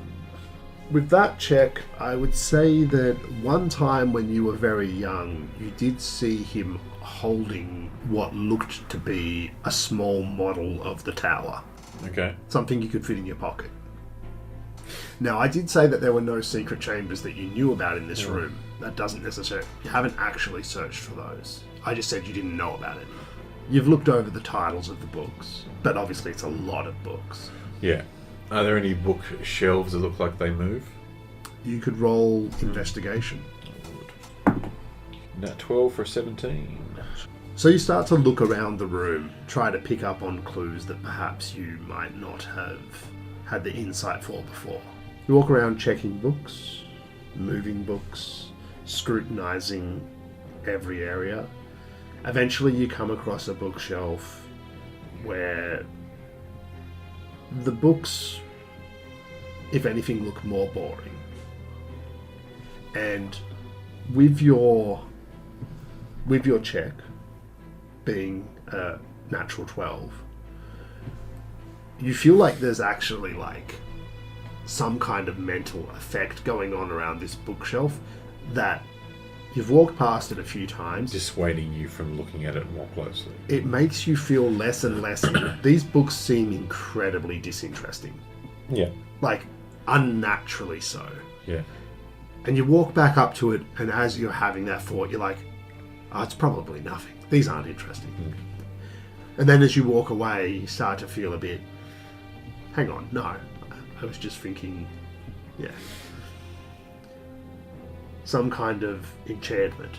With that check, I would say that one time when you were very young, you did see him holding what looked to be a small model of the tower. Okay. Something you could fit in your pocket. Now, I did say that there were no secret chambers that you knew about in this room. That doesn't necessarily... You haven't actually searched for those. I just said you didn't know about it. You've looked over the titles of the books, but obviously it's a lot of books. Yeah. Are there any book shelves that look like they move? You could roll investigation. Nat 12 for 17. So you start to look around the room, try to pick up on clues that perhaps you might not have had the insight for before. You walk around checking books, moving books, scrutinizing every area. Eventually you come across a bookshelf where the books, if anything, look more boring. And with your check being a natural 12, you feel like there's actually like some kind of mental effect going on around this bookshelf that You've walked past it a few times. Dissuading you from looking at it more closely. It makes you feel less and less. These books seem incredibly disinteresting. Yeah. Like, unnaturally so. Yeah. And you walk back up to it, and as you're having that thought, you're like, oh, it's probably nothing. These aren't interesting. And then as you walk away, you start to feel a bit, hang on, no. I was just thinking, yeah. Some kind of enchantment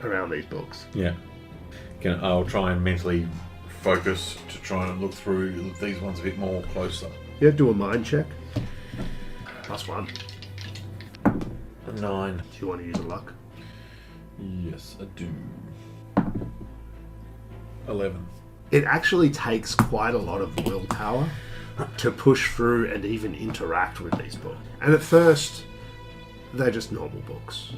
around these books. Yeah. I'll try and mentally focus to try and look through these ones a bit more closer. Yeah, do a mind check. +1. 9. Do you want to use a luck? Yes, I do. 11. It actually takes quite a lot of willpower to push through and even interact with these books. And at first, they're just normal books.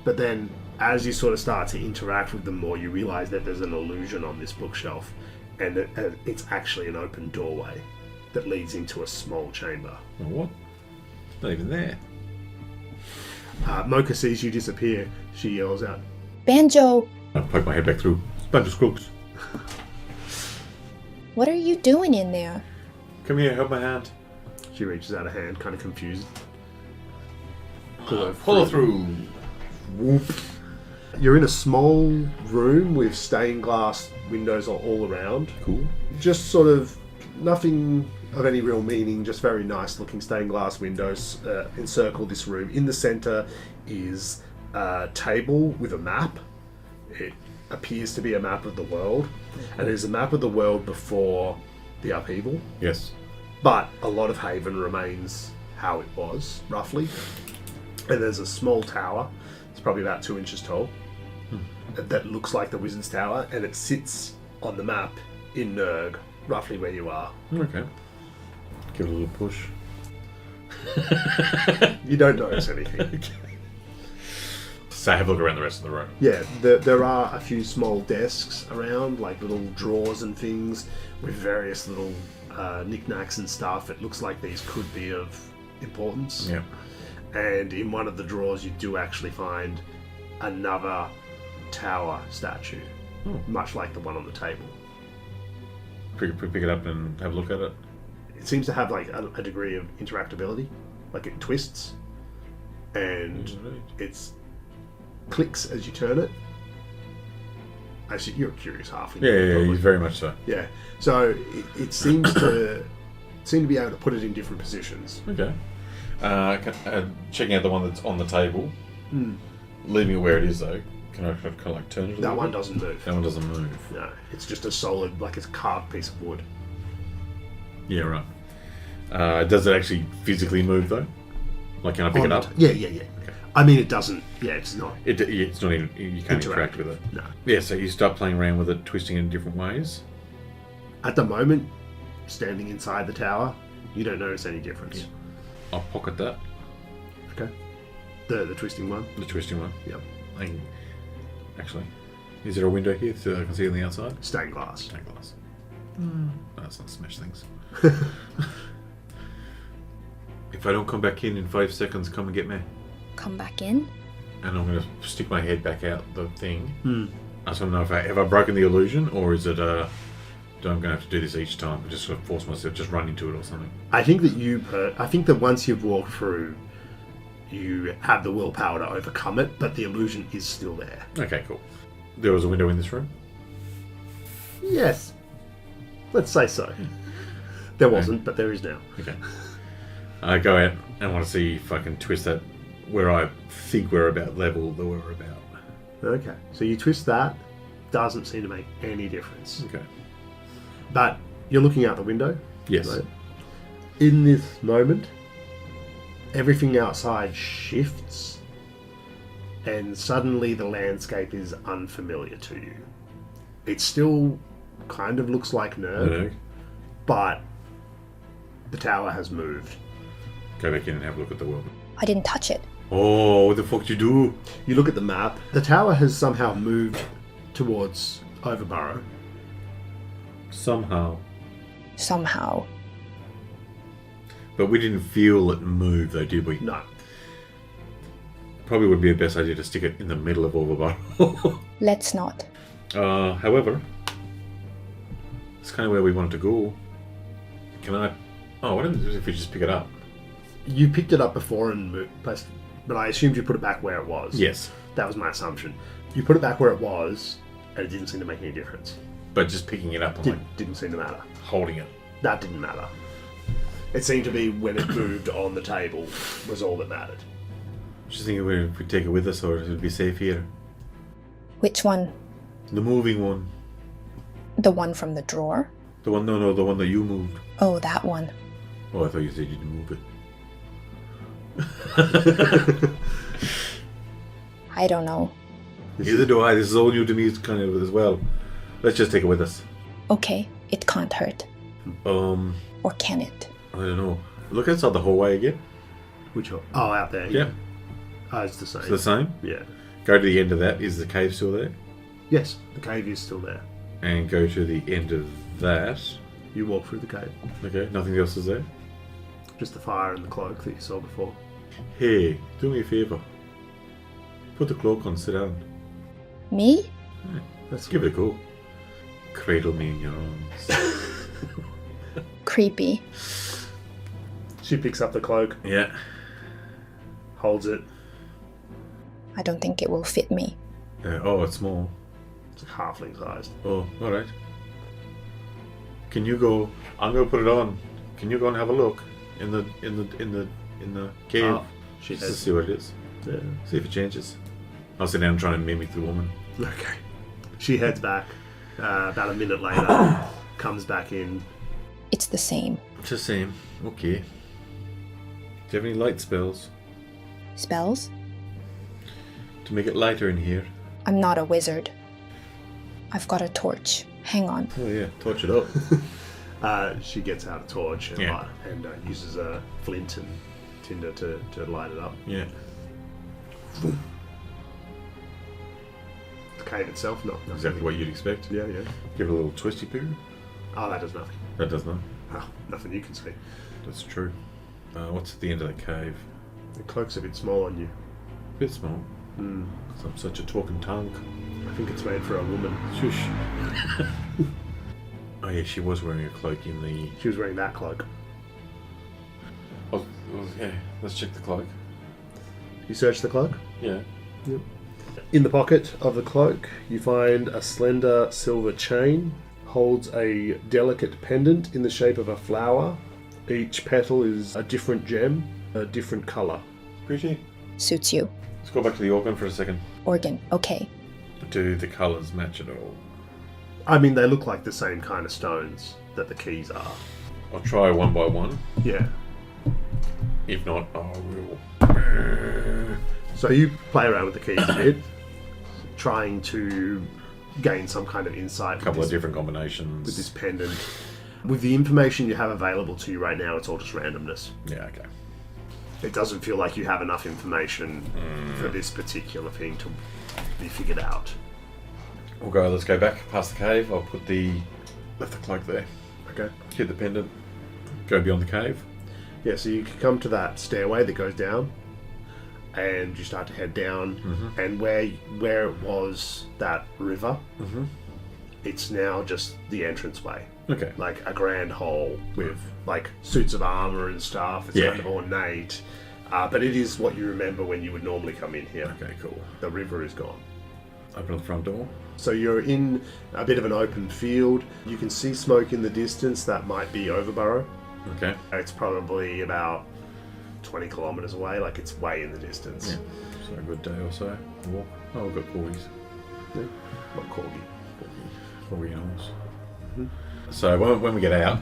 But then, as you sort of start to interact with them more, you realise that there's an illusion on this bookshelf, and it's actually an open doorway that leads into a small chamber. Oh, what? It's not even there. Mocha sees you disappear. She yells out, Banjo, I poke my head back through. It's a bunch of scrooks. what are you doing in there? Come here, help my hand. She reaches out a hand, kind of confused. Pull her through. Whoop. You're in a small room with stained glass windows all around. Cool. Just sort of nothing of any real meaning, just very nice looking stained glass windows encircle this room. In the center is a table with a map. It appears to be a map of the world, and there's a map of the world before the upheaval. Yes. But a lot of Haven remains how it was, roughly. And there's a small tower. It's probably about 2 inches tall. That looks like the Wizard's Tower, and it sits on the map in Nurg, roughly where you are. Okay. Give it a little push. You don't notice anything. So have a look around the rest of the room. Yeah, there are a few small desks around, like little drawers and things with various little knickknacks and stuff. It looks like these could be of importance. Yeah. And in one of the drawers, you do actually find another tower statue, much like the one on the table. Pick it up and have a look at it. It seems to have like a degree of interactability, like it twists, and it's clicks as you turn it. Actually, you're a curious halfling. Yeah, very much so. Yeah, so it seems to be able to put it in different positions. Okay. Checking out the one that's on the table, leaving it where it is though. Can I kind of like turn it? That one doesn't move. That one doesn't move. No, it's just a solid, like it's a carved piece of wood. Yeah, right. Does it actually physically move though? Like, can I pick it up? Yeah. Okay. I mean, it doesn't. Yeah, it's not. It's not even. You can't interact with it. No. Yeah, so you start playing around with it, twisting it in different ways. At the moment, standing inside the tower, you don't notice any difference. Yeah. I'll pocket that. Okay. The twisting one. The twisting one. Yep. Actually, is there a window here so I can see on the outside? Stained glass. Stained glass. That's not smash things. If I don't come back in 5 seconds, come and get me. Come back in? And I'm going to stick my head back out the thing. I just want to know have I broken the illusion, or is it I'm going to have to do this each time? I just sort of force myself, just run into it or something. I think that once you've walked through, you have the willpower to overcome it, but the illusion is still there. Okay, cool. There was a window in this room? Yes. Let's say so. There wasn't, but there is now. Okay. I go out and want to see if I can twist that where I think we're about level that we're about. Okay. So you twist that. Doesn't seem to make any difference. Okay. But you're looking out the window. Yes. Right? In this moment, everything outside shifts, and suddenly the landscape is unfamiliar to you. It still kind of looks like Nurg, but the tower has moved. Go back in and have a look at the world. I didn't touch it. Oh, what the fuck did you do? You look at the map. The tower has somehow moved towards Overburrow. Somehow. But we didn't feel it move though, did we? No. Probably would be the best idea to stick it in the middle of Overbar. Let's not. However, it's kind of where we wanted to go. Can I... Oh, what happens if we just pick it up? You picked it up before and placed, but I assumed you put it back where it was. Yes. That was my assumption. You put it back where it was, and it didn't seem to make any difference. But just picking it up and Didn't seem to matter. holding it. That didn't matter. It seemed to be when it moved on the table was all that mattered. Just thinking if we take it with us, or it would be safe here. Which one? The moving one. The one from the drawer? The one, no, the one that you moved. Oh, that one. Oh, I thought you said you didn't move it. I don't know. Neither do I. This is all new to me kind of as well. Let's just take it with us. Okay, it can't hurt. Or can it? I don't know. Look outside the hallway again. Which one? Oh, out there. Yeah. It's the same. It's the same. Yeah. Go to the end of that. Is the cave still there? Yes, the cave is still there. And go to the end of that. You walk through the cave. Okay, nothing else is there. Just the fire and the cloak that you saw before. Hey, do me a favour. Put the cloak on, sit down. Me? Let's give it a go. Cradle me in your arms. Creepy. She picks up the cloak, Yeah. holds it. I don't think it will fit me. Oh, it's small. It's halfling sized. Oh, alright. Can you go? I'm gonna put it on. Can you go and have a look in the cave? Oh, she Just to heads. see what it is. Yeah. See if it changes. I'll sit down and try and mimic the woman. Okay. She heads back. About a minute later, comes back in. It's the same. It's the same. Okay. Do you have any light spells Spells? to make it lighter in here? I'm not a wizard. I've got a torch. Hang on. Oh yeah, torch it up. She gets out a torch and, Yeah. uses a flint and tinder to light it up. Yeah. The cave itself, not nothing. Exactly what you'd expect. Yeah, yeah. Give it a little twisty poo. Oh, that does nothing. That does not. Oh, nothing you can see. That's true. What's at the end of the cave? The cloak's a bit small on you. Bit small. Because I'm such a talking tongue. I think it's made for a woman. Shush. Oh yeah, she was wearing a cloak in the... She was wearing that cloak. Oh, yeah. Let's check the cloak. You search the cloak? Yeah. In the pocket of the cloak, you find a slender silver chain. Holds a delicate pendant in the shape of a flower. Each petal is a different gem, a different colour. Pretty. Suits you. Let's go back to the organ for a second. Organ. Okay. Do the colours match at all? I mean, they look like the same kind of stones that the keys are. I'll try one by one. Yeah. If not, I will. So you play around with the keys a bit, trying to gain some kind of insight. A couple of different combinations. with this pendant. With the information you have available to you right now, it's all just randomness. Yeah, okay. It doesn't feel like you have enough information for this particular thing to be figured out. Let's go back past the cave. I'll left the cloak there. Okay. Hit the pendant. Go beyond the cave. Yeah, so you come to that stairway that goes down, and you start to head down, and where it was that river, it's now just the entranceway. Okay. Like a grand hall with like suits of armor and stuff. It's kind of ornate, but it is what you remember when you would normally come in here. Okay, cool. The river is gone. Open the front door. So you're in a bit of an open field. You can see smoke in the distance. That might be Overburrow. Okay. It's probably about 20 kilometres away. Like it's way in the distance. Yeah. So a good day or so. Walk. Oh, we've got corgis. Yeah. What corgi? Corgi animals. So when we get out,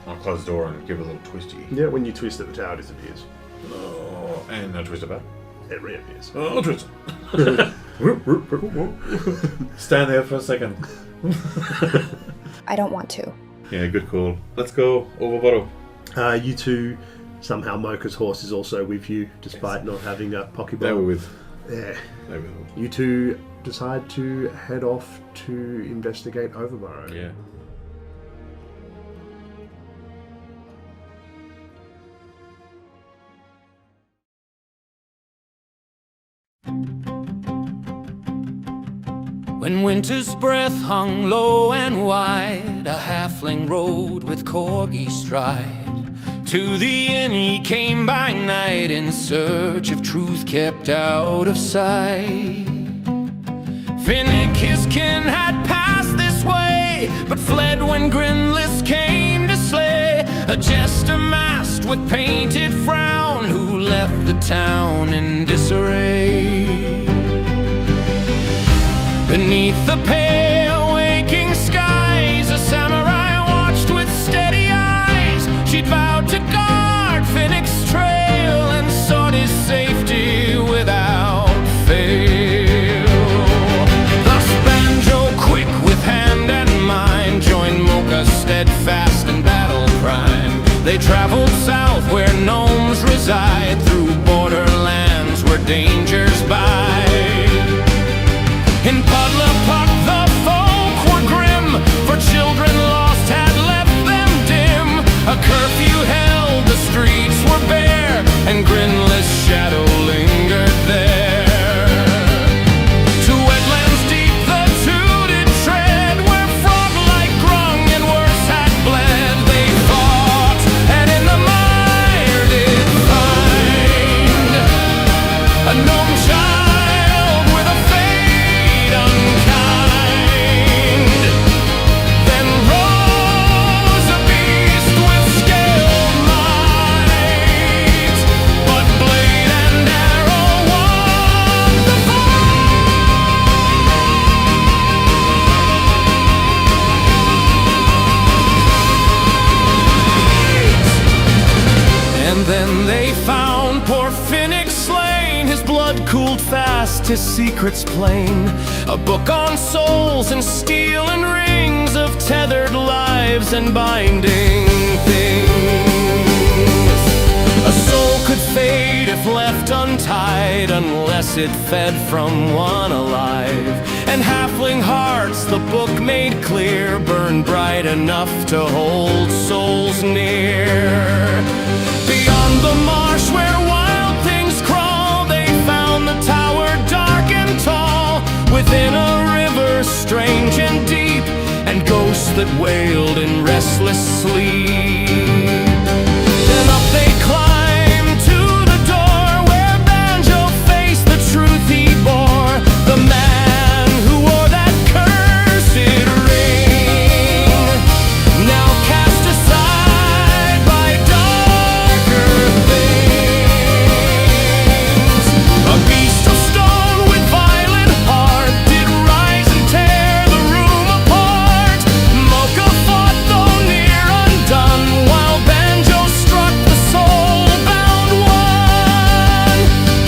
I'll close the door and give it a little twisty. Yeah, when you twist it, the tower disappears. Oh, and I'll twist it back. It reappears. Oh, I'll twist it. Stand there for a second. I don't want to. Yeah, good call. Let's go. Overbottle. You two, somehow Mocha's horse is also with you, despite not having a Pokeball. They were with. Yeah. They were. You two decide to head off to investigate Overburrow. Yeah. When winter's breath hung low and wide, a halfling rode with corgi stride. To the inn he came by night, in search of truth kept out of sight. Finnick his kin had passed this way, but fled when Grinless came to slay a jester masked with painted frown, who left the town in disarray. Beneath the pale waking skies, a samurai watched with steady eyes. She'd vowed to guard Finnick's trail and sought his safety without fail. Thus Banjo, quick with hand and mind, joined Mocha steadfast in battle prime. They traveled south where gnomes reside, through borderlands where dangers bide. In Puddlepuck the folk were grim, for children lost had left them dim. A curfew held, the streets were bare, and Grinless shadow lingered there. To wetlands deep the two did tread, where frog-like grung and worse had bled. They fought, and in the mire did find a gnome child with a fate unkind. Then rose a beast with scaled might, but blade and arrow won the fight. And then they found poor Finnick slain, his blood cooled fast, his secrets plain. A book on souls and steel and rings, of tethered lives and binding things. A soul could fade if left untied, unless it fed from one alive. And halfling hearts, the book made clear, burn bright enough to hold souls near. Beyond the marsh where wild things crawl, they found the tower dark and tall, within a river strange and deep, and ghosts that wailed in restless sleep. Then up they climbed to the door, where Banjo faced the truth he bore, the man who wore that cursed ring, now cast aside by darker things. A beast of stone with violent heart did rise and tear the room apart. Mocha fought though near undone, while Banjo struck the soul-bound one.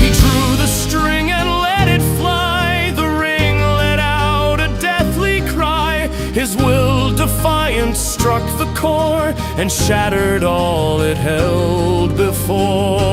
He drew the string and let it fly, the ring let out a deathly cry. His will defiant struck the core, and shattered all it held before.